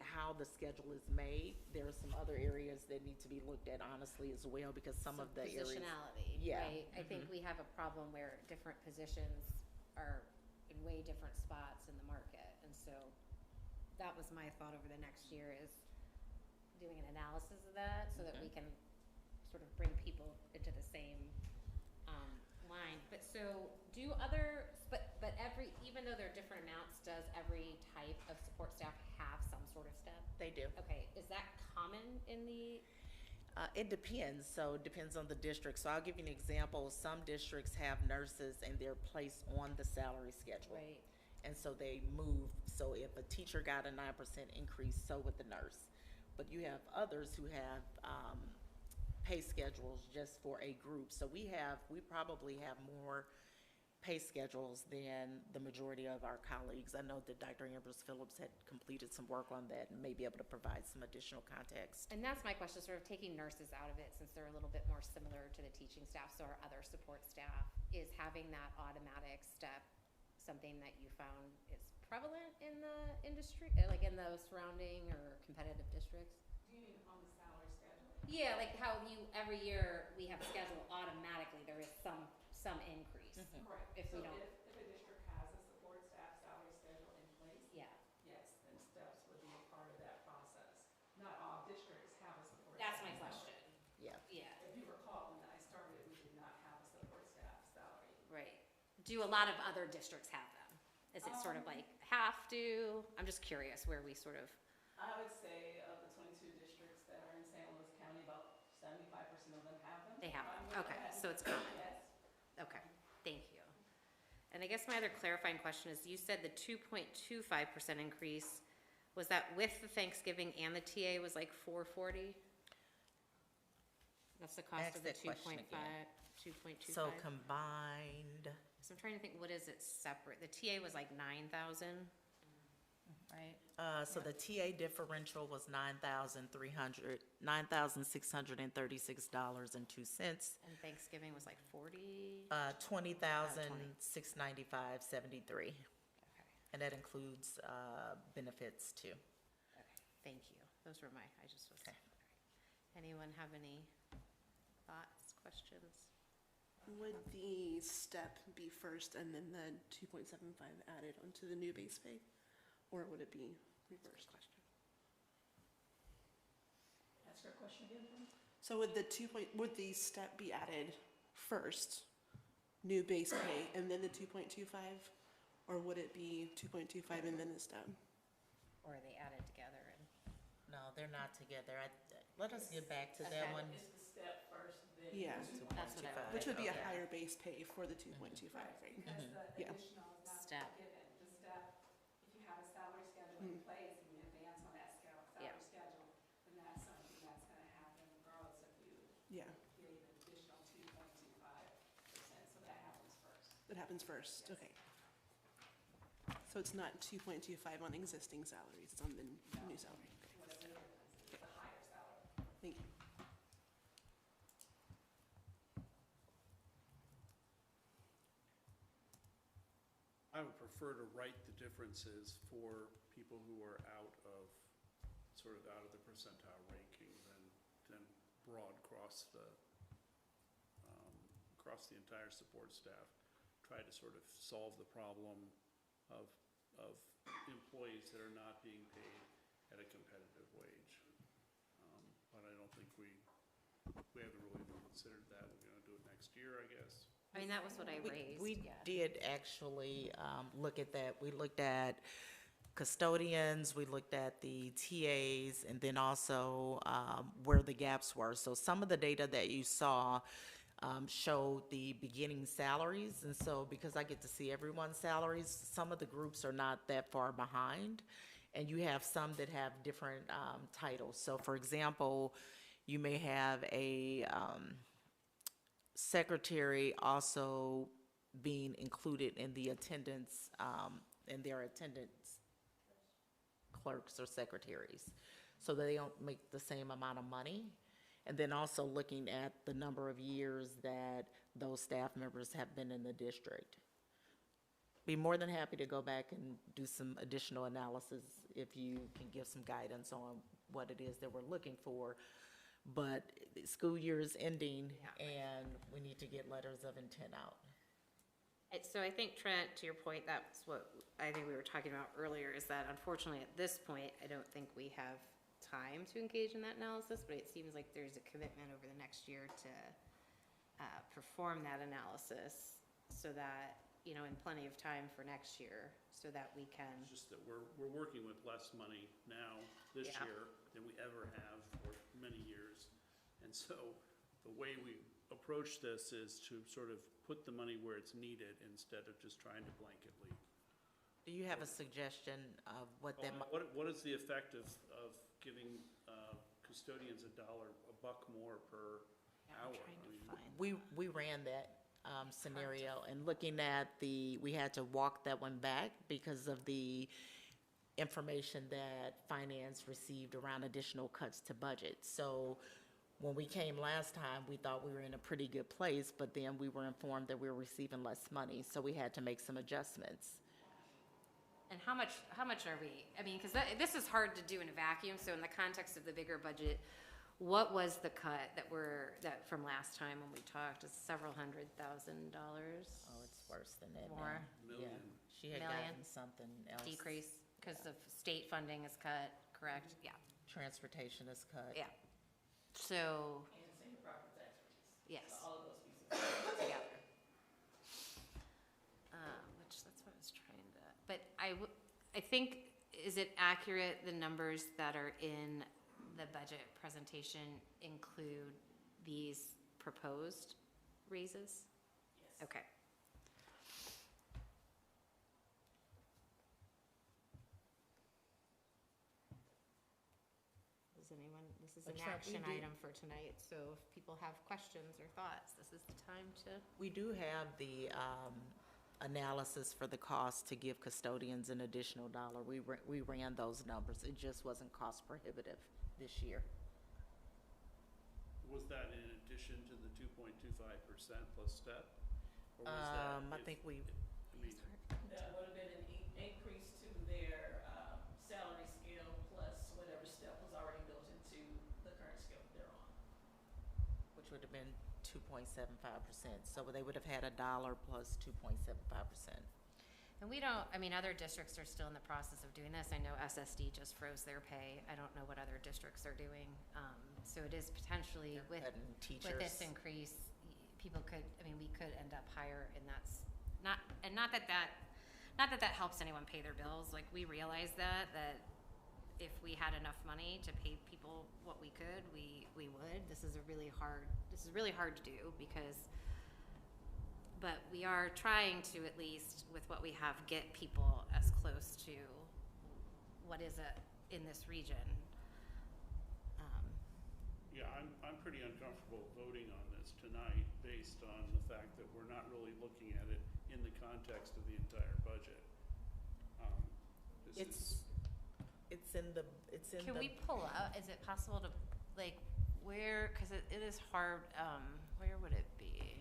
how the schedule is made. There are some other areas that need to be looked at honestly as well, because some of the areas. Positionality, Yeah. right? I think we have a problem where different positions are in way different spots in the market. And so that was my thought over the next year, is doing an analysis of that so that we can sort of bring people into the same line. But so do other, but every, even though there are different amounts, does every type of support staff have some sort of step? They do. Okay, is that common in the? It depends. So it depends on the district. So I'll give you an example. Some districts have nurses and they're placed on the salary schedule. Right. And so they move. So if a teacher got a 9% increase, so would the nurse. But you have others who have pay schedules just for a group. So we probably have more pay schedules than the majority of our colleagues. I know that Dr. Ambrose Phillips had completed some work on that and may be able to provide some additional context. And that's my question, sort of taking nurses out of it, since they're a little bit more similar to the teaching staff, so our other support staff, is having that automatic step something that you found is prevalent in the industry, like in the surrounding or competitive districts? Do you mean on the salary schedule? Yeah, like how every year we have a schedule automatically, there is some increase. Correct. If we So don't. if a district has a support staff salary schedule in place, Yeah. yes, then steps would be a part of that process. Not all districts have a support That's staff my salary. question. Yeah. Yeah. If you recall, when I started, we did not have a support staff salary. Right. Do a lot of other districts have them? Is it sort of like have to? I'm just curious where we sort of. I would say of the 22 districts that are in St. Louis County, about 75% of them have them. They have I'm them. gonna go Okay, ahead so and it's say common. Yes. Okay, thank you. And I guess my other clarifying question is, you said the 2.25% increase, was that with the Thanksgiving and the TA was like $440? That's the cost Ask of the that question 2.25? So combined, So I'm trying to think, what is it separate? The TA was like 9,000, right? so the TA differential was $9,636.02. And Thanksgiving was like 40? $20,695.73. Okay, And that includes benefits too. okay, thank you. Those were I just was. Okay. Anyone have any thoughts, questions? Would the step be first and then the 2.75 added onto the new base pay? Or would it be reversed? Ask her a question again, please. So would the step be added first, new base pay, and then the 2.25? Or would it be 2.25 and then the step? Or are they added together? And No, they're not together. Let us get back to that one. It's the step first, then Yeah. That's what I would. Which would be a Okay. higher base pay for the 2.25, right? Because the Yeah. additional is not Step. given. The step, if you have a salary schedule in place and you advance on that salary schedule, then that's something that's gonna happen regardless if you Yeah, get an additional 2.25%, so that happens first. that happens first, okay. So it's not 2.25 on existing salaries, it's on the new salary. What's the difference? It's a higher salary. Thank you. I would prefer to write the differences for people who are out of the percentile ranking than broad across the entire support staff. Try to sort of solve the problem of employees that are not being paid at a competitive wage. But I don't think we haven't really considered that. We're gonna do it next year, I guess. I mean, that was what I raised. We yeah. did actually look at that. We looked at custodians, we looked at the TAs, and then also where the gaps were. So some of the data that you saw showed the beginning salaries. And so because I get to see everyone's salaries, some of the groups are not that far behind. And you have some that have different titles. So for example, you may have a secretary also being included in the attendance, in their attendance clerks or secretaries, so that they don't make the same amount of money. And then also looking at the number of years that those staff members have been in the district. Be more than happy to go back and do some additional analysis if you can give some guidance on what it is that we're looking for. But the school year is ending, and we need to get letters of intent out. So I think, Trent, to your point, that's what I think we were talking about earlier, is that unfortunately at this point, I don't think we have time to engage in that analysis, but it seems like there's a commitment over the next year to perform that analysis so that, in plenty of time for next year, so that we can. It's just that we're working with less money now, this Yeah. year, than we ever have for many years. And so the way we approach this is to sort of put the money where it's needed instead of just trying to blanketly. Do you have a suggestion of what that might? What is the effect of giving custodians a buck more per hour? We ran that scenario, and looking at we had to walk that one back because of the information that finance received around additional cuts to budget. So when we came last time, we thought we were in a pretty good place, but then we were informed that we were receiving less money, so we had to make some adjustments. And how much are we, I mean, because this is hard to do in a vacuum, so in the context of the bigger budget, what was the cut that from last time when we talked, is several $100,000? Oh, it's worse than that now. More? Yeah, she had Million? gotten something else. Decrease, because of state funding is cut, correct? Yeah. Transportation is cut. Yeah. So, And same property tax rates. yes. So all of those pieces Together. Which, that's what I was trying to, but I think, is it accurate, the numbers that are in the budget presentation include these proposed raises? Yes. Okay. Does anyone, this is an Trent, we action do- item for tonight, so if people have questions or thoughts, this is the time to. We do have the analysis for the cost to give custodians an additional dollar. We ran those numbers. It just wasn't cost prohibitive this year. Was that in addition to the 2.25% plus step? Or was that I think we. That would have been an increase to their salary scale plus whatever step was already built into the current scale that they're on. Which would have been 2.75%. So they would have had $1 plus 2.75%. And we don't, I mean, other districts are still in the process of doing this. I know SSD just froze their pay. I don't know what other districts are doing. So it is potentially with this increase, people could, I mean, we could end up higher, and that's not that helps anyone pay their bills. Like, we realize that if we had enough money to pay people what we could, we would. This is really hard to do but we are trying to, at least with what we have, get people as close to what is it in this region. Yeah, I'm pretty uncomfortable voting on this tonight based on the fact that we're not really looking at it in the context of the entire budget. Can we pull out? Is it possible to, like, where? Because it is hard. Where would it be?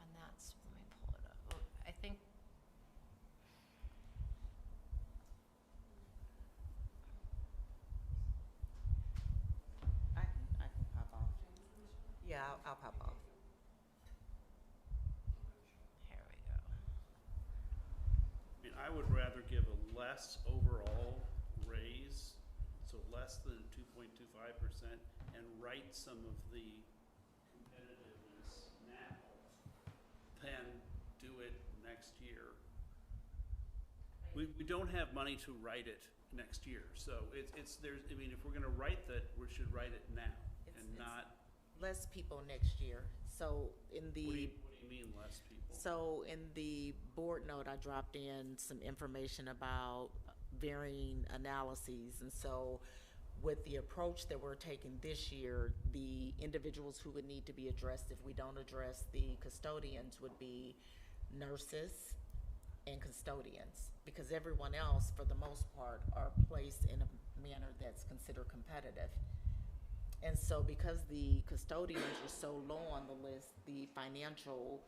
Let me pull it up. Oh, I think. I can pop off. Yeah, I'll pop off. Here we go. I mean, I would rather give a less overall raise, so less than 2.25%, and write some of the competitiveness now than do it next year. We don't have money to write it next year, so I mean, if we're gonna write that, we should write it now and not. Less people next year. So in the. What do you mean less people? So in the board note, I dropped in some information about varying analyses. And so with the approach that we're taking this year, the individuals who would need to be addressed if we don't address the custodians would be nurses and custodians, because everyone else, for the most part, are placed in a manner that's considered competitive. And so because the custodians are so low on the list, the financial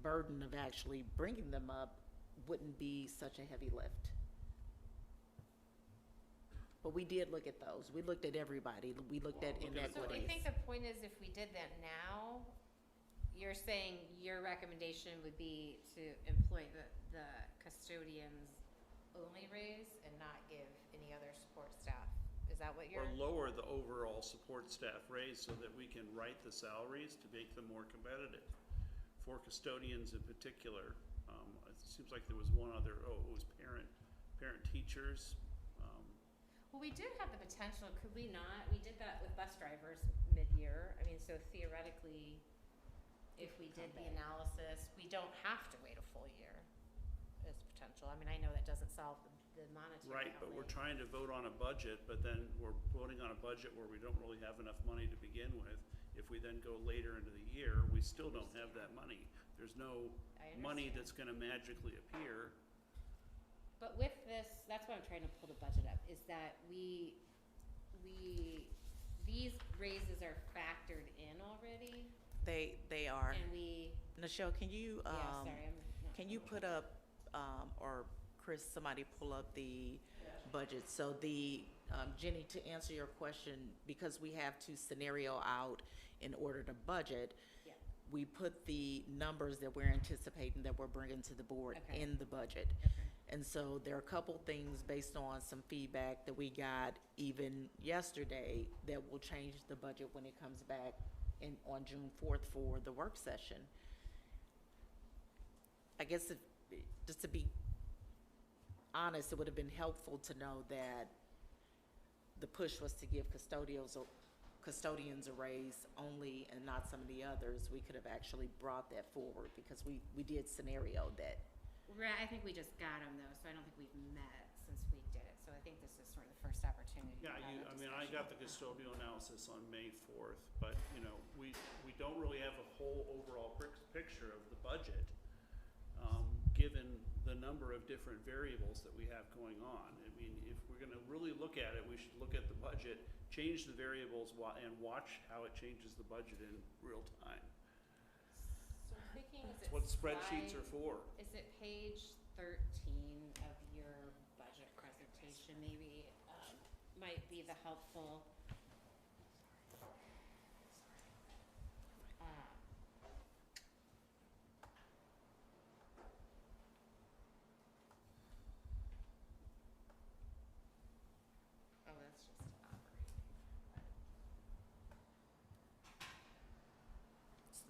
burden of actually bringing them up wouldn't be such a heavy lift. But we did look at those. We looked at everybody. We looked at inequities. So I think the point is, if we did that now, you're saying your recommendation would be to employ the custodians only raise and not give any other support staff. Is that what you're? Or lower the overall support staff raise so that we can write the salaries to make them more competitive. For custodians in particular, it seems like there was one other, it was parent teachers. Well, we did have the potential, could we not? We did that with bus drivers mid-year. I mean, so theoretically, if we did the analysis, we don't have to wait a full year as potential. I mean, I know that doesn't solve the monetary. Right, but we're trying to vote on a budget, but then we're voting on a budget where we don't really have enough money to begin with. If we then go later into the year, we still don't have that money. There's no money that's gonna magically appear. But with this, that's why I'm trying to pull the budget up, is that these raises are factored in already. They are. And Nichelle, can you sorry, can you put up or Chris, somebody pull up the budget? So the Jenny, to answer your question, because we have to scenario out in order to budget, we put the numbers that we're anticipating that we're bringing to the board in the budget. And so there are a couple things based on some feedback that we got even yesterday that will change the budget when it comes back on June 4th for the work session. I guess just to be honest, it would have been helpful to know that the push was to give custodians a raise only and not some of the others. We could have actually brought that forward because we did scenario that. I think we just got them though, so I don't think we've met since we did it. So I think this is sort of the first opportunity. Yeah, I mean, I got the custodial analysis on May 4th, but we don't really have a whole overall picture of the budget, given the number of different variables that we have going on. I mean, if we're gonna really look at it, we should look at the budget, change the variables, and watch how it changes the budget in real time. So I'm thinking, is it That's what spreadsheets are for. Is it page 13 of your budget presentation? Maybe might be the helpful.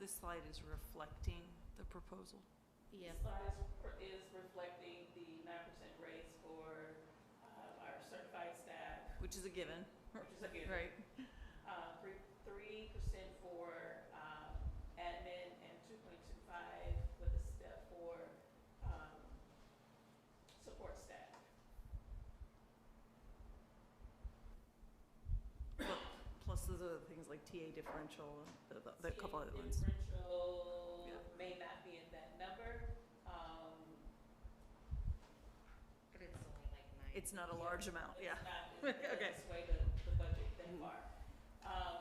this slide is reflecting the proposal. Yeah. This slide is reflecting the 9% raise for our certified staff. Which is a given. Which is a given. Right. 3% for admin and 2.25 with a step for support staff. Plus those other things like TA differential, the couple other ones. Differential may not be in that number. But it's only like 9. It's not a large amount, yeah. It's not, Okay. sway the budget that far.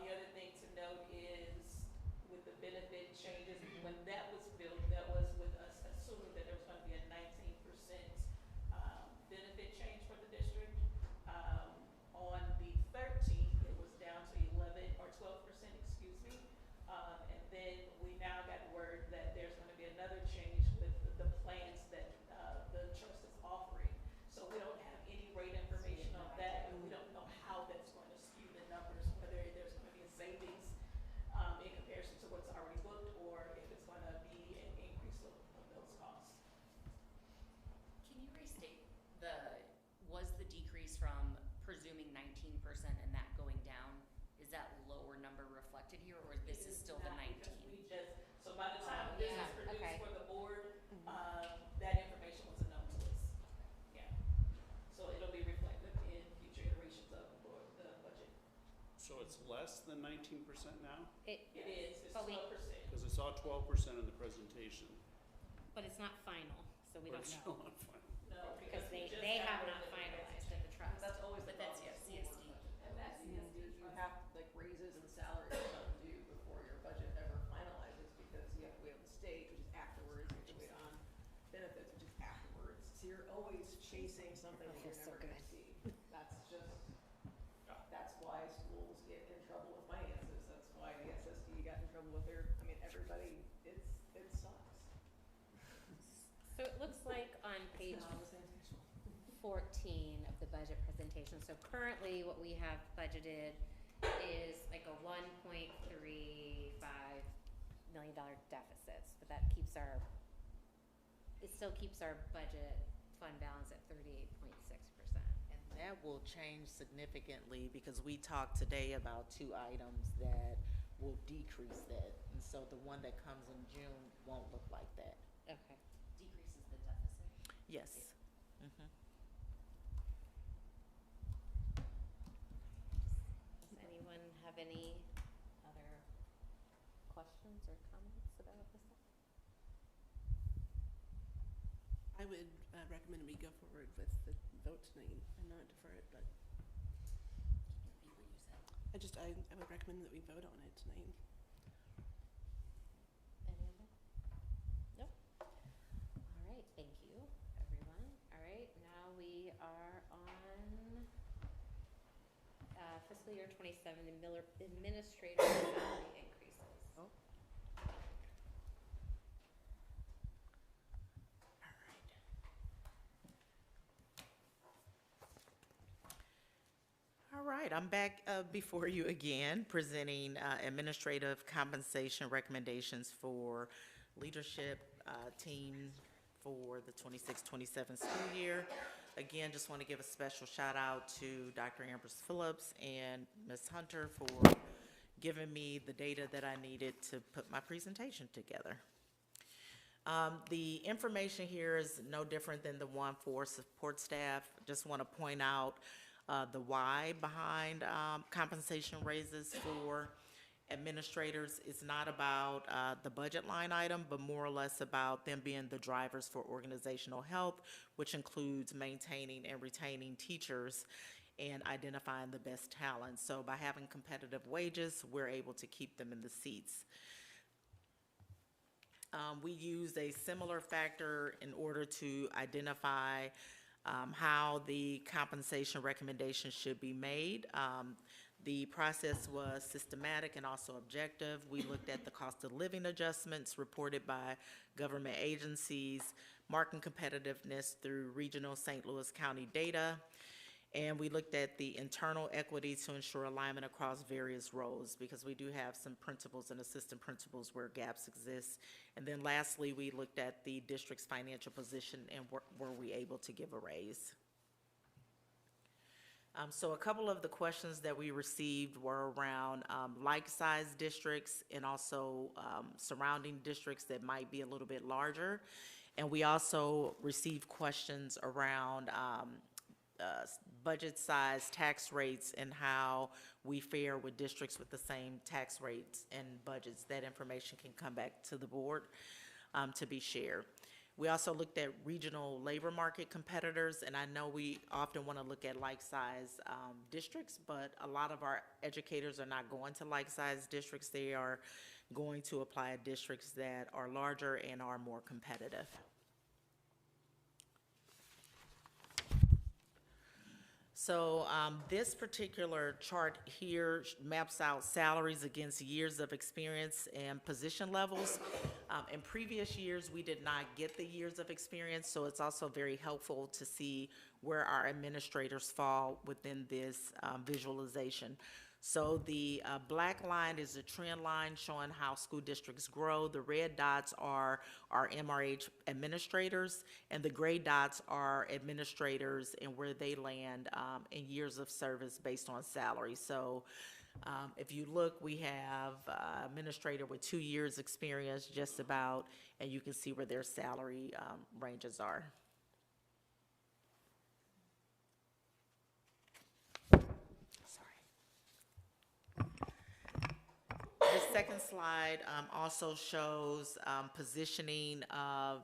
The other thing to note is with the benefit changes, when that was built, that was with us assuming that there was going to be a 19% benefit change for the district. On the 13th, it was down to 11 or 12%, excuse me. And then we now got word that there's going to be another change with the plans that the trust is offering. So we don't have any rate information on that, and we don't know how that's going to skew the numbers, whether there's going to be a savings in comparison to what's already booked, or if it's going to be an increase of those costs. Can you restate was the decrease from presuming 19% and that going down, is that lower number reflected here, or this is still the 19? So by the time this is produced for the board, that information was unknown to us. Yeah. So it'll be reflected in future iterations of the budget. So it's less than 19% now? It is. It's but 12%. Because I saw 12% in the presentation. But it's not final, so we But don't it's know. still not final. No, Because we just they got have rid not of the finalized at the trust. That's always But the that's, problem yeah, with school CSD. board budget. And that's CSD, you have, like, raises and salaries come due before your budget ever finalizes, because you have to wait on the state, which is afterwards, you have to wait on benefits, which is afterwards. So you're always chasing something that you're never gonna see. That's just, that's why schools get in trouble with finances, that's why the SSD got in trouble with their, I mean, everybody, it sucks. So it looks like on page 14 of the budget presentation, so currently what we have budgeted is like a $1.35 million deficit, but that keeps it still keeps our budget fund balance at 38.6%. And that will change significantly because we talked today about 2 items that will decrease that. And so the one that comes in June won't look like that. Okay. Decreases the deficit? Yes. Mm-hmm. Does anyone have any other questions or comments about this? I would recommend we go forward with the vote tonight and not defer it, but Repeat what you said. I would recommend that we vote on it tonight. Any other? Nope. All right, thank you, everyone. All right, now we are on fiscal year 27 administrative salary increases. Oh. All right, I'm back before you again, presenting administrative compensation recommendations for leadership team for the 26-27 school year. Again, just want to give a special shout out to Dr. Ambrose Phillips and Ms. Hunter for giving me the data that I needed to put my presentation together. The information here is no different than the one for support staff. Just want to point out the why behind compensation raises for administrators. Is not about the budget line item, but more or less about them being the drivers for organizational health, which includes maintaining and retaining teachers and identifying the best talent. So by having competitive wages, we're able to keep them in the seats. We use a similar factor in order to identify how the compensation recommendations should be made. The process was systematic and also objective. We looked at the cost of living adjustments reported by government agencies, market competitiveness through regional St. Louis County data, And we looked at the internal equity to ensure alignment across various roles, because we do have some principals and assistant principals where gaps exist. And then lastly, we looked at the district's financial position and were we able to give a raise. So a couple of the questions that we received were around like-sized districts and also surrounding districts that might be a little bit larger. And we also received questions around budget size, tax rates, and how we fare with districts with the same tax rates and budgets. That information can come back to the board to be shared. We also looked at regional labor market competitors, and I know we often want to look at like-size districts, but a lot of our educators are not going to like-size districts. They are going to apply at districts that are larger and are more competitive. So this particular chart here maps out salaries against years of experience and position levels. In previous years, we did not get the years of experience, so it's also very helpful to see where our administrators fall within this visualization. So the black line is a trend line showing how school districts grow. The red dots are our MRH administrators, and the gray dots are administrators and where they land in years of service based on salary. So if you look, we have administrator with 2 years experience just about, and you can see where their salary ranges are. The second slide also shows positioning of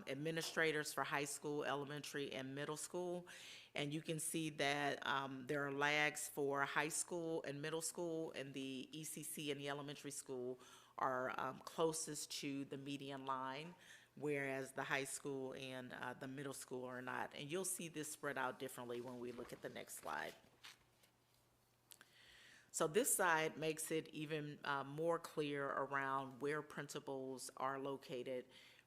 administrators for high school, elementary, and middle school. And you can see that there are lags for high school and middle school, and the ECC and the elementary school are closest to the median line, whereas the high school and the middle school are not. And you'll see this spread out differently when we look at the next slide. So this side makes it even more clear around where principals are located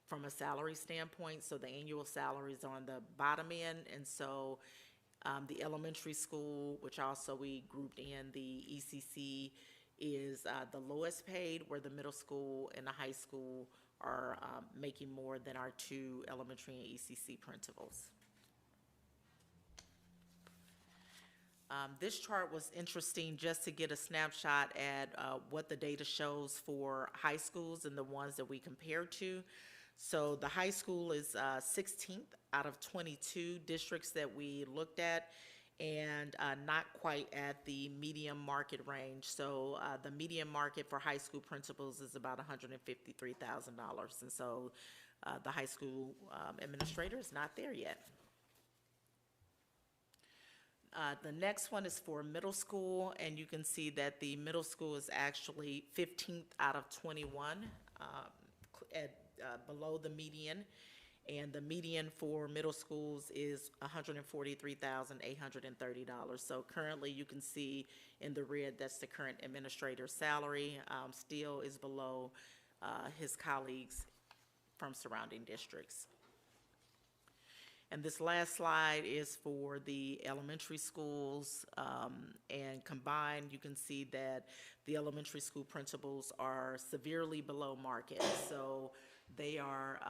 from a salary standpoint. So the annual salaries are on the bottom end, and so the elementary school, which also we grouped in the ECC, is the lowest paid, where the middle school and the high school are making more than our 2 elementary and ECC principals. This chart was interesting just to get a snapshot at what the data shows for high schools and the ones that we compared to. So the high school is 16th out of 22 districts that we looked at, and not quite at the median market range. So the median market for high school principals is about $153,000, and so the high school administrator is not there yet. The next one is for middle school, and you can see that the middle school is actually 15th out of 21 below the median, and the median for middle schools is $143,830. So currently you can see in the red that's the current administrator's salary, still is below his colleagues from surrounding districts. And this last slide is for the elementary schools, and combined you can see that the elementary school principals are severely below market. So they are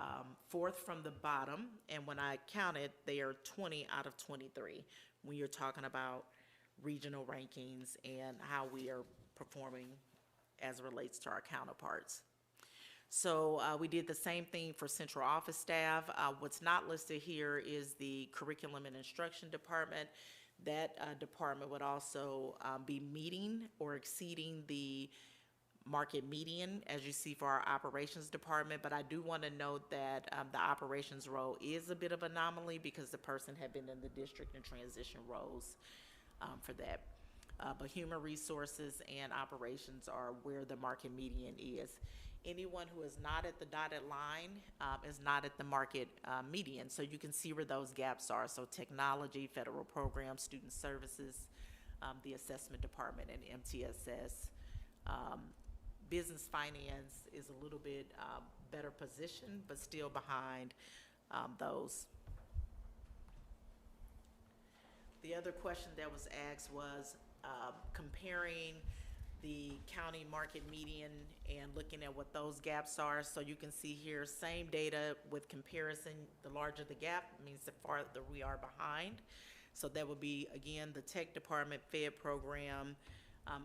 4th from the bottom, and when I counted, they are 20 out of 23 when you're talking about regional rankings and how we are performing as it relates to our counterparts. So we did the same thing for central office staff. What's not listed here is the curriculum and instruction department. That department would also be meeting or exceeding the market median, as you see for our operations department. But I do want to note that the operations role is a bit of an anomaly because the person had been in the district in transition roles for that. But human resources and operations are where the market median is. Anyone who is not at the dotted line is not at the market median. So you can see where those gaps are. So technology, federal programs, student services, the assessment department, and MTSS. Business finance is a little bit better positioned, but still behind those. The other question that was asked was comparing the county market median and looking at what those gaps are. So you can see here, same data with comparison. The larger the gap means the farther we are behind. So that would be, again, the tech department, Fed program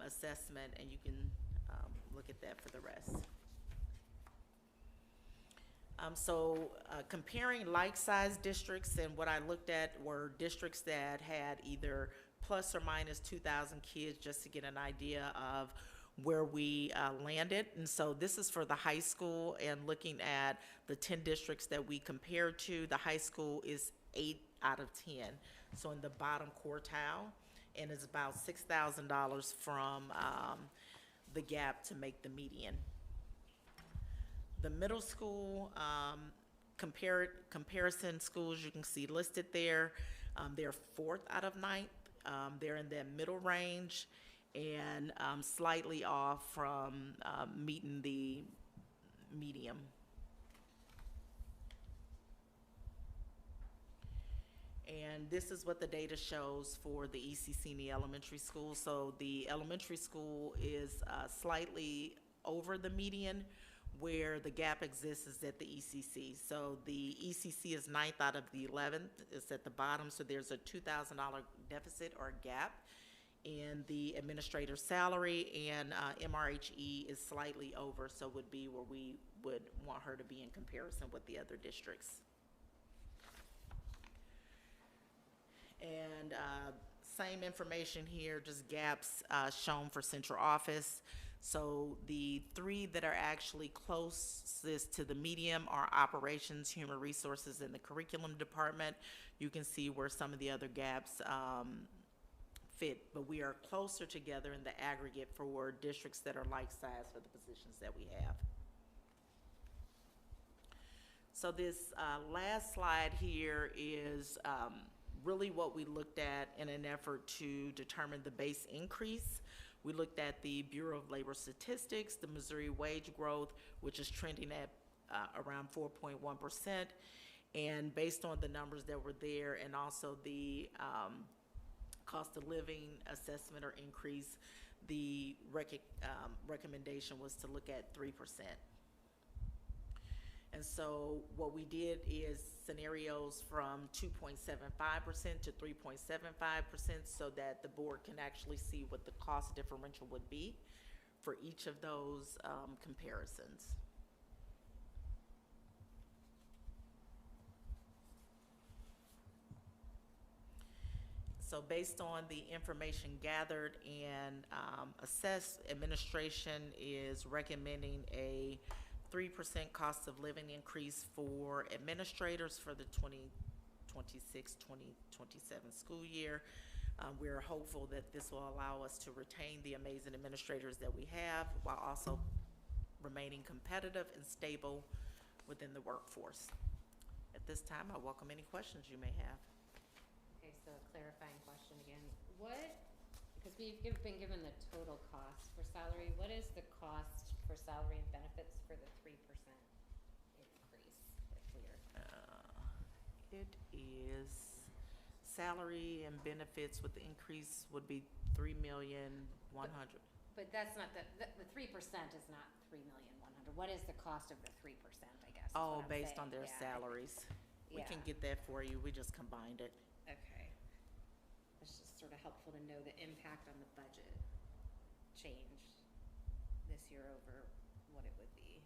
assessment, and you can look at that for the rest. Comparing like-sized districts, and what I looked at were districts that had either plus or minus 2,000 kids, just to get an idea of where we landed. And so this is for the high school, and looking at the 10 districts that we compared to, the high school is 8 out of 10. So in the bottom quartile, and it's about $6,000 from the gap to make the median. The middle school comparison schools you can see listed there, they're 4th out of 9th. They're in that middle range and slightly off from meeting the medium. And this is what the data shows for the ECC and the elementary school. So the elementary school is slightly over the median, where the gap exists is at the ECC. So the ECC is 9th out of the 11th. It's at the bottom, so there's a $2,000 deficit or gap in the administrator's salary, and MRHE is slightly over, so would be where we would want her to be in comparison with the other districts. And same information here, just gaps shown for central office. So the 3 that are actually closest to the medium are operations, human resources, and the curriculum department. You can see where some of the other gaps fit, but we are closer together in the aggregate for districts that are like size for the positions that we have. So this last slide here is really what we looked at in an effort to determine the base increase. We looked at the Bureau of Labor Statistics, the Missouri wage growth, which is trending at around 4.1%. And based on the numbers that were there, and also the cost of living assessment or increase, the recommendation was to look at 3%. And so what we did is scenarios from 2.75% to 3.75% so that the board can actually see what the cost differential would be for each of those comparisons. So based on the information gathered and assessed, administration is recommending a 3% cost of living increase for administrators for the 2026-2027 school year. We're hopeful that this will allow us to retain the amazing administrators that we have while also remaining competitive and stable within the workforce. At this time, I welcome any questions you may have. Okay, so a clarifying question again. Because we've been given the total cost for salary, what is the cost for salary and benefits for the 3% increase, if we're? It is salary and benefits with the increase would be $3,100,000. But that's not the 3% is not $3,100,000. What is the cost of the 3%, I guess? Oh, based on their salaries. We can get that for you. We just combined it. Okay. It's just sort of helpful to know the impact on the budget change this year over what it would be.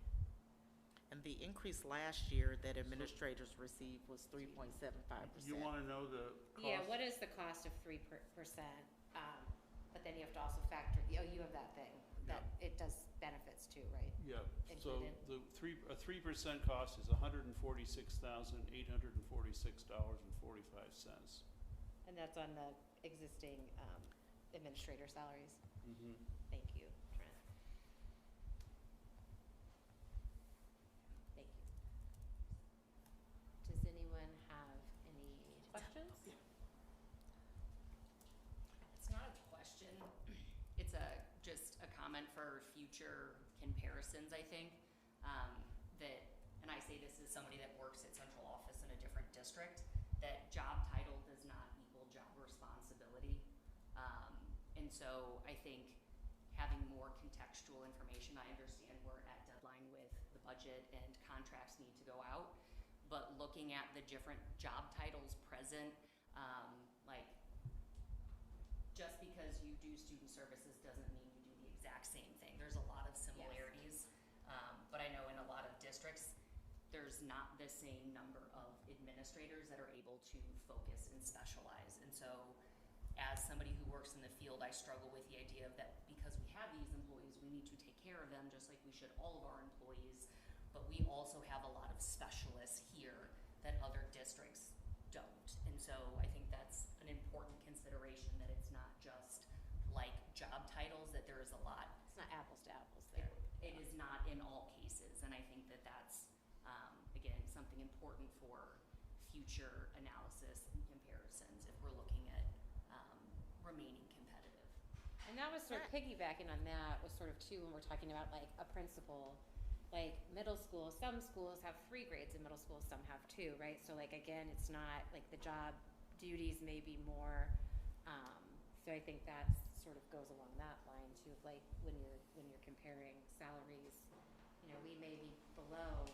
And the increase last year that administrators received was 3.75%. You want to know the cost? Yeah, what is the cost of 3%? But then you have to also factor, you have that thing, that it does benefits too, right? Yeah, Included. so a 3% cost is $146,846.45. And that's on the existing administrator salaries? Mm-hmm. Thank you, Trent. Thank you. Does anyone have any questions? It's not a question. It's just a comment for future comparisons, I think. And I say this as somebody that works at central office in a different district, that job title does not equal job responsibility. And so I think having more contextual information, I understand we're at deadline with the budget and contracts need to go out, but looking at the different job titles present, like, just because you do student services doesn't mean you do the exact same thing. There's a lot of similarities, but I know in a lot of districts, there's not the same number of administrators that are able to focus and specialize. And so as somebody who works in the field, I struggle with the idea of that because we have these employees, we need to take care of them just like we should all of our employees. But we also have a lot of specialists here that other districts don't. And so I think that's an important consideration, that it's not just like job titles, that there is a lot. It's not apples to apples there. It is not in all cases, and I think that that's, again, something important for future analysis and comparisons if we're looking at remaining competitive. And that was sort of piggybacking on that was sort of too when we're talking about like a principal, like middle school, some schools have 3 grades in middle school, some have 2, right? So like again, it's not like the job duties may be more, so I think that sort of goes along that line too, of like when you're comparing salaries, you know, we may be below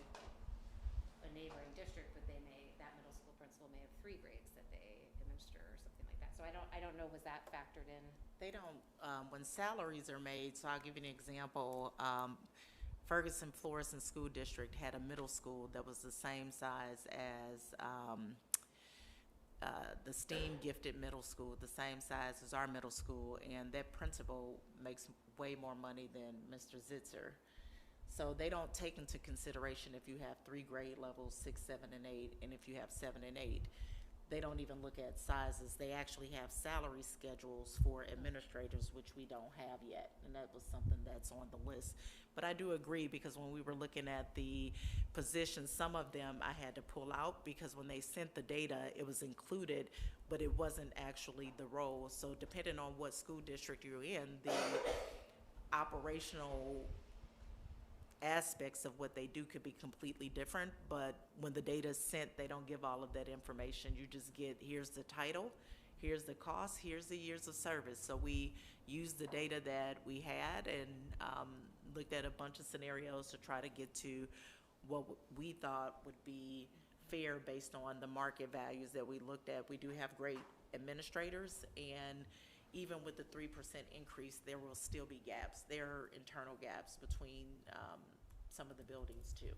a neighboring district, but that middle school principal may have 3 grades that they administer or something like that. So I don't know, was that factored in? They don't, when salaries are made, so I'll give you an example. Ferguson Florissant School District had a middle school that was the same size as the STEAM gifted middle school, the same size as our middle school, and that principal makes way more money than Mr. Zitzer. So they don't take into consideration if you have 3 grade levels, 6, 7, and 8, and if you have 7 and 8. They don't even look at sizes. They actually have salary schedules for administrators, which we don't have yet, and that was something that's on the list. But I do agree, because when we were looking at the positions, some of them I had to pull out because when they sent the data, it was included, but it wasn't actually the role. So depending on what school district you're in, the operational aspects of what they do could be completely different, but when the data is sent, they don't give all of that information. You just get, here's the title, here's the cost, here's the years of service. So we used the data that we had and looked at a bunch of scenarios to try to get to what we thought would be fair based on the market values that we looked at. We do have great administrators, and even with the 3% increase, there will still be gaps. There are internal gaps between some of the buildings too.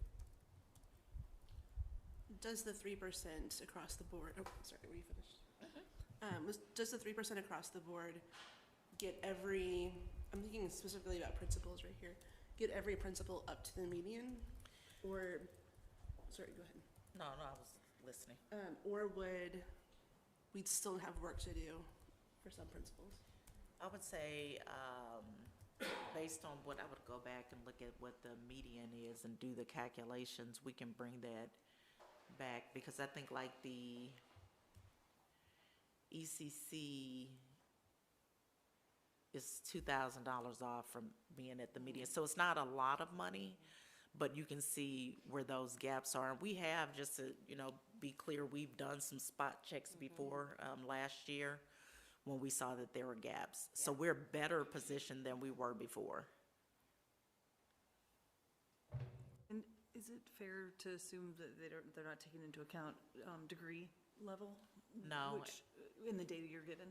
Does the 3% across the board, oh, sorry, were you finished? Does the 3% across the board get every, I'm thinking specifically about principals right here, get every principal up to the median? Or, sorry, go ahead. No, I was listening. Or would we still have work to do for some principals? I would say, based on what, I would go back and look at what the median is and do the calculations. We can bring that back, because I think like the ECC is $2,000 off from being at the median. So it's not a lot of money, but you can see where those gaps are. And we have, just to, you know, be clear, we've done some spot checks before last year when we saw that there were gaps. So we're better positioned than we were before. And is it fair to assume that they're not taking into account degree level? No. Which, in the data you're given?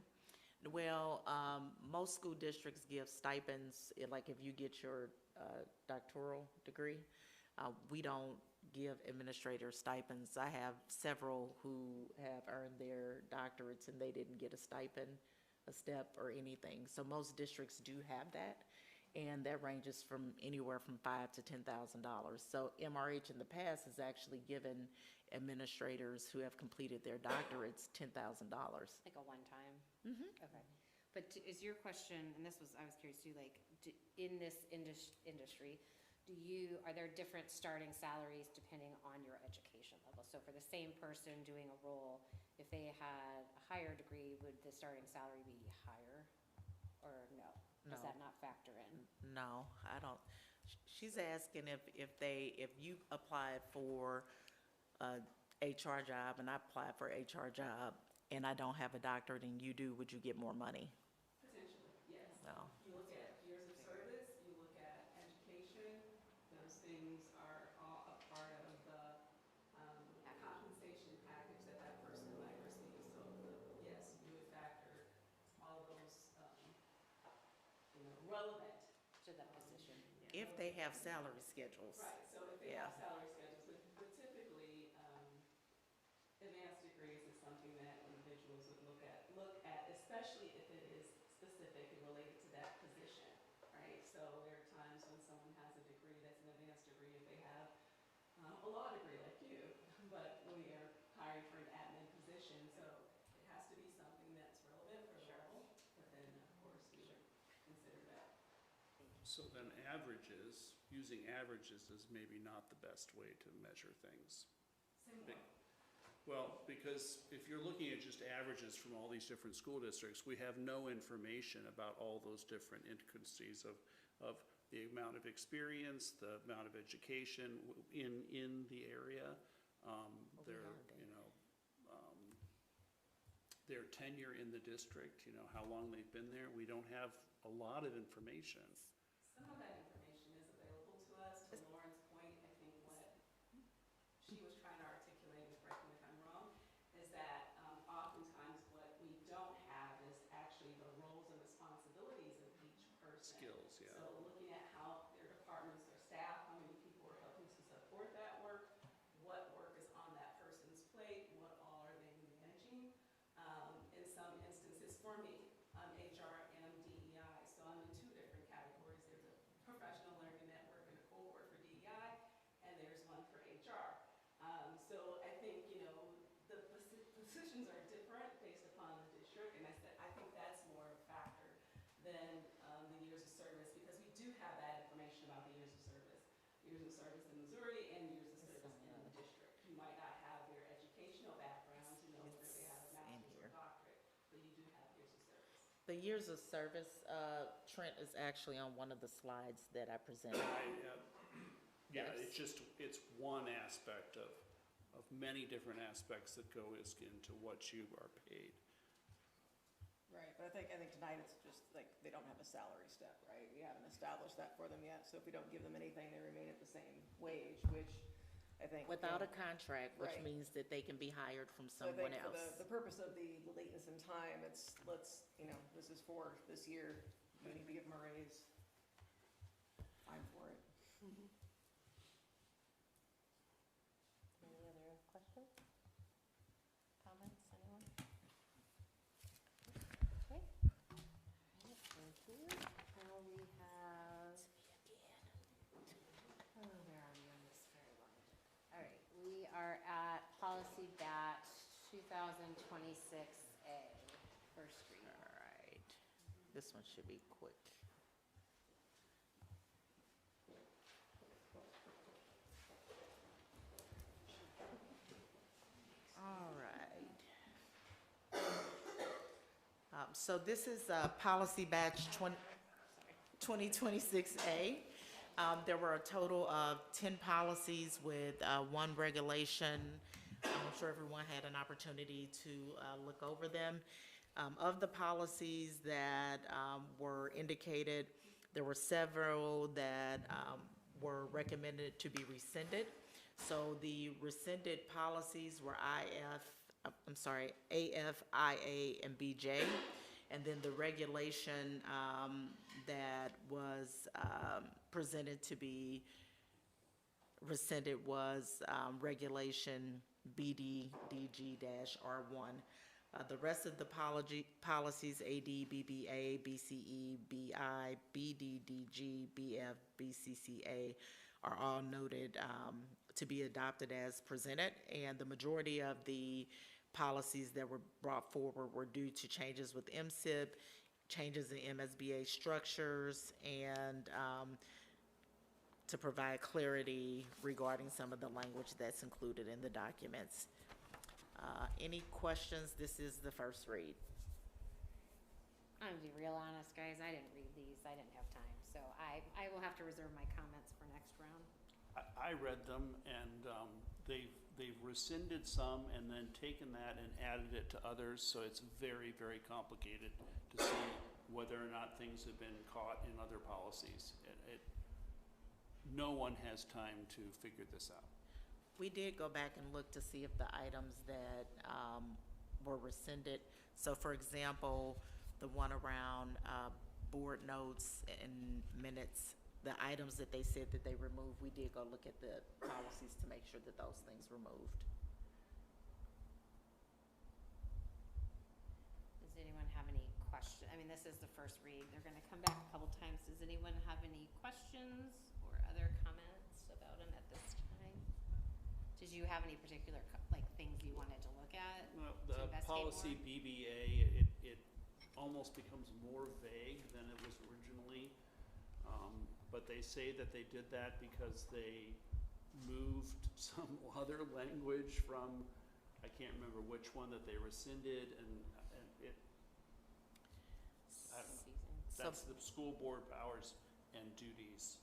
Well, most school districts give stipends, like if you get your doctoral degree. We don't give administrators stipends. I have several who have earned their doctorates and they didn't get a stipend, a step, or anything. So most districts do have that, and that ranges from anywhere from $5,000 to $10,000. So MRH in the past has actually given administrators who have completed their doctorates $10,000. Like a one-time? Okay. But is your question, and this was, I was curious too, like, in this industry, are there different starting salaries depending on your education level? So for the same person doing a role, if they had a higher degree, would the starting salary be higher, or no? No. Does that not factor in? No, I don't. She's asking if you applied for a HR job and I applied for a HR job and I don't have a doctorate and you do, would you get more money? Potentially, yes. to that position. If they have salary schedules. Right, so if they Yeah. have salary schedules, but typically, advanced degrees is something that individuals would look at, especially if it is specific and related to that position, right? So there are times when someone has a degree that's an advanced degree if they have a law degree like you, but we are hiring for an admin position, so it has to be something that's relevant for the role, but then, of course, we would consider that. So then averages, using averages is maybe not the best way to measure things. Same Be- way. Well, because if you're looking at just averages from all these different school districts, we have no information about all those different intricacies of the amount of experience, the amount of education in the area, their, you know, their tenure in the district, you know, how long they've been there. We don't have a lot of information. Some of that information is available to us. To Lauren's point, I think what she was trying to articulate, and correct me if I'm wrong, is that oftentimes what we don't have is actually the roles and responsibilities of each person. Skills, yeah. So looking at how their departments, their staff, how many people are helping to support that work, what work is on that person's plate, what all are they managing. In some instances, for me, I'm HR and I'm DEI, so I'm in two different categories. There's a professional learning network and a cohort for DEI, and there's one for HR. So I think, you know, the positions are different based upon the district, and I think that's more a factor than the years of service, because we do have that information about the years of service. Years of service in Missouri and years of service in the district. You might not have their educational background to know whether they have a master's or doctorate, but you do have years of service. The years of service, Trent, is actually on one of the slides that I presented. Yeah, it's one aspect of many different aspects that go into what you are paid. Right, but I think tonight it's just like, they don't have a salary step, right? We haven't established that for them yet, so if we don't give them anything, they remain at the same wage, which I think. Without a contract, which Right. means that they can be hired from So I someone think for else. the purpose of the lateness in time, let's, you know, this is for this year, we need to give them a raise. I'm for it. Any other questions? Comments, anyone? Okay. All right, thank you. Now we have. Oh, where are we on this very line? All right, we are at policy batch 2026A, first read. All right. This one should be quick. All right. So this is policy batch 2026A. There were a total of 10 policies with one regulation. I'm sure everyone had an opportunity to look over them. Of the policies that were indicated, there were several that were recommended to be rescinded. So the rescinded policies were AF, IA, and BJ. And then the regulation that was presented to be rescinded was regulation BDDG-R1. The rest of the policies, AD, BBA, BCE, BI, BDDG, BF, BCCA, are all noted to be adopted as presented, and the majority of the policies that were brought forward were due to changes with MSIP, changes in MSBA structures, and to provide clarity regarding some of the language that's included in the documents. Any questions? This is the first read. I'm gonna be real honest, guys, I didn't read these, I didn't have time, so I will have to reserve my comments for next round. I read them, and they've rescinded some and then taken that and added it to others, so it's very, very complicated to see whether or not things have been caught in other policies. No one has time to figure this out. We did go back and look to see if the items that were rescinded, so for example, the one around board notes and minutes, the items that they said that they removed, we did go look at the policies to make sure that those things were moved. Does anyone have any questions? I mean, this is the first read. They're gonna come back a couple times. Does anyone have any questions or other comments about them at this time? Did you have any particular, like, things you wanted to look at? Well, to the investigate policy more? BBA, it almost becomes more vague than it was originally. But they say that they did that because they moved some other language from, I can't remember which one that they rescinded, and it, I don't know. That's the school board powers and duties.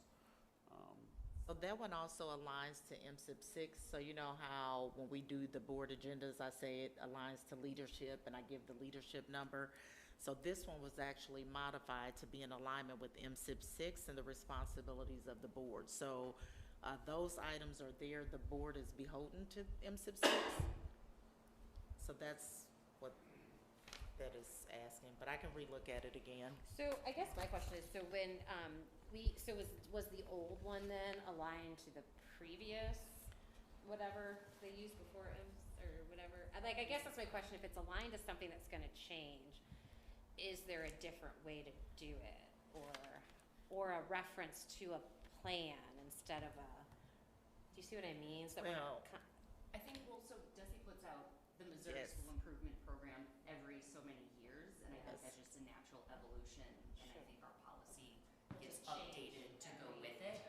So that one also aligns to MSIP 6. So you know how when we do the board agendas, I say it aligns to leadership and I give the leadership number. So this one was actually modified to be in alignment with MSIP 6 and the responsibilities of the board. So those items are there. The board is beholden to MSIP 6. So that's what that is asking, but I can relook at it again. So I guess my question is, so when was the old one then aligned to the previous whatever they used before or whatever? Like, I guess that's my question. If it's aligned to something that's going to change, is there a different way to do it, or a reference to a plan instead of a? Do you see what I mean? So well, I think, well, so DESE puts out the Missouri Yes. School Improvement Program every so many years, and I think Yes. that's just a natural evolution, and I Sure. think our policy gets Just change updated to go every- with it.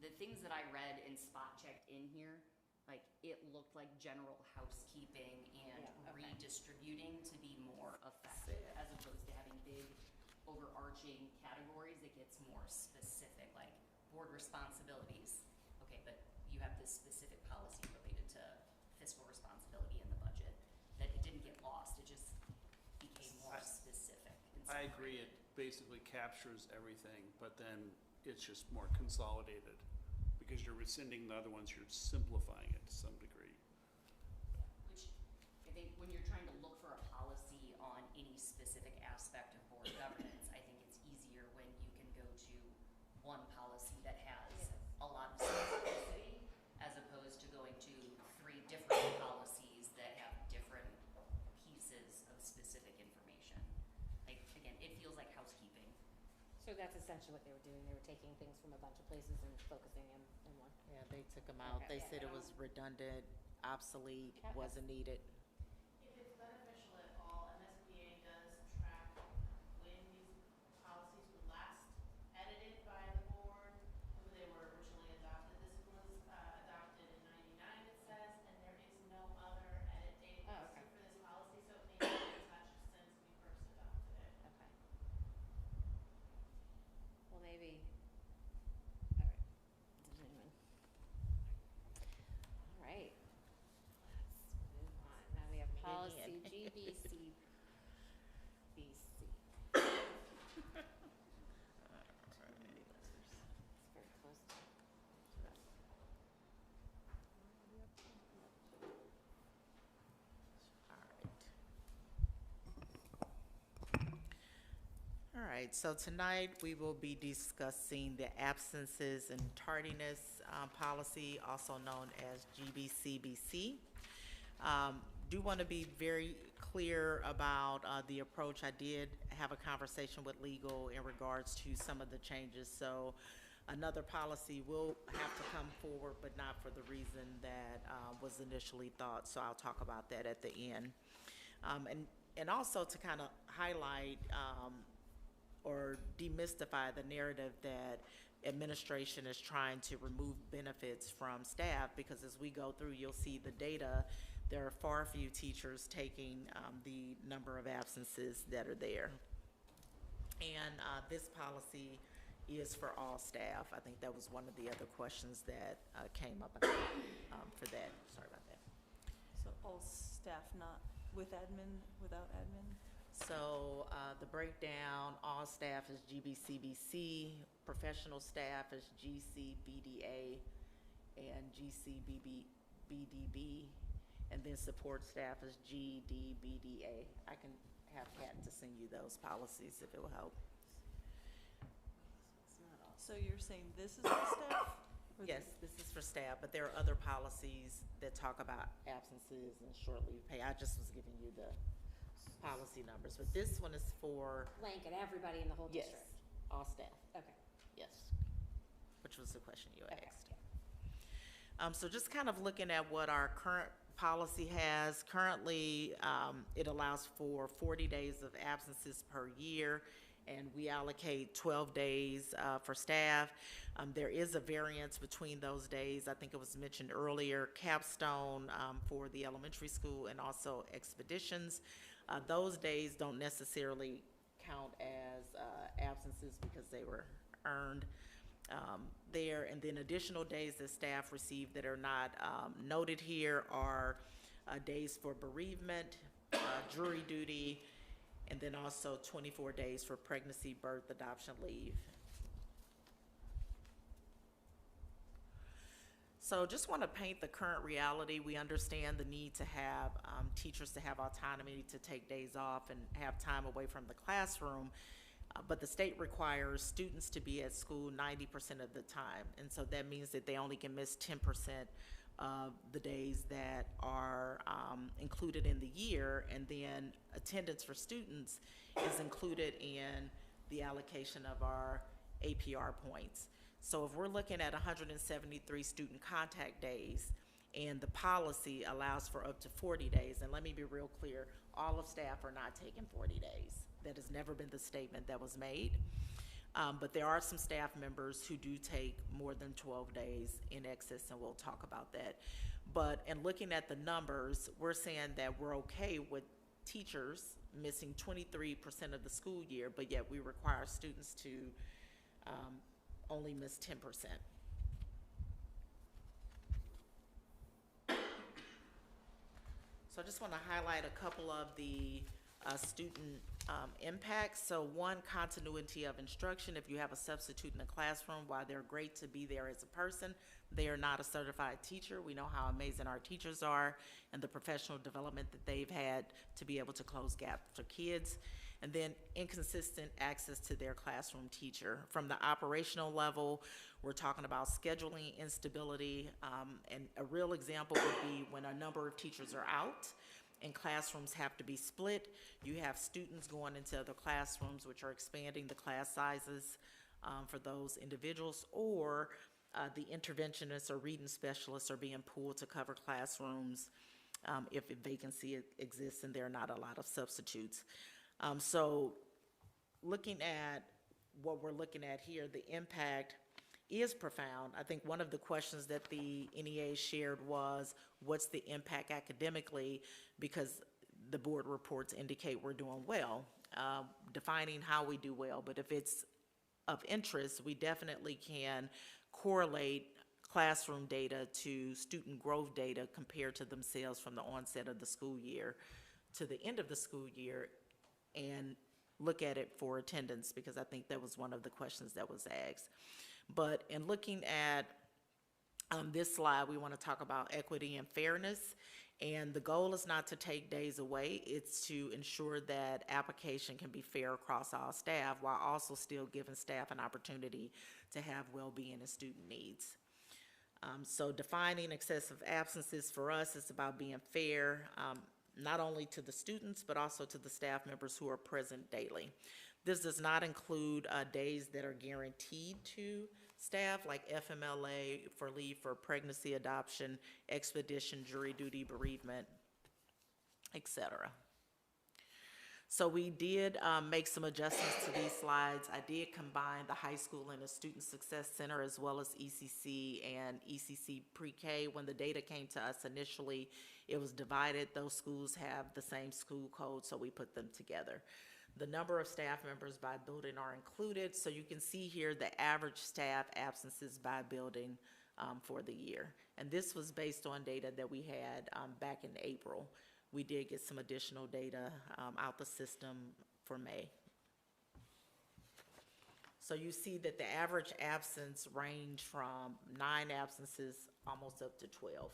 The things that I read and spot checked in here, like, it looked like general housekeeping and Yeah, okay. redistributing to be more effective, as opposed to having big overarching categories. It gets more specific, like board responsibilities. Okay, but you have this specific policy related to fiscal responsibility in the budget, that it didn't get lost, it just became more specific. I agree, it basically captures everything, but then it's just more consolidated. Because you're rescinding the other ones, you're simplifying it to some degree. Which, I think when you're trying to look for a policy on any specific aspect of board governance, I think it's easier when you can go to one policy that has a lot of specificity, as opposed to going to 3 different policies that have different pieces of specific information. Like, again, it feels like housekeeping. So that's essentially what they were doing. They were taking things from a bunch of places and focusing in one. Yeah, they took them out. Okay. They said it was redundant, obsolete, Okay. wasn't needed. If it's beneficial at all, MSBA does track when these policies were last edited by the board, when they were originally adopted. This one was adopted in '99, it says, and there is no other edit date Oh, listed okay. for this policy, so it may not be touched since we first adopted it. Okay. Well, maybe. All right. Does anyone? All right. Let's move on. Now we have policy GBC. BC. It's very close to. All right, so tonight we will be discussing the absences and tardiness policy, also known as GBCBC. Do want to be very clear about the approach. I did have a conversation with legal in regards to some of the changes. So another policy will have to come forward, but not for the reason that was initially thought. So I'll talk about that at the end. And also to kind of highlight or demystify the narrative that administration is trying to remove benefits from staff, because as we go through, you'll see the data, there are far few teachers taking the number of absences that are there. And this policy is for all staff. I think that was one of the other questions that came up for that. Sorry about that. So all staff not with admin, without admin? So the breakdown, all staff is GBCBC, professional staff is GCBDA and GCBDB, and then support staff is GDBDA. I can have Kat to send you those policies if it will help. So you're saying this is for staff? Or Yes, this is for staff, but there are other policies that talk about absences and short leave pay. I just was giving you the policy numbers, but this one is for, Blanket, everybody in the whole yes, district. all staff, Okay. yes, which was the question you asked. So just kind of looking at what our current policy has. Currently, it allows for 40 days of absences per year, and we allocate 12 days for staff. There is a variance between those days. I think it was mentioned earlier, capstone for the elementary school and also expeditions. Those days don't necessarily count as absences because they were earned there. And then additional days that staff receive that are not noted here are days for bereavement, jury duty, and then also 24 days for pregnancy, birth, adoption leave. So just want to paint the current reality. We understand the need to have teachers to have autonomy to take days off and have time away from the classroom, but the state requires students to be at school 90% of the time, and so that means that they only can miss 10% of the days that are included in the year, and then attendance for students is included in the allocation of our APR points. So if we're looking at 173 student contact days, and the policy allows for up to 40 days, and let me be real clear, all of staff are not taking 40 days. That has never been the statement that was made. But there are some staff members who do take more than 12 days in excess, and we'll talk about that. But in looking at the numbers, we're saying that we're okay with teachers missing 23% of the school year, but yet we require students to only miss 10%. So I just want to highlight a couple of the student impacts. So one, continuity of instruction. If you have a substitute in the classroom, while they're great to be there as a person, they are not a certified teacher. We know how amazing our teachers are and the professional development that they've had to be able to close gaps for kids. And then inconsistent access to their classroom teacher. From the operational level, we're talking about scheduling instability, and a real example would be when a number of teachers are out and classrooms have to be split. You have students going into other classrooms, which are expanding the class sizes for those individuals, or the interventionists or reading specialists are being pulled to cover classrooms if a vacancy exists and there are not a lot of substitutes. So looking at what we're looking at here, the impact is profound. I think one of the questions that the NEA shared was, what's the impact academically? Because the board reports indicate we're doing well, defining how we do well. But if it's of interest, we definitely can correlate classroom data to student growth data compared to themselves from the onset of the school year to the end of the school year, and look at it for attendance, because I think that was one of the questions that was asked. But in looking at this slide, we want to talk about equity and fairness, and the goal is not to take days away, it's to ensure that application can be fair across all staff while also still giving staff an opportunity to have well-being and student needs. So defining excessive absences for us is about being fair, not only to the students, but also to the staff members who are present daily. This does not include days that are guaranteed to staff, like FMLA for leave for pregnancy, adoption, expedition, jury duty, bereavement, etc. So we did make some adjustments to these slides. I did combine the high school and the Student Success Center, as well as ECC and ECC Pre-K. When the data came to us initially, it was divided. Those schools have the same school code, so we put them together. The number of staff members by building are included, so you can see here the average staff absences by building for the year. And this was based on data that we had back in April. We did get some additional data out the system for May. So you see that the average absence ranged from 9 absences almost up to 12.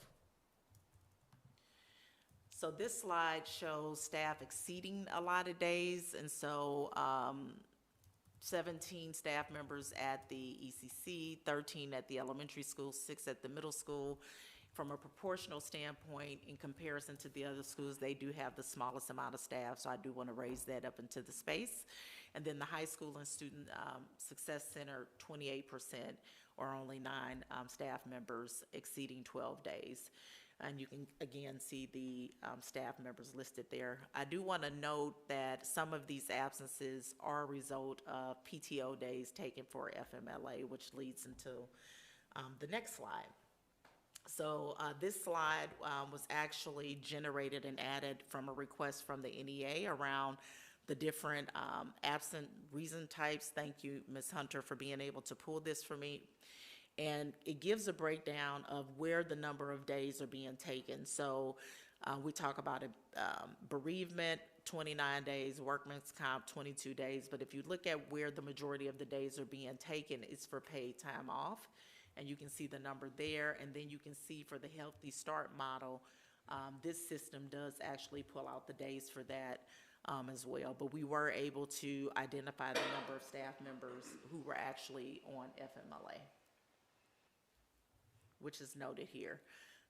So this slide shows staff exceeding allotted days, and so 17 staff members at the ECC, 13 at the elementary school, 6 at the middle school. From a proportional standpoint, in comparison to the other schools, they do have the smallest amount of staff, so I do want to raise that up into the space. And then the high school and student success center, 28%, or only 9 staff members exceeding 12 days. And you can again see the staff members listed there. I do want to note that some of these absences are a result of PTO days taken for FMLA, which leads into the next slide. So this slide was actually generated and added from a request from the NEA around the different absent reason types. Thank you, Ms. Hunter, for being able to pull this for me. And it gives a breakdown of where the number of days are being taken. So we talk about bereavement, 29 days, workman's comp, 22 days. But if you look at where the majority of the days are being taken, it's for paid time off. And you can see the number there. And then you can see for the Healthy Start model, this system does actually pull out the days for that as well. But we were able to identify the number of staff members who were actually on FMLA, which is noted here.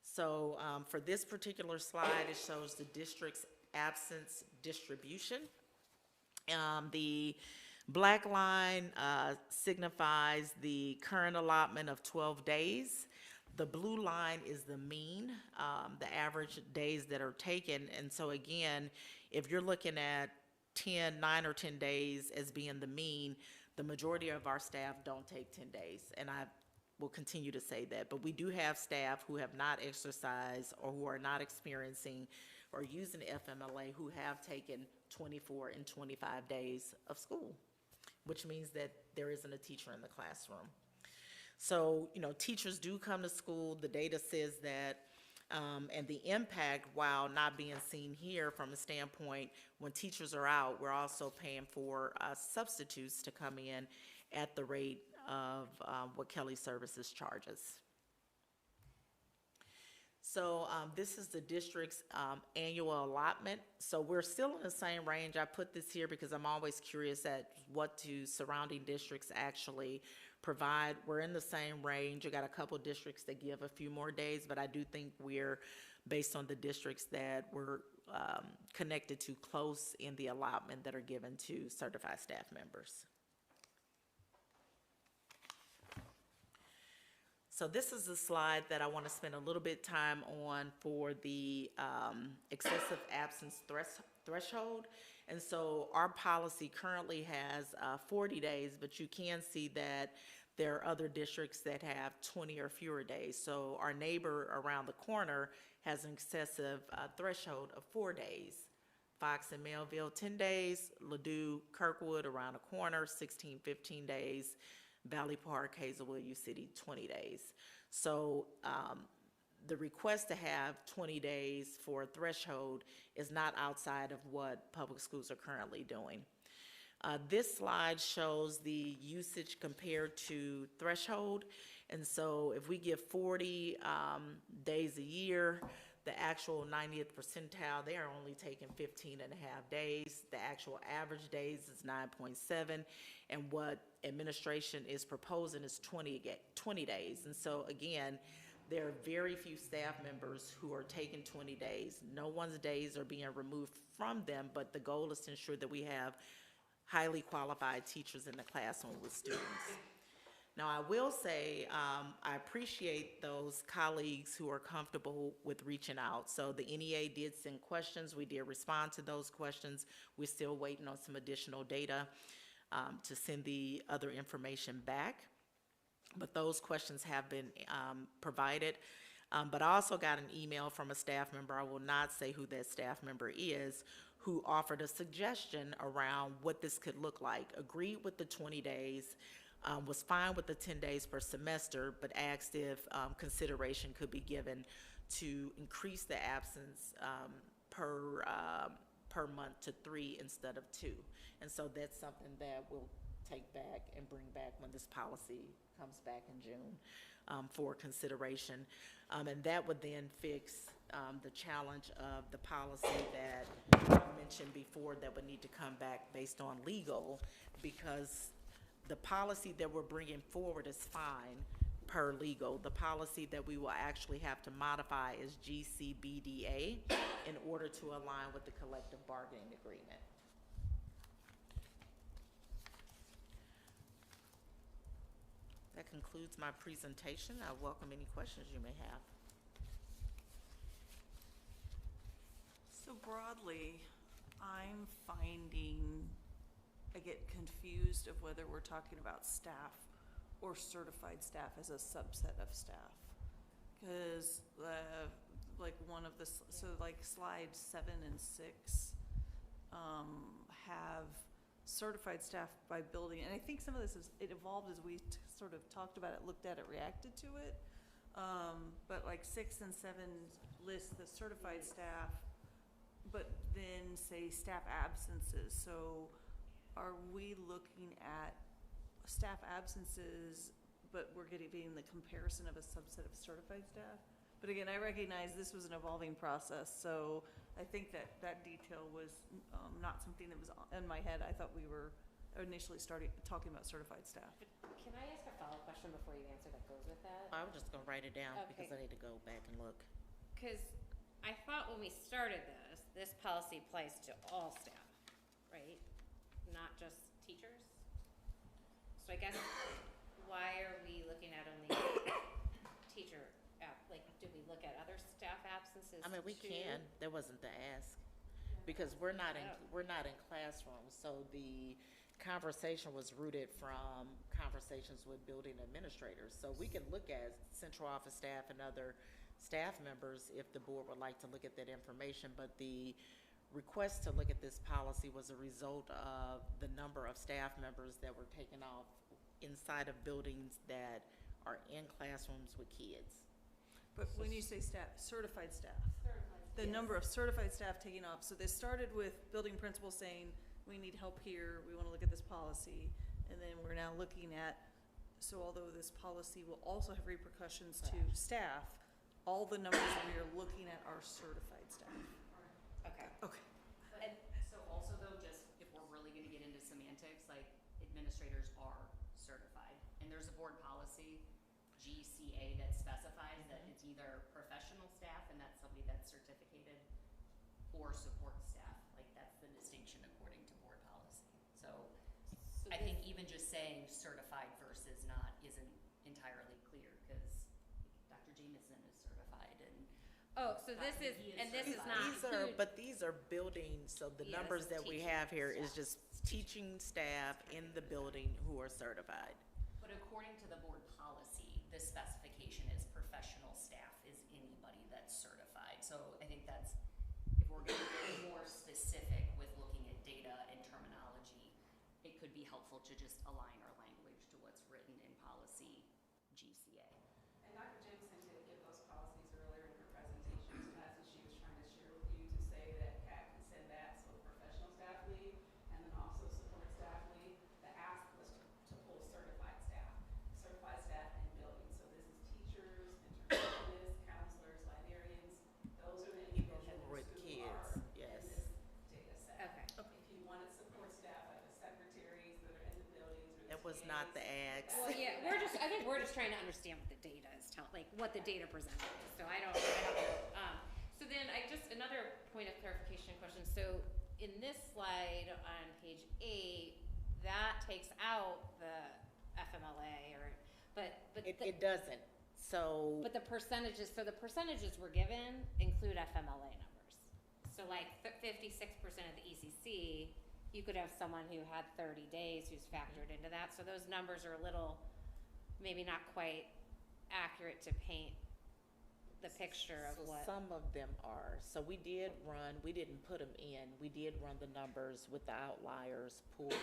So for this particular slide, it shows the district's absence distribution. The black line signifies the current allotment of 12 days. The blue line is the mean, the average days that are taken. And so again, if you're looking at 9 or 10 days as being the mean, the majority of our staff don't take 10 days. And I will continue to say that, but we do have staff who have not exercised or who are not experiencing or using FMLA who have taken 24 and 25 days of school, which means that there isn't a teacher in the classroom. So, you know, teachers do come to school. The data says that, and the impact, while not being seen here from a standpoint, when teachers are out, we're also paying for substitutes to come in at the rate of what Kelly Services charges. So this is the district's annual allotment. So we're still in the same range. I put this here because I'm always curious at what do surrounding districts actually provide. We're in the same range. You got a couple districts that give a few more days, but I do think we're, based on the districts that we're connected to close in the allotment that are given to certified staff members. So this is a slide that I want to spend a little bit time on for the excessive absence threshold. And so our policy currently has 40 days, but you can see that there are other districts that have 20 or fewer days. So our neighbor around the corner has an excessive threshold of 4 days. Fox and Melville, 10 days. Ladue, Kirkwood around the corner, 16, 15 days. Valley Park, Hazelwood, U-City, 20 days. So the request to have 20 days for a threshold is not outside of what public schools are currently doing. This slide shows the usage compared to threshold. And so if we give 40 days a year, the actual 90th percentile, they are only taking 15 and a half days. The actual average days is 9.7. And what administration is proposing is 20 days. And so again, there are very few staff members who are taking 20 days. No one's days are being removed from them, but the goal is to ensure that we have highly qualified teachers in the classroom with students. Now, I will say I appreciate those colleagues who are comfortable with reaching out. So the NEA did send questions. We did respond to those questions. We're still waiting on some additional data to send the other information back. But those questions have been provided. But I also got an email from a staff member, I will not say who that staff member is, who offered a suggestion around what this could look like. Agreed with the 20 days, was fine with the 10 days per semester, but asked if consideration could be given to increase the absence per month to 3 instead of 2. And so that's something that we'll take back and bring back when this policy comes back in June for consideration. And that would then fix the challenge of the policy that I mentioned before that would need to come back based on legal, because the policy that we're bringing forward is fine per legal. The policy that we will actually have to modify is GCBDA in order to align with the collective bargaining agreement. That concludes my presentation. I welcome any questions you may have. So broadly, I'm finding, I get confused of whether we're talking about staff or certified staff as a subset of staff. Because like one of the, so like slides 7 and 6 have certified staff by building, and I think some of this is, it evolved as we sort of talked about it, looked at it, reacted to it. But like 6 and 7 list the certified staff, but then say staff absences. So are we looking at staff absences, but we're getting the comparison of a subset of certified staff? But again, I recognize this was an evolving process, so I think that that detail was not something that was in my head. I thought we were initially talking about certified staff. Can I ask a follow-up question before you answer that goes with that? I was just gonna write it down because I need to go back and look. Because I thought when we started this policy applies to all staff, right? Not just teachers? So I guess, why are we looking at only teacher, like, do we look at other staff absences I mean, we too? can, that wasn't the ask, because we're not in classrooms, so the conversation was rooted from conversations with building administrators. So we can look at central office staff and other staff members if the board would like to look at that information, but the request to look at this policy was a result of the number of staff members that were taken off inside of buildings that are in classrooms with kids. But when you say staff, certified staff. The number of certified staff taking off. So this started with building principals saying, we need help here, we wanna look at this policy. And then we're now looking at, so although this policy will also have repercussions to staff, all the numbers that we are looking at are certified staff. Okay. Okay. And so also though, just if we're really gonna get into semantics, like administrators are certified. And there's a board policy, GCA, that specifies that it's either professional staff, and that's somebody that's certificated, or support staff. Like that's the distinction according to board policy. So I think even just saying certified versus not isn't entirely clear, because Dr. Jameson is certified and Oh, so this is, and this is not. But these are buildings, so the Yeah, numbers this is that we teaching have here is staff. just teaching staff in the building who are certified. But according to the board policy, the specification is professional staff is anybody that's certified. So I think that's, if we're gonna get more specific with looking at data and terminology, it could be helpful to just align our language to what's written in policy GCA. And Dr. Jameson did give those policies earlier in her presentation, so that's what she was trying to share with you, to say that CAP can send that, so the professional staff lead, and then also support staff lead. The ask was to pull certified staff in buildings. So this is teachers, interventionists, counselors, librarians. Those are the individuals With who kids, are yes. in this data set. Okay. If you wanted support staff, like the secretaries that are in the buildings, or the That was not the ask. Well, yeah, I think we're just trying to understand what the data is like what the data presented is. So I don't know. So then another point of clarification question. So in this slide on page 8, that takes out the FMLA but It doesn't, so. But the percentages we're given include FMLA numbers. So like 56% of the ECC, you could have someone who had 30 days who's factored into that. So those numbers are a little, maybe not quite accurate to paint the picture of what. Some of them are. So we didn't put them in, we did run the numbers with the outliers pulled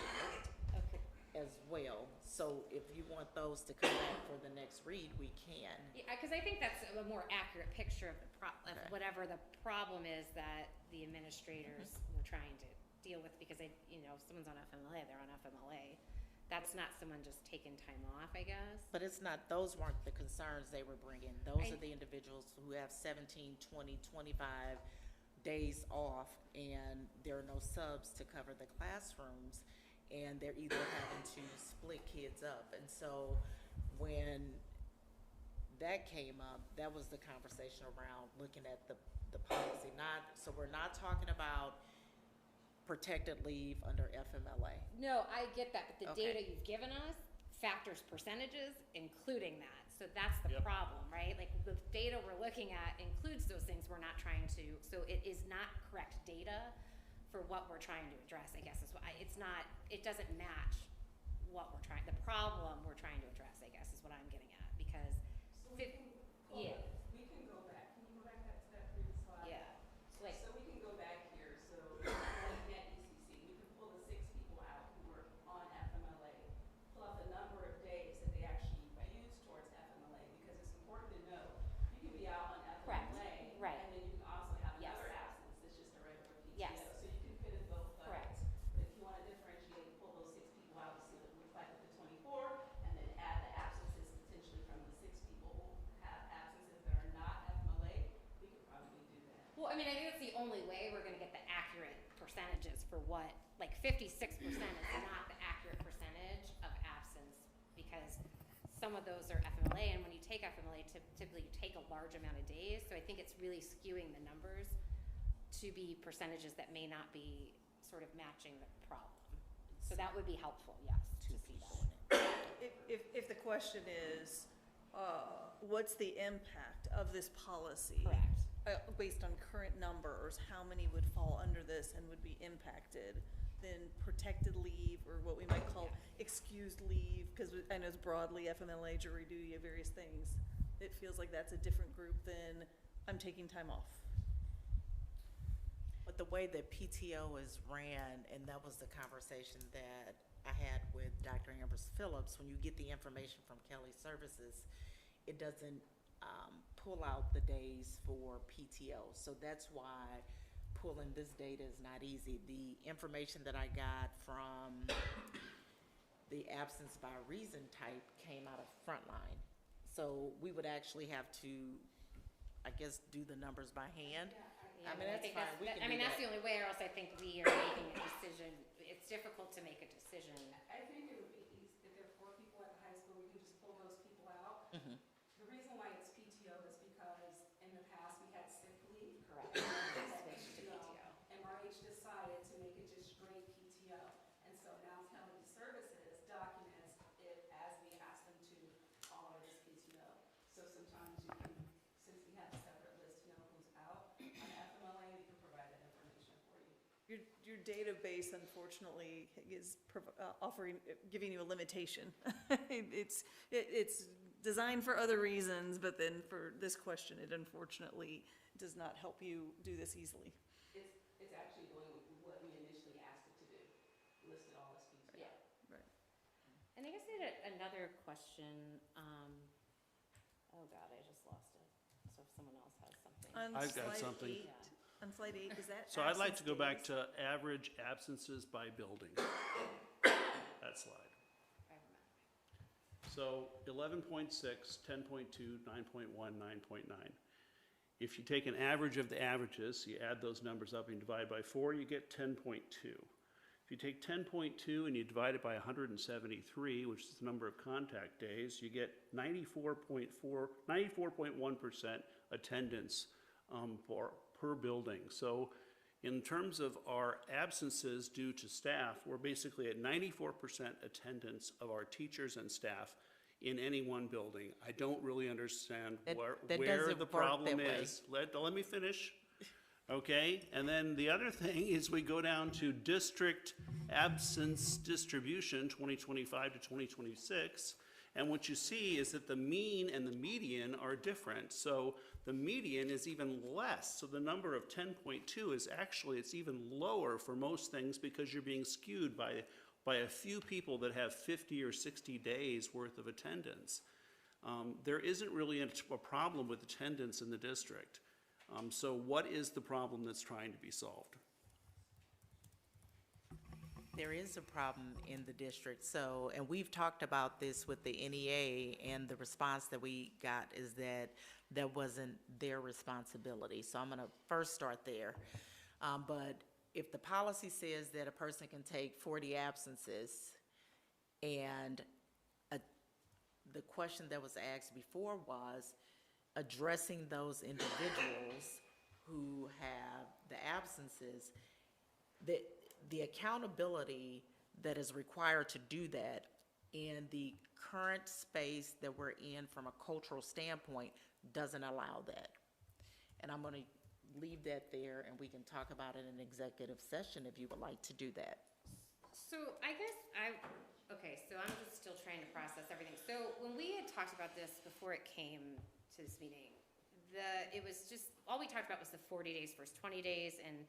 Okay. as well. So if you want those to come back for the next read, we can. Yeah, because I think that's a more accurate picture of of whatever the problem is that the administrators were trying to deal with, because if someone's on FMLA, they're on FMLA. That's not someone just taking time off, I guess. But it's not, those weren't the concerns they were bringing. Those I- are the individuals who have 17, 20, 25 days off, and there are no subs to cover the classrooms, and they're either having to split kids up. And so when that came up, that was the conversation around looking at the policy. So we're not talking about protected leave under FMLA. No, I get that, but the Okay. data you've given us factors percentages, including that. So that's the Yep. problem, right? Like, the data we're looking at includes those things we're not trying to, so it is not correct data for what we're trying to address, I guess is what it's not, it doesn't match what we're trying, the problem we're trying to address, I guess, is what I'm getting at, because So we can, yeah. we can go back, can you go back to that previous slide? Yeah, like, So we can go back here, so looking at ECC, we can pull the 6 people out who were on FMLA, pull out the number of days that they actually used towards FMLA, because it's important to know, you can be out on Correct. FMLA, Right. and then you can also have Yes. another absence that's just a regular PTO. Yes. So you can fit in both Correct. buckets. But if you want to differentiate, pull those 6 people out to see what it looks like with the 24, and then add the absences potentially from the 6 people who have absences that are not FMLA, we could probably do that. well, I mean, I think that's the only way we're gonna get the accurate percentages for what, like 56% is not the accurate percentage of absence, because some of those are FMLA, and when you take FMLA, typically you take a large amount of days, so I think it's really skewing the numbers to be percentages that may not be sort of matching the problem. So that would be helpful, yes, to see that. If the question is, what's the impact of this policy? Correct. Based on current numbers, how many would fall under this and would be impacted? Then protected leave, or what we might call excused leave, because I know it's broadly FMLA, jury duty, various things. It feels like that's a different group than I'm taking time off. But the way that PTO is ran, and that was the conversation that I had with Dr. Ambrose Phillips, when you get the information from Kelly Services, it doesn't pull out the days for PTO. So that's why pulling this data is not easy. The information that I got from the absence by reason type came out of Frontline. So we would actually have to, I guess, do the numbers by hand. Yeah, I mean, that's think fine. We can do that's that. the only way, or else I think we are making a decision. It's difficult to make a decision. I think it would be easy, if there are 4 people at the high school, we can just pull those people out. Mhm. The reason why it's PTO is because in the past, we had sick leave. Correct. We had Switched to PTO. MRH decided to make it just straight PTO. And so now Kelly Services documents it as we ask them to honor this PTO. So sometimes you can, since we have a separate list to know who's out on FMLA, we can provide that information for you. Your database, unfortunately, is giving you a limitation. It's designed for other reasons, but then for this question, it unfortunately does not help you do this easily. It's actually doing what we initially asked it to do, list it all as PTO. Yeah. Right. And I guess I had another question. Oh God, I just lost it. So if someone else has something. On I've got slide something. 8, on slide 8, is that So I'd like to absence go back days? to average absences by building. That slide. I remember. So 11.6, 10.2, 9.1, 9.9. If you take an average of the averages, you add those numbers up and you divide by 4, you get 10.2. If you take 10.2 and you divide it by 173, which is the number of contact days, you get 94.1% attendance per building. So in terms of our absences due to staff, we're basically at 94% attendance of our teachers and staff in any one building. I don't really understand That where doesn't the work problem that way. is. Let me finish. Okay, and then the other thing is we go down to district absence distribution 2025 to 2026, and what you see is that the mean and the median are different. So the median is even less. So the number of 10.2 is actually, it's even lower for most things because you're being skewed by a few people that have 50 or 60 days worth of attendance. There isn't really a problem with attendance in the district. So what is the problem that's trying to be solved? there is a problem in the district. So, and we've talked about this with the NEA, and the response that we got is that that wasn't their responsibility. So I'm gonna first start there. But if the policy says that a person can take 40 absences, and the question that was asked before was addressing those individuals who have the absences, the accountability that is required to do that in the current space that we're in from a cultural standpoint doesn't allow that. And I'm gonna leave that there, and we can talk about it in executive session if you would like to do that. So I guess okay, so I'm just still trying to process everything. So when we had talked about this before it came to this meeting, it was just, all we talked about was the 40 days versus 20 days, and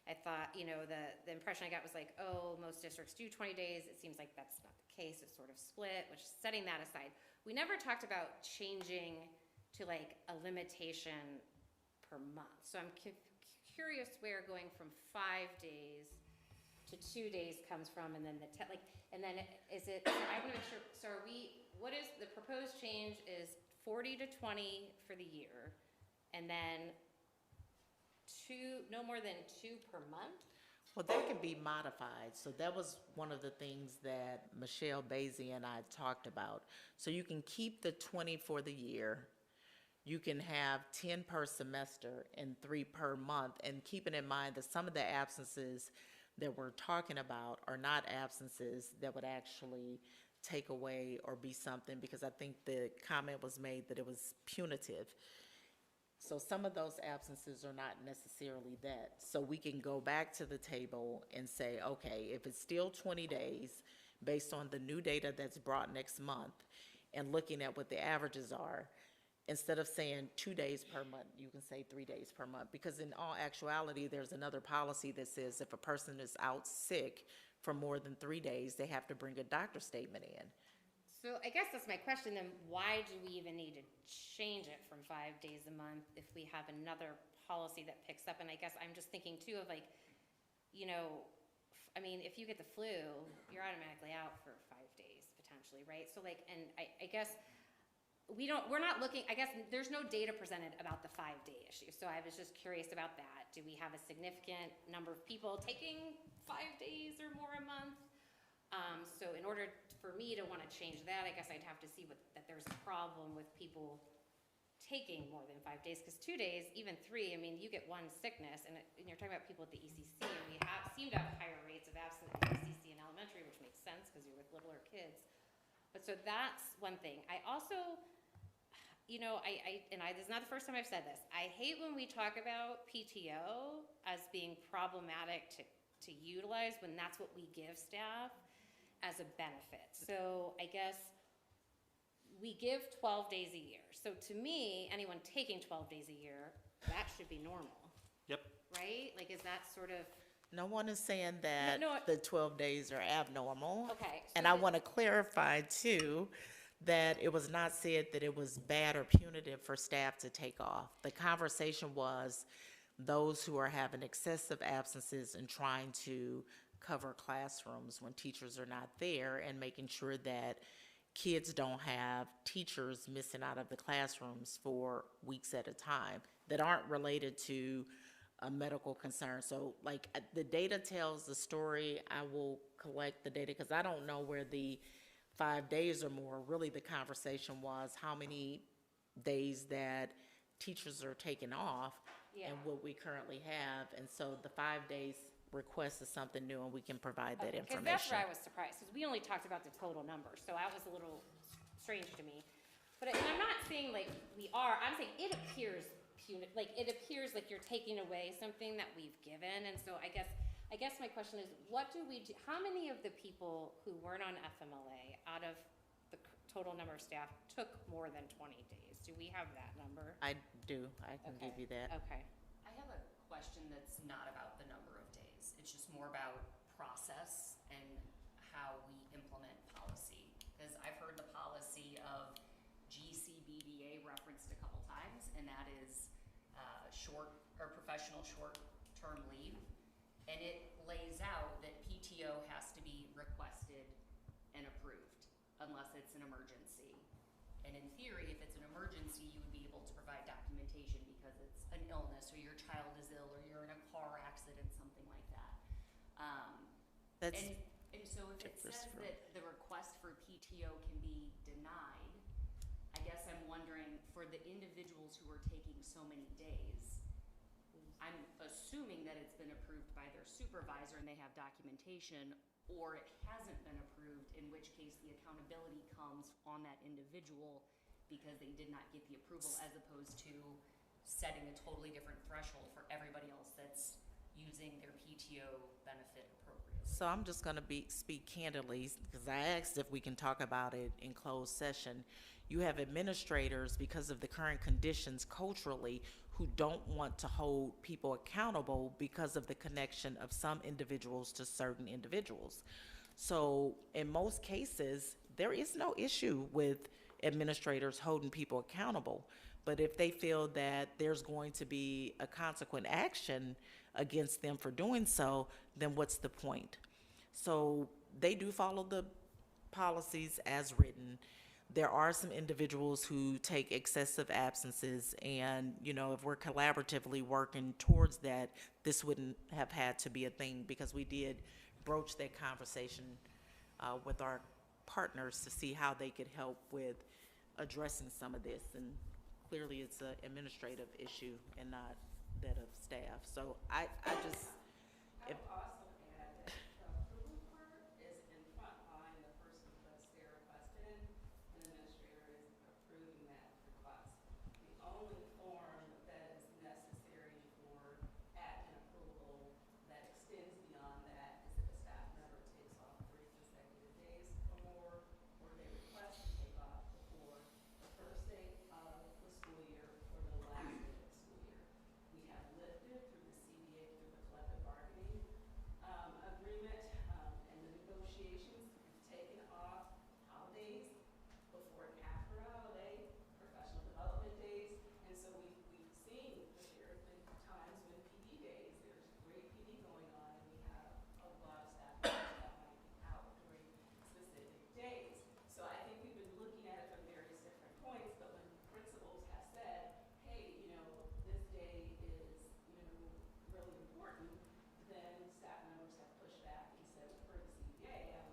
I thought, you know, the impression I got was like, oh, most districts do 20 days. It seems like that's not the case. It's sort of split, which, setting that aside, we never talked about changing to like a limitation per month. So I'm curious where going from 5 days to 2 days comes from, and then and then is it, so I want to make sure, so are we, what is, the proposed change is 40 to 20 for the year, and then no more than 2 per month? Well, that can be modified. So that was one of the things that Michelle Basie and I talked about. So you can keep the 20 for the year. You can have 10 per semester and 3 per month, and keeping in mind that some of the absences that we're talking about are not absences that would actually take away or be something, because I think the comment was made that it was punitive. So some of those absences are not necessarily that. So we can go back to the table and say, okay, if it's still 20 days, based on the new data that's brought next month, and looking at what the averages are, instead of saying 2 days per month, you can say 3 days per month. Because in all actuality, there's another policy that says if a person is out sick for more than 3 days, they have to bring a doctor's statement in. So I guess that's my question then, why do we even need to change it from 5 days a month if we have another policy that picks up? And I guess I'm just thinking too of like, you know, I mean, if you get the flu, you're automatically out for 5 days potentially, right? So like, and I guess we're not looking, I guess there's no data presented about the 5-day issue. So I was just curious about that. Do we have a significant number of people taking 5 days or more a month? So in order for me to want to change that, I guess I'd have to see that there's a problem with people taking more than 5 days, because 2 days, even 3, I mean, you get one sickness, and you're talking about people at the ECC, and we seem to have higher rates of absence at the ECC in elementary, which makes sense because you're with littler kids. But so that's one thing. I also, you know, this is not the first time I've said this. I hate when we talk about PTO as being problematic to utilize when that's what we give staff as a benefit. So I guess we give 12 days a year. So to me, anyone taking 12 days a year, that should be normal. Yep. Right? Like, is that sort of... No one is saying that No, the 12 days are abnormal. Okay. And I want to clarify too, that it was not said that it was bad or punitive for staff to take off. The conversation was those who are having excessive absences and trying to cover classrooms when teachers are not there, and making sure that kids don't have teachers missing out of the classrooms for weeks at a time that aren't related to a medical concern. So like the data tells the story. I will collect the data because I don't know where the 5 days or more, really the conversation was how many days that teachers are taking off and what we currently have. And so the 5 days request is something new, and we can provide that information. Because that's where I was surprised, because we only talked about the total number, so that was a little strange to me. But and I'm not saying like we are, I'm saying it appears punitive, like it appears like you're taking away something that we've given. And so I guess my question is, what do we do? How many of the people who weren't on FMLA out of the total number of staff took more than 20 days? Do we have that number? I do. I can give you that. Okay. I have a question that's not about the number of days. It's just more about process and how we implement policy. Because I've heard the policy of GCBDA referenced a couple times, and that is professional short-term leave. And it lays out that PTO has to requested and approved unless it's an emergency. And in theory, if it's an emergency, you would be able to provide documentation because it's an illness or your child is ill or you're in a car accident, something like that. That's and so if it says that the request for PTO can be denied, I guess I'm wondering for the individuals who are taking so many days, I'm assuming that it's been approved by their supervisor and they have documentation, or it hasn't been approved, in which case the accountability comes on that individual because they did not get the approval, as opposed to setting a totally different threshold for everybody else that's using their PTO benefit appropriately. So I'm just going to speak candidly, because I asked if we can talk about it in closed session. You have administrators, because of the current conditions culturally, who don't want to hold people accountable because of the connection of some individuals to certain individuals. So in most cases, there is no issue with administrators holding people accountable. But if they feel that there's going to be a consequent action against them for doing so, then what's the point? So they do follow the policies as written. There are some individuals who take excessive absences, and, you know, if we're collaboratively working towards that, this wouldn't have had to be a thing, because we did broach that conversation with our partners to see how they could help with addressing some of this. And clearly it's an administrative issue and not that of staff. So I just, if, I would also add that the approval part is in front line, the person puts their request in, an administrator is approving that request. The only form that is necessary for admin approval that extends beyond that is if a staff member takes off 3 consecutive days or more, or they request to take off before the first day of the school year or the last day of the school year. We have lifted through the CBA, through the collective bargaining agreement and the negotiations. We've taken off holidays before and after a holiday, professional development days, and so we've seen that there have been times when PD days, there's great PD going on, and we have a lot of staff members that might be out during specific days. So I think we've been looking at it from various different points, but when principals have said, hey, you know, this day is, you know, really important, then staff members have pushed back and said, for the CBA, I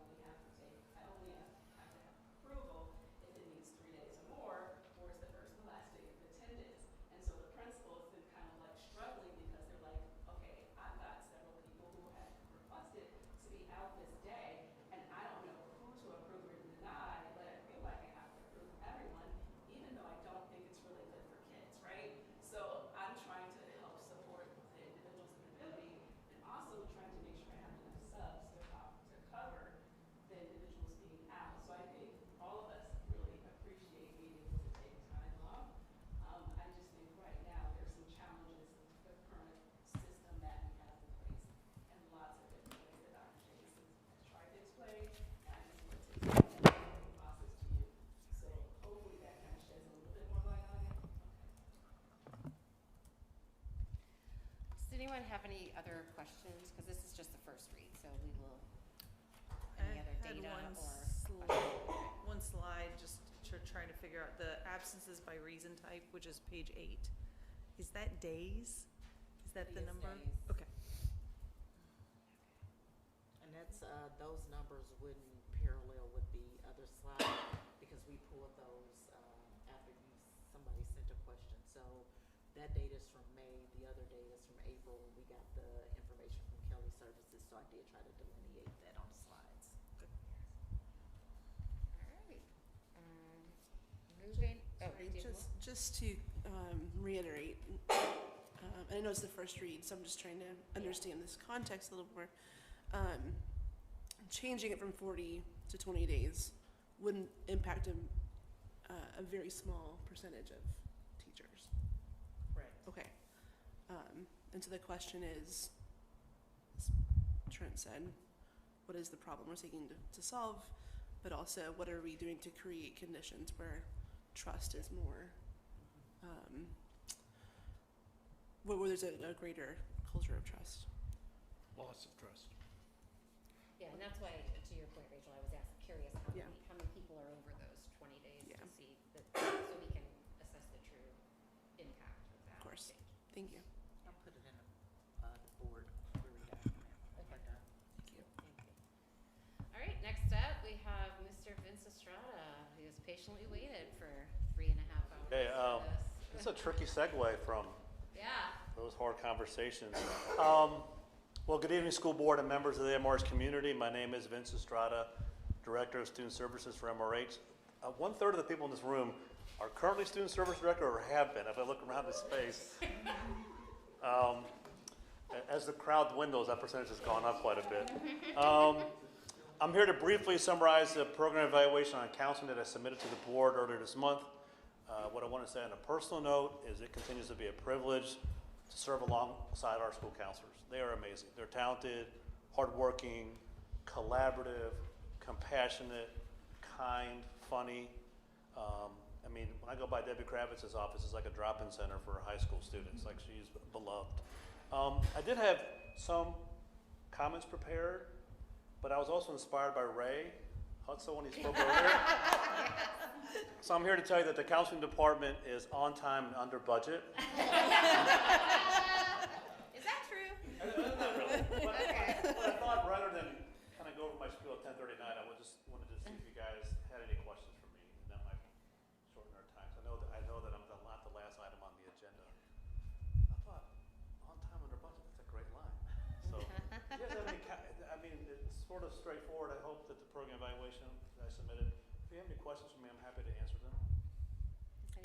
only have to have approval if it needs 3 days or more, or it's the first and last day of attendance. And so the principal has been kind of like struggling, because they're like, okay, I've got several people who have requested to be out this day, and I don't know who to approve or deny, but I feel like I have to approve everyone, even though I don't think it's really good for kids, right? So I'm trying to help support the individual's ability, and also trying to make sure I have enough subs to cover the individuals being out. So I think all of us really appreciate being able to take time off. I just think right now there's some challenges with the current system that we have in place, and lots of different ways that Dr. Jameson has tried to explain, and I just want to explain that whole process to you. So hopefully that kind of sheds a little bit more light on it. Does anyone have any other questions? Because this is just the first read, so we will, I any other had data one slide just trying to figure out the absences by reason type, which is page 8. Is that days? Is that the It is number? days. Okay. and that's, those numbers wouldn't parallel with the other slide, because we pulled those after somebody sent a question. So that data's from May, the other data's from April. We got the information from Kelly Services, so I did try to delineate that on the slides. All right. Moving, oh, do you have more? Just to reiterate, and I know it's the first read, so I'm just trying to understand this context a little more. Changing it from 40 to 20 days wouldn't impact a very small percentage of teachers. Right. Okay. And so the question is, as Trent said, what is the problem we're seeking to solve? But also, what are we doing to create conditions where trust is more, where there's a greater culture of trust? Loss of trust. Yeah, and that's why, to your point, Rachel, I was curious Yeah. how many people are over those 20 days Yeah. to see that, so we can assess the true impact of that. Of course. Thank you. I'll put it in the board query document. Okay. We're done. Thank you. All right, next up, we have Mr. Vince Estrada, who has patiently waited for 3.5 hours. Hey, for this. this is a tricky segue from Yeah. those hard conversations. Well, good evening, school board and members of the MRH community. My name is Vince Estrada, Director of Student Services for MRH. 1/3 of the people in this room are currently Student Service Director or have been, if I look around this space. As the crowd dwindles, that percentage has gone up quite a bit. I'm here to briefly summarize the program evaluation on counseling that I submitted to the board earlier this month. What I want to say on a personal note is it continues to be a privilege to serve alongside our school counselors. They are amazing. They're talented, hardworking, collaborative, compassionate, kind, funny. I mean, when I go by Debbie Kravitz's office, it's like a drop-in center for high school students. Like, she's beloved. I did have some comments prepared, but I was also inspired by Ray Hutzel when he spoke earlier. So I'm here to tell you that the counseling department is on time and under budget. Is that true? Not really. But I thought rather than kind of go over my spiel at 10:39, I just wanted to see if you guys had any questions for me, and that might shorten our time. So I know that I'm not the last item on the agenda. I thought, on time under budget, that's a great line. So, do you guys have any, I mean, it's sort of straightforward. I hope that the program evaluation that I submitted, if you have any questions for me, I'm happy to answer them.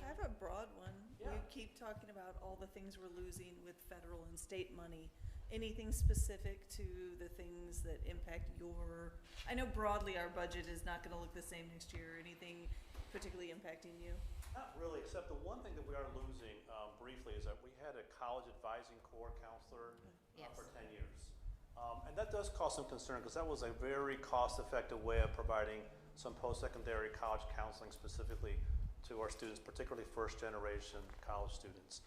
I have a broad one. Yeah. We keep talking about all the things we're losing with federal and state money. Anything specific to the things that impact I know broadly our budget is not gonna look the same next year. Anything particularly impacting you? Not really, except the one thing that we are losing briefly is that we had a college advising corps counselor for 10 years. And that does cause some concern because that was a very cost-effective way of providing some post-secondary college counseling specifically to our students, particularly first-generation college students.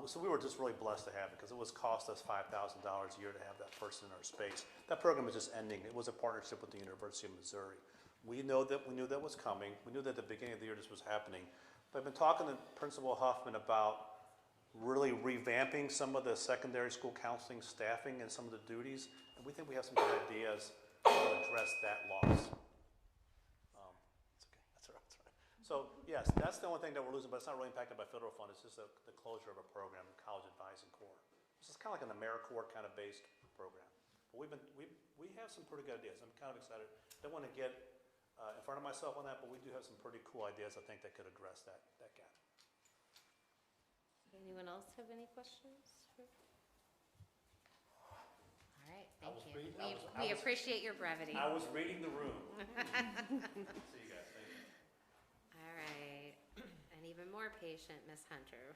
So we were just really blessed to have it because it was cost us $5,000 a year to have that person in our space. That program is just ending. It was a partnership with the University of Missouri. We knew that was coming. We knew that at the beginning of the year this was happening. But I've been talking to Principal Huffman about really revamping some of the secondary school counseling staffing and some of the duties. And we think we have some good ideas to address that loss. It's okay. That's all right. So yes, that's the only thing that we're losing, but it's not really impacted by federal fund. It's just the closure of a program, College Advising Corps. This is kind of like an AmeriCorps kind of based program. But we have some pretty good ideas. I'm kind of excited. Don't want to get in front of myself on that, but we do have some pretty cool ideas I think that could address that gap. Anyone else have any questions? All right, thank you. We appreciate your brevity. I was reading the room. See you guys. Thank you. All right, and even more patient, Miss Hunter.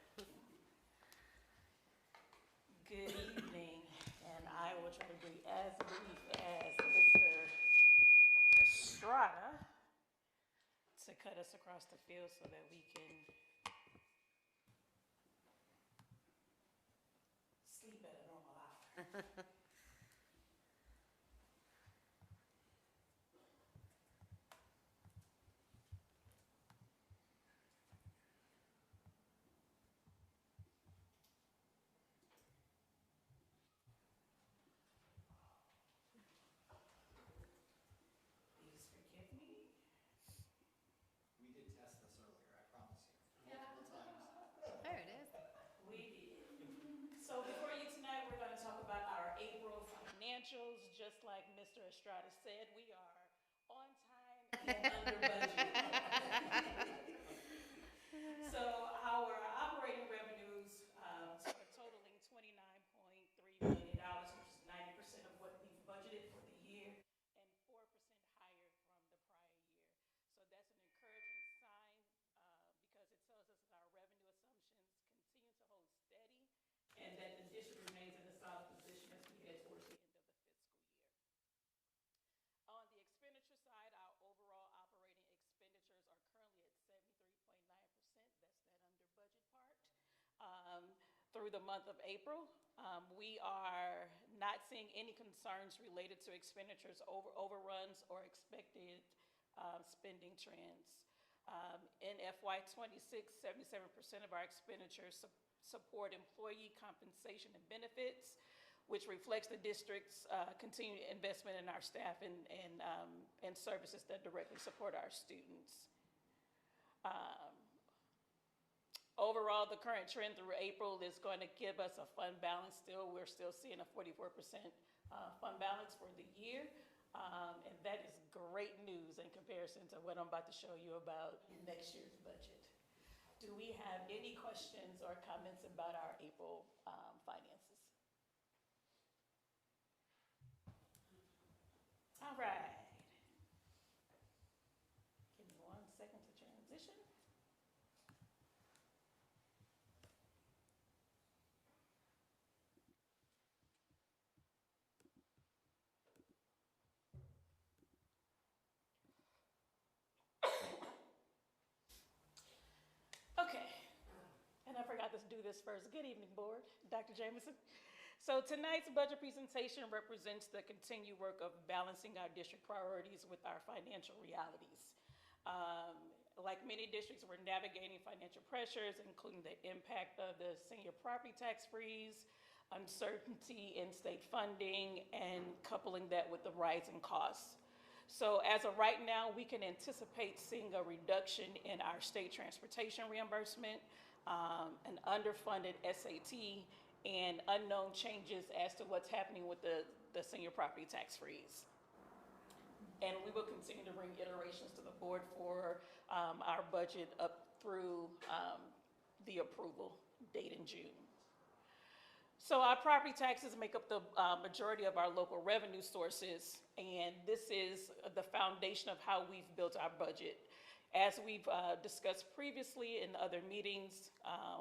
Good evening, and I will try to be as brief as Mr. Estrada to cut us across the field so that we can sleep at a normal hour. Please forgive me. We did test this earlier, I promise you. Yeah. Multiple times. There it is. We did. So before you tonight, we're going to talk about our April financials. Just like Mr. Estrada said, we are on time and under budget. So our operating revenues are totaling $29.3 million, which is 90% of what we've budgeted for the year and 4% higher from the prior year. So that's an encouraging sign because it tells us that our revenue assumptions continue to hold steady and that the district remains in a solid position as we head towards the end of the fiscal year. On the expenditure side, our overall operating expenditures are currently at 73.9%. That's that under budget part. Through the month of April, we are not seeing any concerns related to expenditures overruns or expected spending trends. In FY '26, 77% of our expenditures support employee compensation and benefits, which reflects the district's continued investment in our staff and services that directly support our students. Overall, the current trend through April is going to give us a fund balance still. We're still seeing a 44% fund balance for the year. And that is great news in comparison to what I'm about to show you about next year's budget. Do we have any questions or comments about our April finances? All right. Give me 1 second to transition. Okay, and I forgot to do this first. Good evening, board. Dr. Jameson. So tonight's budget presentation represents the continued work of balancing our district priorities with our financial realities. Like many districts, we're navigating financial pressures, including the impact of the senior property tax freeze, uncertainty in state funding, and coupling that with the rising costs. So as of right now, we can anticipate seeing a reduction in our state transportation reimbursement, an underfunded SAT, and unknown changes as to what's happening with the senior property tax freeze. And we will continue to bring iterations to the board for our budget up through the approval date in June. So our property taxes make up the majority of our local revenue sources, and this is the foundation of how we've built our budget. As we've discussed previously in other meetings,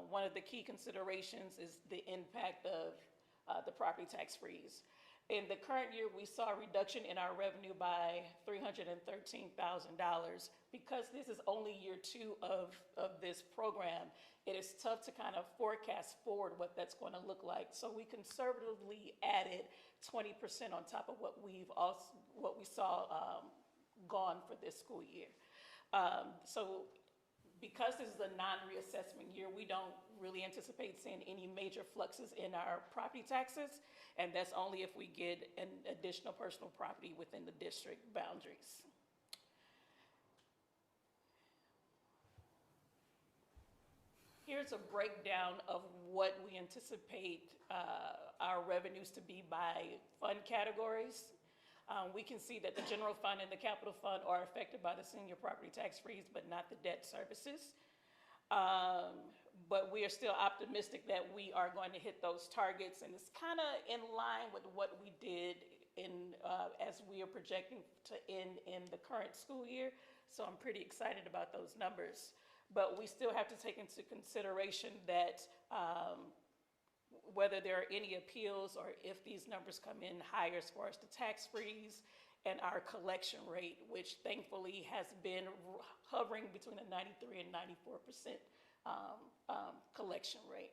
one of the key considerations is the impact of the property tax freeze. In the current year, we saw a reduction in our revenue by $313,000. Because this is only year 2 of this program, it is tough to kind of forecast forward what that's going to look like. So we conservatively added 20% on top of what we saw gone for this school year. So because this is a non-reassessment year, we don't really anticipate seeing any major fluxes in our property taxes, and that's only if we get an additional personal property within the district boundaries. Here's a breakdown of what we anticipate our revenues to be by fund categories. We can see that the general fund and the capital fund are affected by the senior property tax freeze, but not the debt services. But we are still optimistic that we are going to hit those targets, and it's kind of in line with what we did as we are projecting to end in the current school year. So I'm pretty excited about those numbers. But we still have to take into consideration that whether there are any appeals or if these numbers come in higher as far as the tax freeze and our collection rate, which thankfully has been hovering between a 93 and 94% collection rate.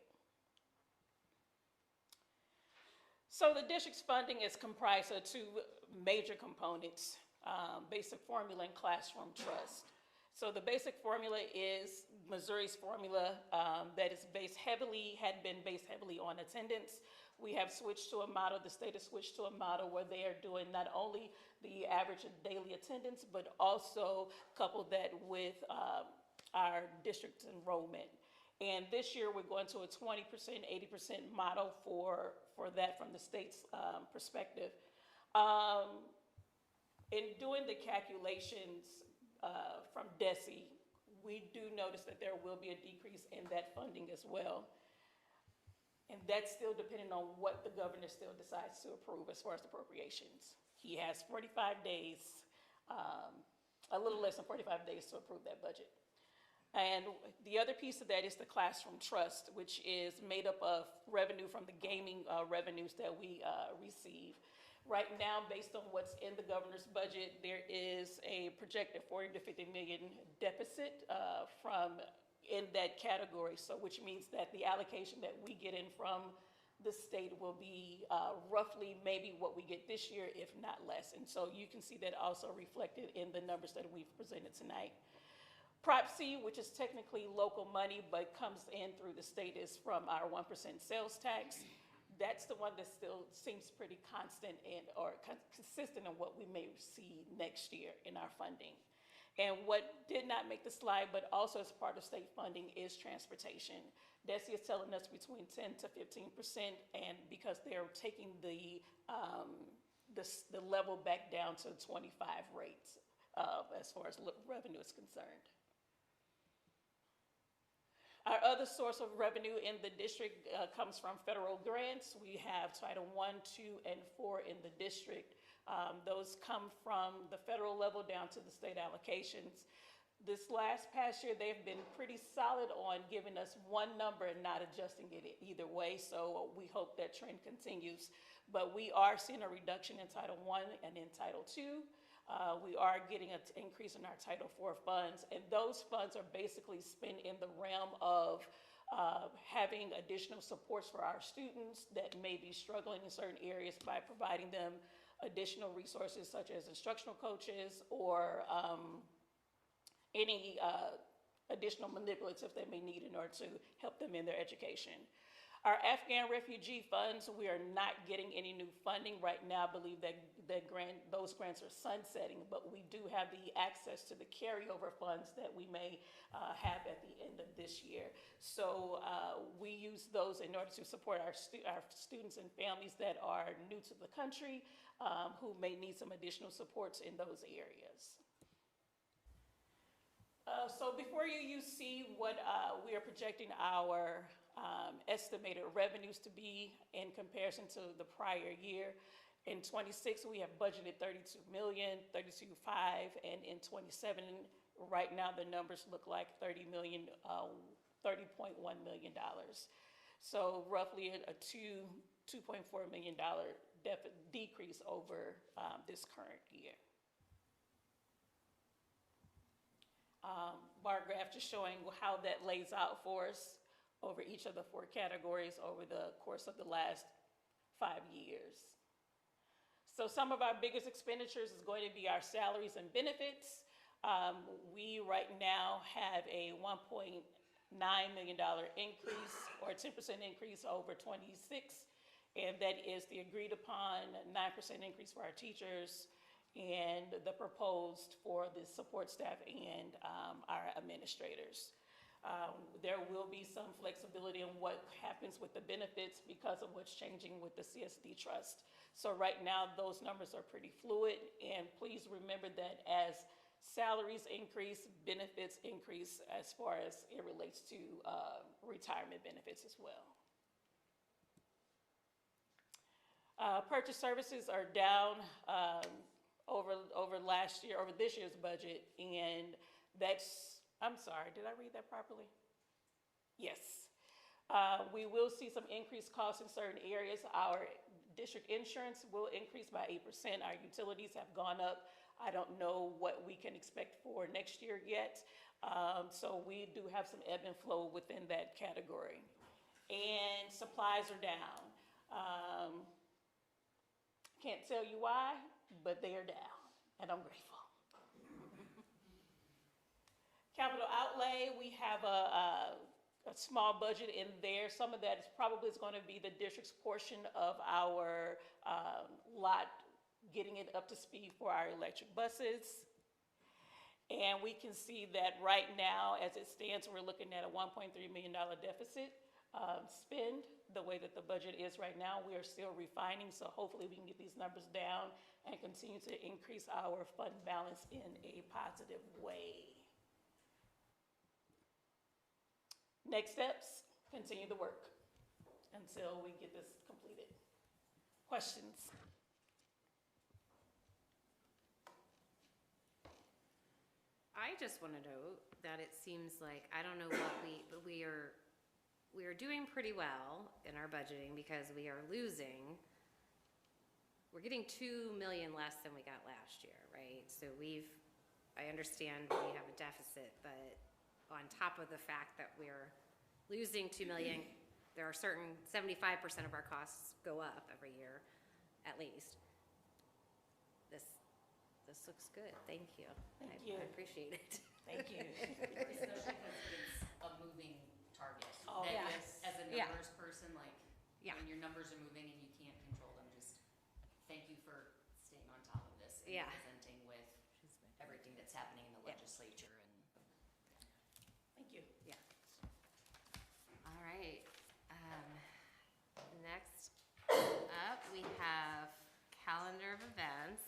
So the district's funding is comprised of 2 major components, basic formula and classroom trust. So the basic formula is Missouri's formula that is had been based heavily on attendance. We have switched to a model, the state has switched to a model where they are doing not only the average daily attendance, but also couple that with our district enrollment. And this year we're going to a 20%, 80% model for that from the state's perspective. In doing the calculations from DESE, we do notice that there will be a decrease in that funding as well. And that's still depending on what the governor still decides to approve as far as appropriations. He has 45 days, a little less than 45 days to approve that budget. And the other piece of that is the classroom trust, which is made up of revenue from the gaming revenues that we receive. Right now, based on what's in the governor's budget, there is a projected 40 to 50 million deficit in that category. So which means that the allocation that we get in from the state will be roughly maybe what we get this year, if not less. And so you can see that also reflected in the numbers that we've presented tonight. Prop C, which is technically local money but comes in through the state, is from our 1% sales tax. That's the one that still seems pretty constant or consistent in what we may see next year in our funding. And what did not make the slide, but also as part of state funding, is transportation. DESI is telling us between 10 to 15%, and because they're taking the level back down to 25 rates as far as revenue is concerned. Our other source of revenue in the district comes from federal grants. We have Title I, II, and IV in the district. Those come from the federal level down to the state allocations. This past year, they've been pretty solid on giving us one number and not adjusting it either way, so we hope that trend continues. But we are seeing a reduction in Title I and in Title II. We are getting an increase in our Title IV funds, and those funds are basically spent in the realm of having additional supports for our students that may be struggling in certain areas by providing them additional resources such as instructional coaches or any additional manipulatives they may need in order to help them in their education. Our Afghan refugee funds, we are not getting any new funding right now. I believe that those grants are sunsetting, but we do have the access to the carryover funds that we may have at the end of this year. So we use those in order to support our students and families that are new to the country who may need some additional supports in those areas. So before you see what we are projecting our estimated revenues to be in comparison to the prior year. In 26, we have budgeted $32 million, $32.5, and in 27, right now the numbers look like $30.1 million. So roughly a $2.4 million decrease over this current year. Bar graph just showing how that lays out for us over each of the 4 categories over the course of the last 5 years. So some of our biggest expenditures is going to be our salaries and benefits. We right now have a $1.9 million increase or a 10% increase over 26, and that is the agreed upon 9% increase for our teachers and the proposed for the support staff and our administrators. There will be some flexibility in what happens with the benefits because of what's changing with the CSD trust. So right now, those numbers are pretty fluid, and please remember that as salaries increase, benefits increase as far as it relates to retirement benefits as well. Purchase services are down over this year's budget, and that's, I'm sorry, did I read that properly? Yes. We will see some increased costs in certain areas. Our district insurance will increase by 8%. Our utilities have gone up. I don't know what we can expect for next year yet. So we do have some ebb and flow within that category. And supplies are down. Can't tell you why, but they are down, and I'm grateful. Capital outlay, we have a small budget in there. Some of that is probably going to be the district's portion of our lot, getting it up to speed for our electric buses. And we can see that right now, as it stands, we're looking at a $1.3 million deficit spend. The way that the budget is right now, we are still refining, so hopefully we can get these numbers down and continue to increase our fund balance in a positive way. Next steps, continue the work until we get this completed. Questions? I just want to note that it seems like, I don't know what but we are doing pretty well in our budgeting because we are losing. We're getting $2 million less than we got last year, right? So I understand we have a deficit, but on top of the fact that we're losing $2 million, there are certain, 75% of our costs go up every year, at least. This looks good, thank you. Thank I you. appreciate it. Thank you. Especially because it's a moving target. Oh, That yes. As a Yeah. numbers person, like, Yeah. when your numbers are moving and you can't control them, just thank you for staying on top of this and Yeah. presenting with everything that's happening in the Yeah. legislature and. Thank you. Yeah. All right. Next up, we have calendar of events,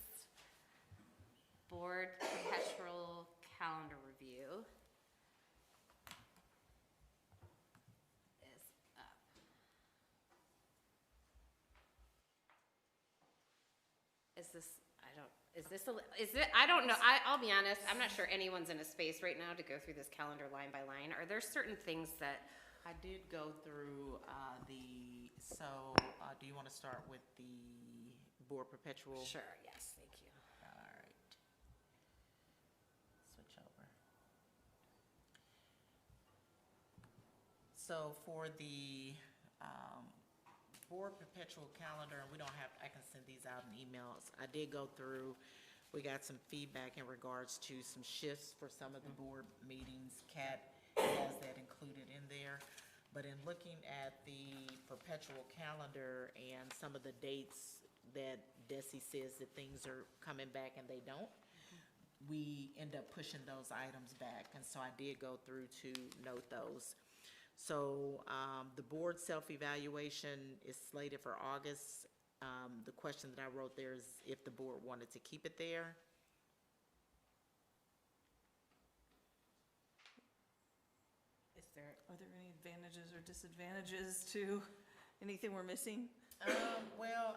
board perpetual calendar review is up. Is this, I don't know, I'll be honest, I'm not sure anyone's in a space right now to go through this calendar line by line. Are there certain things that, I did go through do you want to start with the board perpetual? sure, yes, thank you. All right. Switch over. So for the board perpetual calendar, and we don't have, I can send these out in emails. I did go through, we got some feedback in regards to some shifts for some of the board meetings. Kat has that included in there. But in looking at the perpetual calendar and some of the dates that Desi says that things are coming back and they don't, we end up pushing those items back. And so I did go through to note those. So the board self-evaluation is slated for August. The question that I wrote there is if the board wanted to keep it there. Are there any advantages or disadvantages to anything we're missing? Well,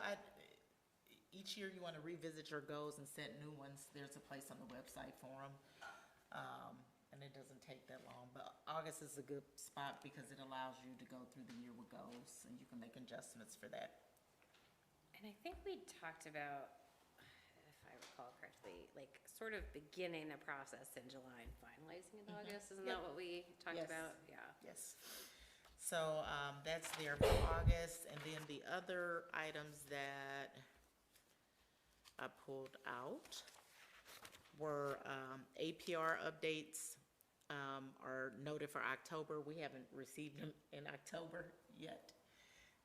each year you want to revisit your goals and set new ones. There's a place on the website for them. And it doesn't take that long, but August is a good spot because it allows you to go through the year with goals and you can make adjustments for that. And I think we talked about, if I recall correctly, like sort of beginning a process in July and finalizing in August. Isn't that what we talked Yes. about? Yeah. Yes. So that's there for August. And then the other items that I pulled out were APR updates are noted for October. We haven't received them in October yet.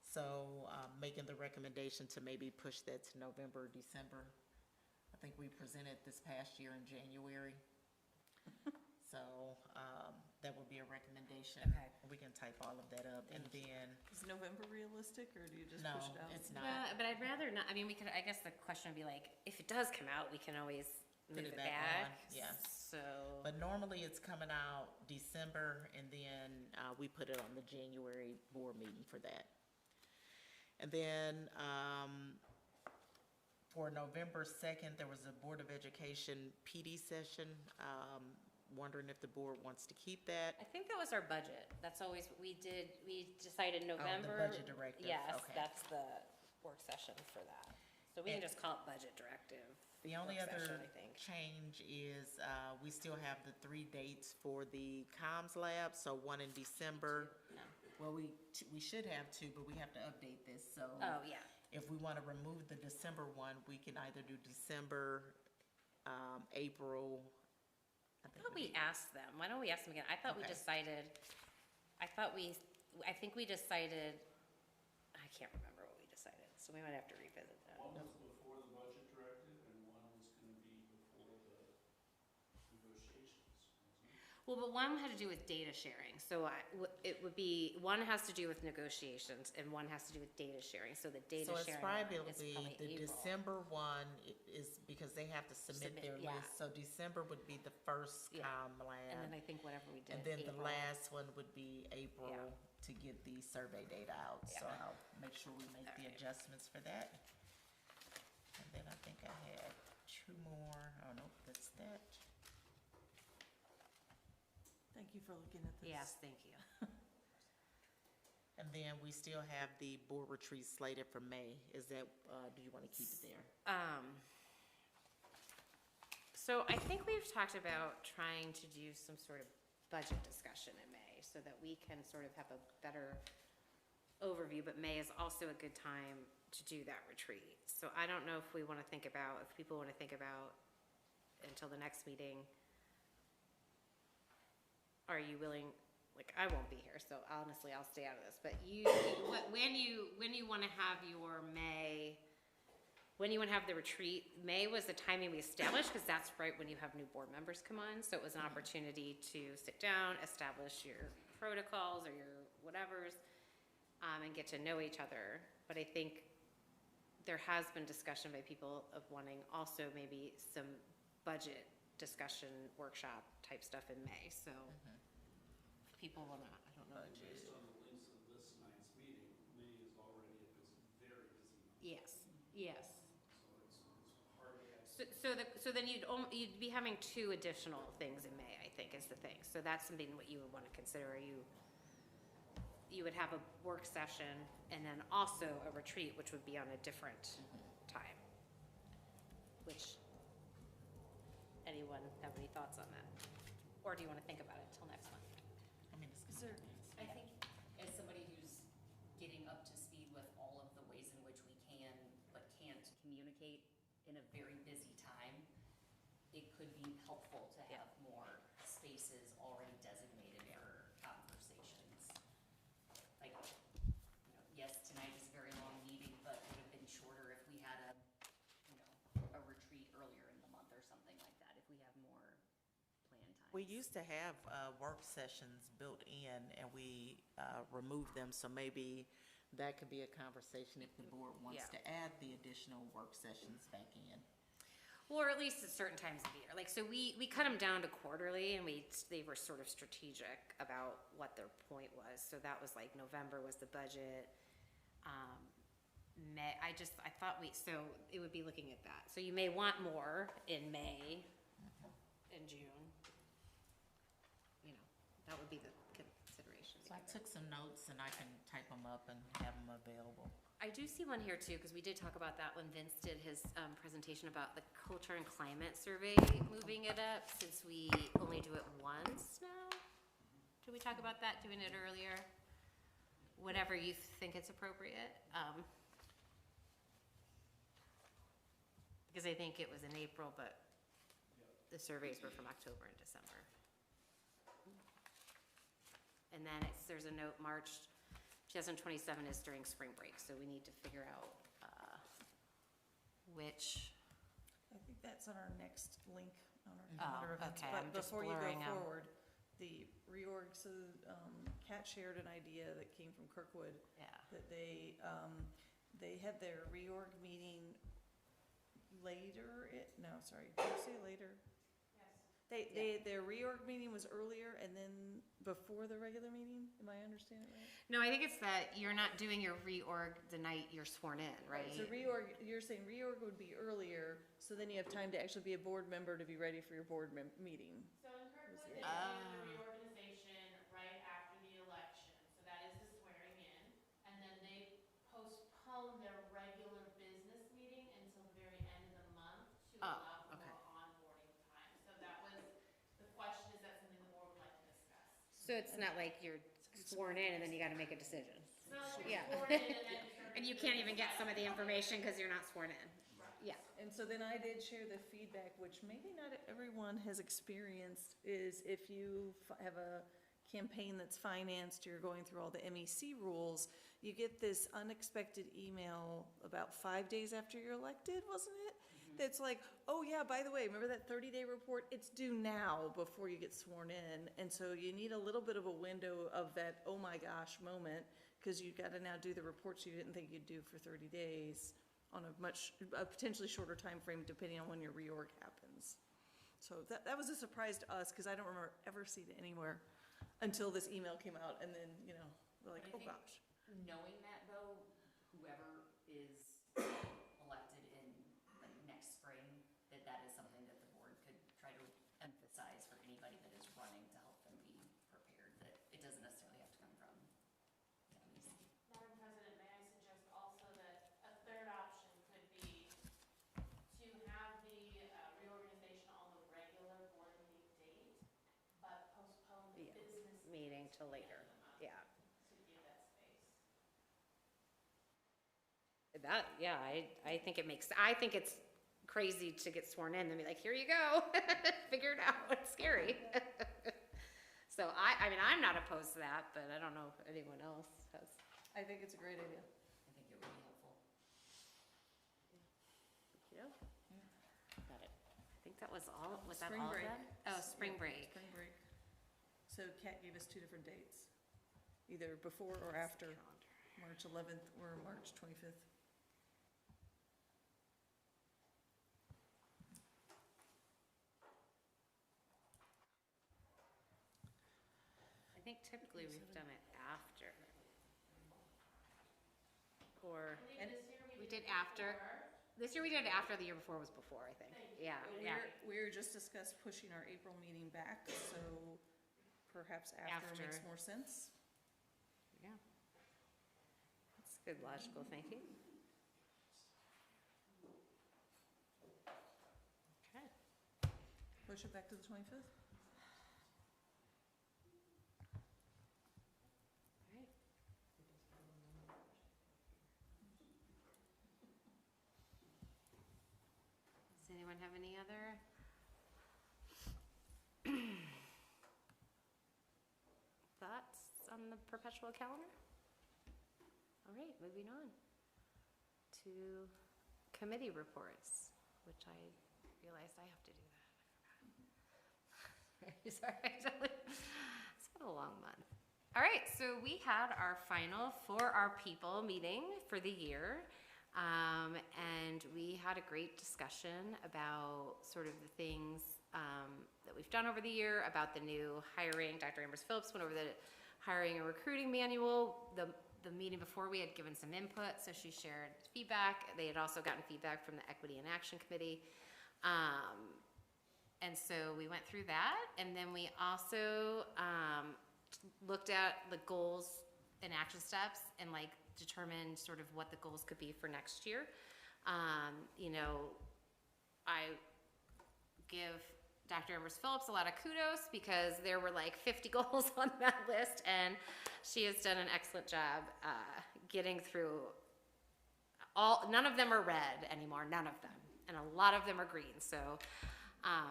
So making the recommendation to maybe push that to November, December. I think we presented this past year in January. So that would be a recommendation. Okay. We can type all of that up. And then, Is November realistic, or do you just no, push it out? it's not. Well, but I'd rather not, I mean, we could, I guess the question would be like, if it does come out, we can always Put move it it back back. on, yeah. So, But normally it's coming out December, and then we put it on the January board meeting for that. And then for November 2nd, there was a Board of Education PD session. Wondering if the board wants to keep that. I think that was our budget. That's always, we decided November. budget directive, Yes, okay. that's the work session for that. So we can And- just call it budget directive. The only work other session, I think. change is, we still have the 3 dates for the comms lab, so one in December. No. Well, we should have 2, but we have to update this, so. Oh, yeah. If we want to remove the December one, we can either do December, April. I thought we asked them. Why don't we ask them again? I thought we Okay. decided, I think we decided, I can't remember what we decided, so we might have to revisit that. One was before the budget directive and one was gonna be before the negotiations, wasn't it? Well, but one had to do with data sharing, so it would be, one has to do with negotiations and one has to do with data sharing, so the data So it's sharing one probably is probably the April. December one is because they have to submit their Yeah. list. So December would be the first Yeah. comm lab. And then I think whatever we did, And then the April. last one would be April to get the survey data out. So Yeah. I'll make sure we make the Alright. adjustments for that. And then I think I had 2 more. Oh, no, that's that. Thank you for looking at this. Yes, thank you. And then we still have the board retreat slated for May. Is that, do you want to keep it there? So I think we've talked about trying to do some sort of budget discussion in May so that we can sort of have a better overview, but May is also a good time to do that retreat. So I don't know if we want to think about, if people want to think about until the next meeting, are you willing, like, I won't be here, so honestly, I'll stay out of this, but when you want to have your May, when you want to have the retreat, May was the timing we established, because that's right when you have new board members come on, so it was an opportunity to sit down, establish your protocols or your whatevers, and get to know each other. But I think there has been discussion by people of wanting also maybe some budget discussion workshop type stuff in May, so if people wanna, I don't know. Based on the links of this night's meeting, May is already a very busy month. Yes, yes. So it's hard to have. So then you'd be having 2 additional things in May, I think, is the thing. So that's something what you would want to consider. You would have a work session and then also a retreat, which would be on a different time. Which, anyone have any thoughts on that? Or do you want to think about it till next month? I mean, it's I think as somebody who's getting up to speed with all of the ways in which we can, but can't communicate in a very busy time, it could be helpful to have more spaces already designated for conversations. Like, yes, tonight is a very long meeting, but it would have been shorter if we had a retreat earlier in the month or something like that, if we have more planned time. We used to have work sessions built in, and we removed them, so maybe that could be a conversation if the board wants to add the additional work sessions back in. Or at least at certain times of the year. Like, so we cut them down to quarterly, and they were sort of strategic about what their point was. So that was like November was the budget. May, I thought so it would be looking at that. So you may want more in May and June. That would be the consideration. So I took some notes, and I can type them up and have them available. I do see one here too, because we did talk about that when Vince did his presentation about the culture and climate survey, moving it up, since we only do it once now. Did we talk about that, doing it earlier? Whenever you think it's appropriate. Because I think it was in April, but the surveys were from October and December. And then there's a note, March 2027 is during spring break, so we need to figure out which. I think that's on our next link on our Oh, calendar events. okay, But I'm just before you go blurring out. forward, the reorg, so Kat shared an idea that came from Kirkwood. Yeah. That they had their reorg meeting later, did you say later? Their reorg meeting was earlier and then before the regular meeting? Am I understanding it right? No, I think it's that you're not doing your reorg the night you're sworn in, right? So you're saying reorg would be earlier, so then you have time to actually be a board member to be ready for your board meeting. So in Kirkwood, they do the reorganization right after the election, so that is the swearing in, and then they postpone their regular business meeting until the very end of the month to allow for more onboarding time. So that was the question, is that something the board would like to discuss? So it's not like you're sworn in and then you gotta make a decision. So like Yeah. you're sworn in and then you And you can't even get some of the information because you're not sworn in. Yeah. And so then I did share the feedback, which maybe not everyone has experienced, is if you have a campaign that's financed, you're going through all the MEC rules, you get this unexpected email about 5 days after you're elected, wasn't it? That's like, oh yeah, by the way, remember that 30-day report? It's due now before you get sworn in. And so you need a little bit of a window of that, oh my gosh moment, because you've got to now do the reports you didn't think you'd do for 30 days on a potentially shorter time frame depending on when your reorg happens. So that was a surprise to us, because I don't remember ever seeing it anywhere until this email came out, and then, we're like, oh gosh. Knowing that though, whoever is elected in like next spring, that is something that the board could try to emphasize for anybody that is running to help them be prepared, that it doesn't necessarily have to come from the MEC. Madam President, may I suggest also that a third option could be to have the reorganization on the regular board meeting date, but postpone the business Meeting till later, yeah. to give that space. I think it's crazy to get sworn in and be like, here you go, figure it out, it's scary. So I mean, I'm not opposed to that, but I don't know if anyone else has. I think it's a great idea. I think it would be helpful. Yeah. Got it. I think that was all, was that Spring all of break. them? Oh, spring Yeah, break. Spring break. So Kat gave us 2 different dates, either before or after March 11th or March 25th. I think typically we've done it after. Or, I believe this year we did after. This year we did it after, the year before was before, I think. Yeah, yeah. We're just discussed pushing our April meeting back, so perhaps after makes After. more sense. Yeah. That's good logical thinking. Okay. Push it back to the 25th? Right. Does anyone have any other? Thoughts on the perpetual calendar? All right, moving on to committee reports, which I realized I have to do that. I forgot. Sorry, it's been a long month. All right, so we had our final For Our People meeting for the year. And we had a great discussion about sort of the things that we've done over the year, about the new hiring. Dr. Ambrose Phillips went over the hiring and recruiting manual. The meeting before, we had given some input, so she shared feedback. They had also gotten feedback from the Equity and Action Committee. And so we went through that, and then we also looked at the goals and action steps and like determined sort of what the goals could be for next year. You know, I give Dr. Ambrose Phillips a lot of kudos because there were like 50 goals on that list, and she has done an excellent job getting through none of them are red anymore, none of them, and a lot of them are green. So,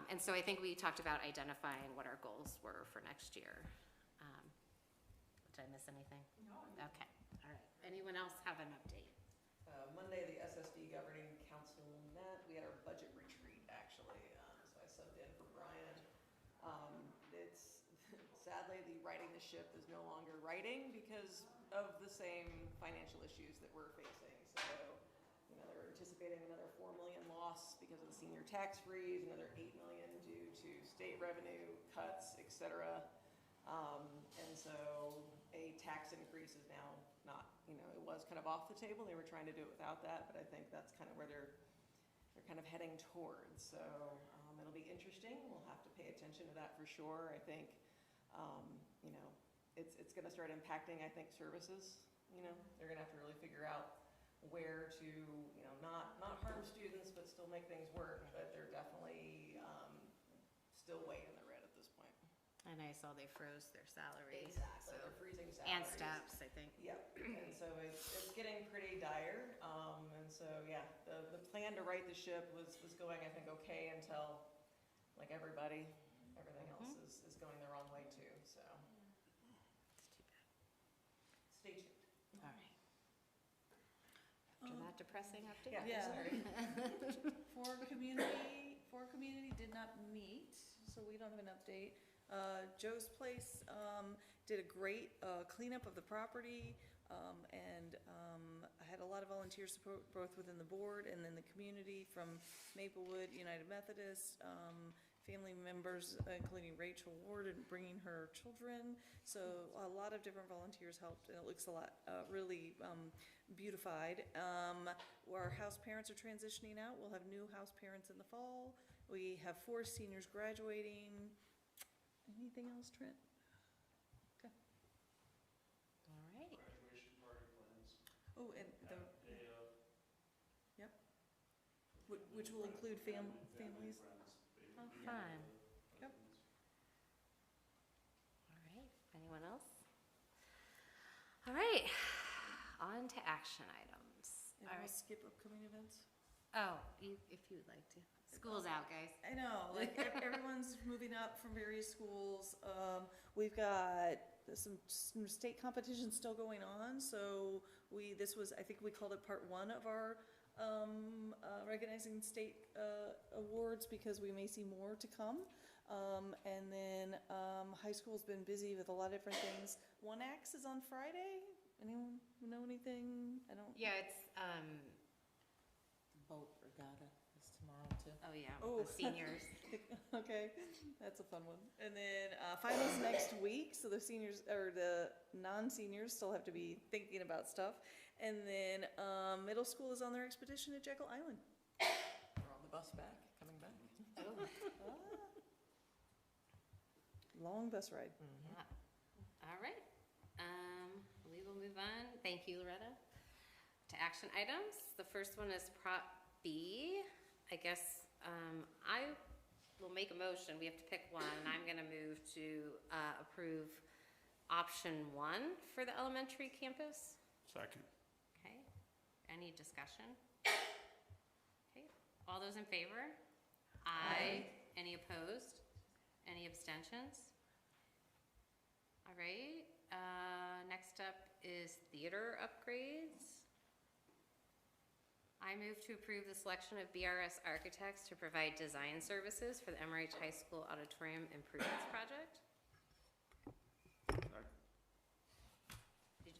and so I think we talked about identifying what our goals were for next year. Did I miss anything? No. Okay, all right. Anyone else have an update? Monday, the SSD Governing Council met. We had our budget retreat, actually, so I subbed in for Brian. It's sadly, the righting the ship is no longer righting because of the same financial issues that we're facing. So, you know, they're anticipating another $4 million loss because of the senior tax freeze, another $8 million due to state revenue cuts, et cetera. And so a tax increase is now not, you know, it was kind of off the table. They were trying to do it without that, but I think that's kind of where they're kind of heading towards. So it'll be interesting. We'll have to pay attention to that for sure. I think, you know, it's going to start impacting, I think, services. You know, they're going to have to really figure out where to, you know, not harm students, but still make things work. But they're definitely still way in the red at this point. And I saw they froze their salaries. Exactly, they're freezing salaries. And steps, I think. Yep, and so it's getting pretty dire. And so, yeah, the plan to right the ship was going, I think, okay until, like everything else is going the wrong way too, so. It's too bad. Stay tuned. All right. After that depressing update? Yeah. Sorry. For community did not meet, so we don't have an update. Joe's Place did a great cleanup of the property, and I had a lot of volunteer support both within the board and then the community from Maplewood United Methodist, family members, including Rachel Ward, and bringing her children. So a lot of different volunteers helped, and it looks a lot really beautified. Our house parents are transitioning out. We'll have new house parents in the fall. We have 4 seniors graduating. Anything else, Trent? Okay. All right. Graduation party plans. Oh, and the, Day of. yep. Which will include families. Friends. Oh, fun. Yep. All right. Anyone else? All right. On to action items. And All we'll right. skip upcoming events. Oh, if you would like to. School's out, guys. I know, like everyone's moving up from various schools. We've got some state competitions still going on. So I think we called it part one of our recognizing state awards because we may see more to come. And then high school's been busy with a lot of different things. 1X is on Friday. Anyone know anything? I don't. Yeah, it's Boat regatta is tomorrow too. oh yeah, Oh. the seniors. Okay, that's a fun one. And then finals next week, so the seniors or the non-seniors still have to be thinking about stuff. And then middle school is on their expedition at Jekyll Island. We're on the bus back, coming back. Long bus ride. Yeah. All right. We will move on. Thank you, Loretta. To action items. The first one is Prop B. I guess I will make a motion. We have to pick one. And I'm going to move to approve option 1 for the elementary campus. Second. Okay. Any discussion? Okay. All those in favor? Aye. Any opposed? Any abstentions? All right. Next up is theater upgrades. I move to approve the selection of BRS Architects to provide design services for the MRH High School Auditorium Improvements Project.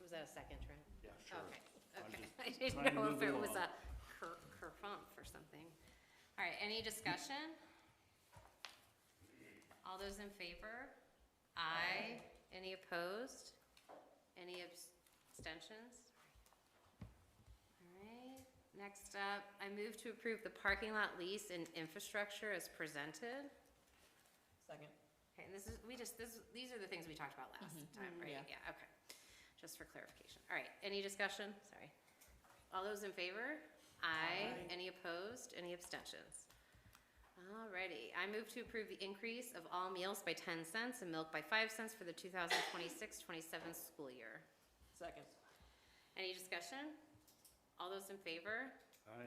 Was that a second, Trent? Yeah, sure. Okay, I'm okay. just I didn't trying to know move if it it was a along. kerfump or something. All right, any discussion? All those in favor? Aye. Any opposed? Any abstentions? All right, next up, I move to approve the parking lot lease and infrastructure as presented. Second. Okay, and these are the things we talked about last time, right? yeah. Yeah, okay. Just for clarification. All right, any discussion? Sorry. All those in favor? Aye. Any opposed? Any abstentions? Alrighty, I move to approve the increase of all meals by 10 cents and milk by 5 cents for the 2026-27 school year. Second. Any discussion? All those in favor?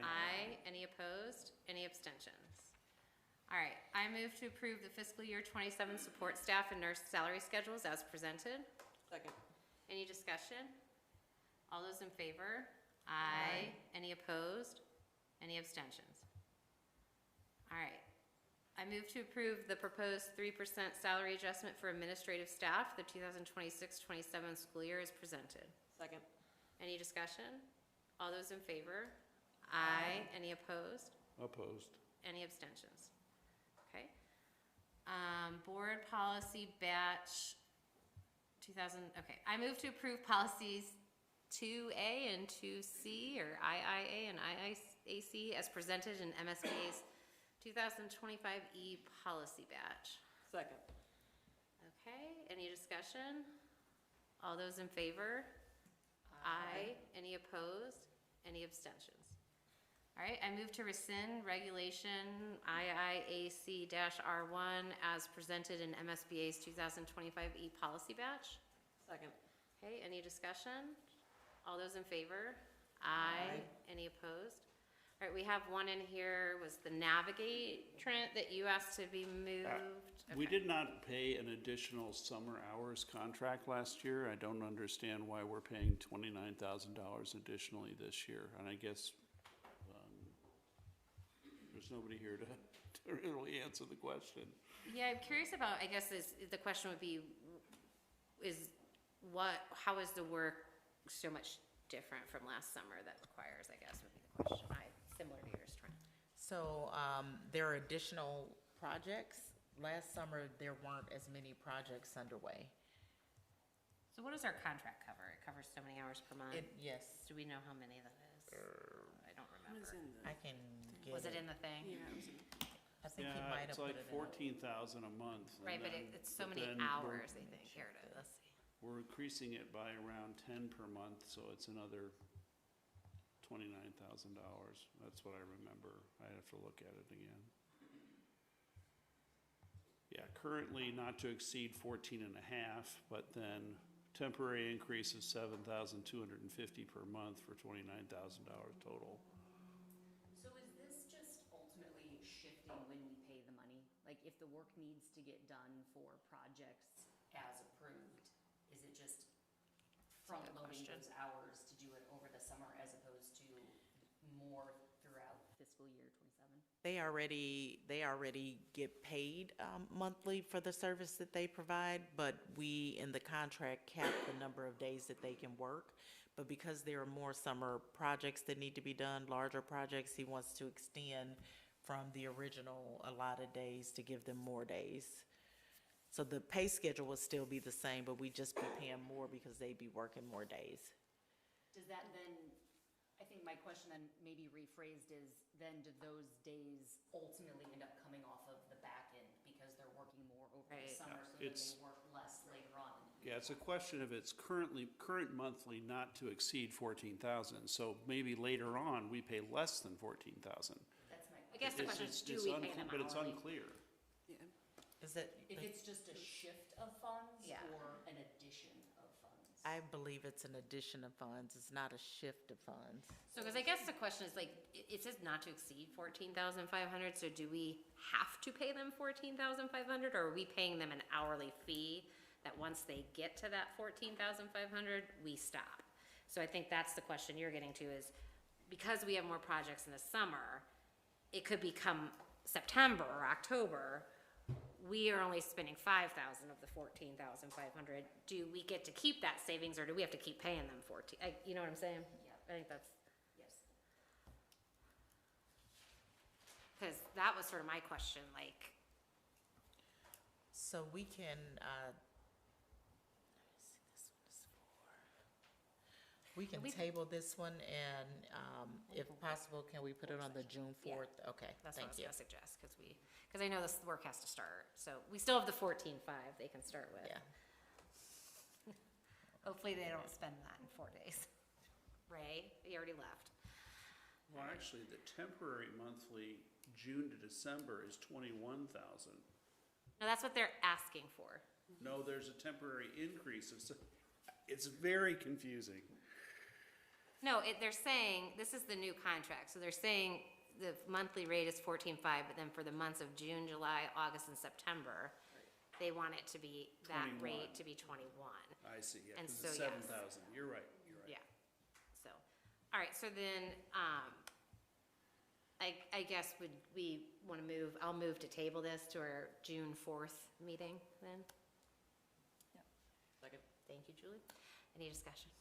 Aye. Any opposed? Any abstentions? All right, I move to approve the fiscal year 27 support staff and nurse salary schedules as presented. Second. Any discussion? All those in favor? Aye. Any opposed? Any abstentions? All right. I move to approve the proposed 3% salary adjustment for administrative staff for the 2026-27 school year as presented. Second. Any discussion? All those in favor? Aye. Any opposed? Opposed. Any abstentions? Okay. Board policy batch 2000, okay. I move to approve policies 2A and 2C, or IIA and IIAC as presented in MSBA's 2025E policy batch. Second. Okay, any discussion? All those in favor? Aye. Any opposed? Any abstentions? All right, I move to rescind regulation IIAC-R1 as presented in MSBA's 2025E policy batch. Second. Okay, any discussion? All those in favor? Aye. Any opposed? All right, we have one in here, was the Navigate, Trent, that you asked to be moved. We Okay. did not pay an additional summer hours contract last year. I don't understand why we're paying $29,000 additionally this year. And I guess there's nobody here to really answer the question. Yeah, I'm curious about, I guess the question would be, how is the work so much different from last summer that requires, I guess, would be the question. Similar to yours, Trent. So, there are additional projects. Last summer, there weren't as many projects underway. So what does our contract cover? It covers so many hours per month? Yes. Do we know how many that is? I don't remember. I can get Was it in the thing? Yeah, it was in I think he might have It's put like it in. $14,000 a month. and Right, but then- it's so but many then we're- hours, I think. Here it is. Let's see. We're increasing it by around 10 per month, so it's another $29,000. That's what I remember. I have to look at it again. Yeah, currently not to exceed 14 and a half, but then temporary increase of $7,250 per month for $29,000 total. So is this just ultimately shifting when we pay the money? Like if the work needs to get done for projects as approved, is it just front loading those hours to do it over the summer as opposed to more throughout fiscal year 27? They already get paid monthly for the service that they provide, but we in the contract cap the number of days that they can work. But because there are more summer projects that need to be done, larger projects, he wants to extend from the original allotted days to give them more days. So the pay schedule will still be the same, but we just be paying more because they be working more days. Does that then, I think my question then maybe rephrased is, then do those days ultimately end up coming off of the back end because they're working more over the summer, so then they work less later on? Yeah, it's a question of it's current monthly not to exceed 14,000. So maybe later on, we pay less than 14,000. That's my, I guess the question is, do we pay them But it's hourly? unclear. Is that? If it's just a shift of funds Yeah. or an addition of funds? I believe it's an addition of funds. It's not a shift of funds. So, because I guess the question is like, it says not to exceed 14,500, so do we have to pay them 14,500, or are we paying them an hourly fee that once they get to that 14,500, we stop? So I think that's the question you're getting to is, because we have more projects in the summer, it could become September or October, we are only spending 5,000 of the 14,500. Do we get to keep that savings, or do we have to keep paying them 14? You know what I'm saying? Yeah. I think that's, Yes. because that was sort of my question, like, So we can, we can table this one and, if possible, can we put it on the June 4th? Okay, that's what I thank was you. gonna suggest, because I know this work has to start, so we still have the 14.5 they can start with. Yeah. Hopefully they don't spend that in 4 days. Ray, he already left. Well, actually, the temporary monthly June to December is 21,000. No, that's what they're asking for. No, there's a temporary increase of, it's very confusing. No, they're saying, this is the new contract, so they're saying the monthly rate is 14.5, but then for the months of June, July, August, and September, they want it to be, that 21. rate to be 21. I see, yeah, And 'cause so, it's yes. 7,000. You're right, you're right. Yeah, so, all right, so then, I guess we want to move, I'll move to table this to our June 4th meeting then. Second. Thank you, Julie. Any discussion?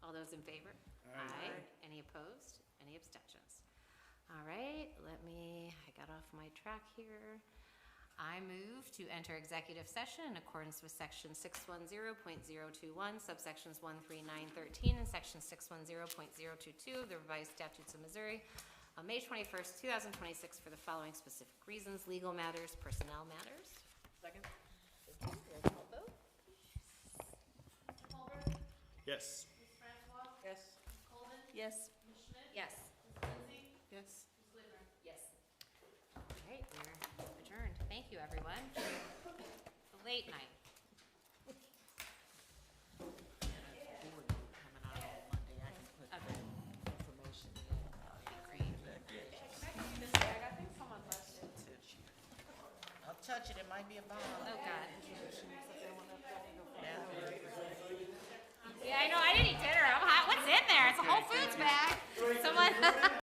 All those in favor? Aye. Any opposed? Any abstentions? All right, I got off my track here. I move to enter executive session in accordance with section 610.021, subsections 13913, and section 610.022 of the revised statutes of Missouri on May 21st, 2026 for the following specific reasons: legal matters, personnel matters. Second. Thank you. Roll call vote. Mr. Colbert? Yes. Ms. Francois? Yes. Ms. Coleman? Yes. Ms. Schmidt? Yes. Ms. Lindsay? Yes. Ms. Whitmer? Yes. All right, we're adjourned. Thank you, everyone. It's a late night. Coming out on Monday, I can put Okay. information in. I'll touch it, it might be a bomb. Oh, God. Yeah, I know. I didn't eat dinner. I'm hot. What's in there? It's a Whole Foods bag. Someone.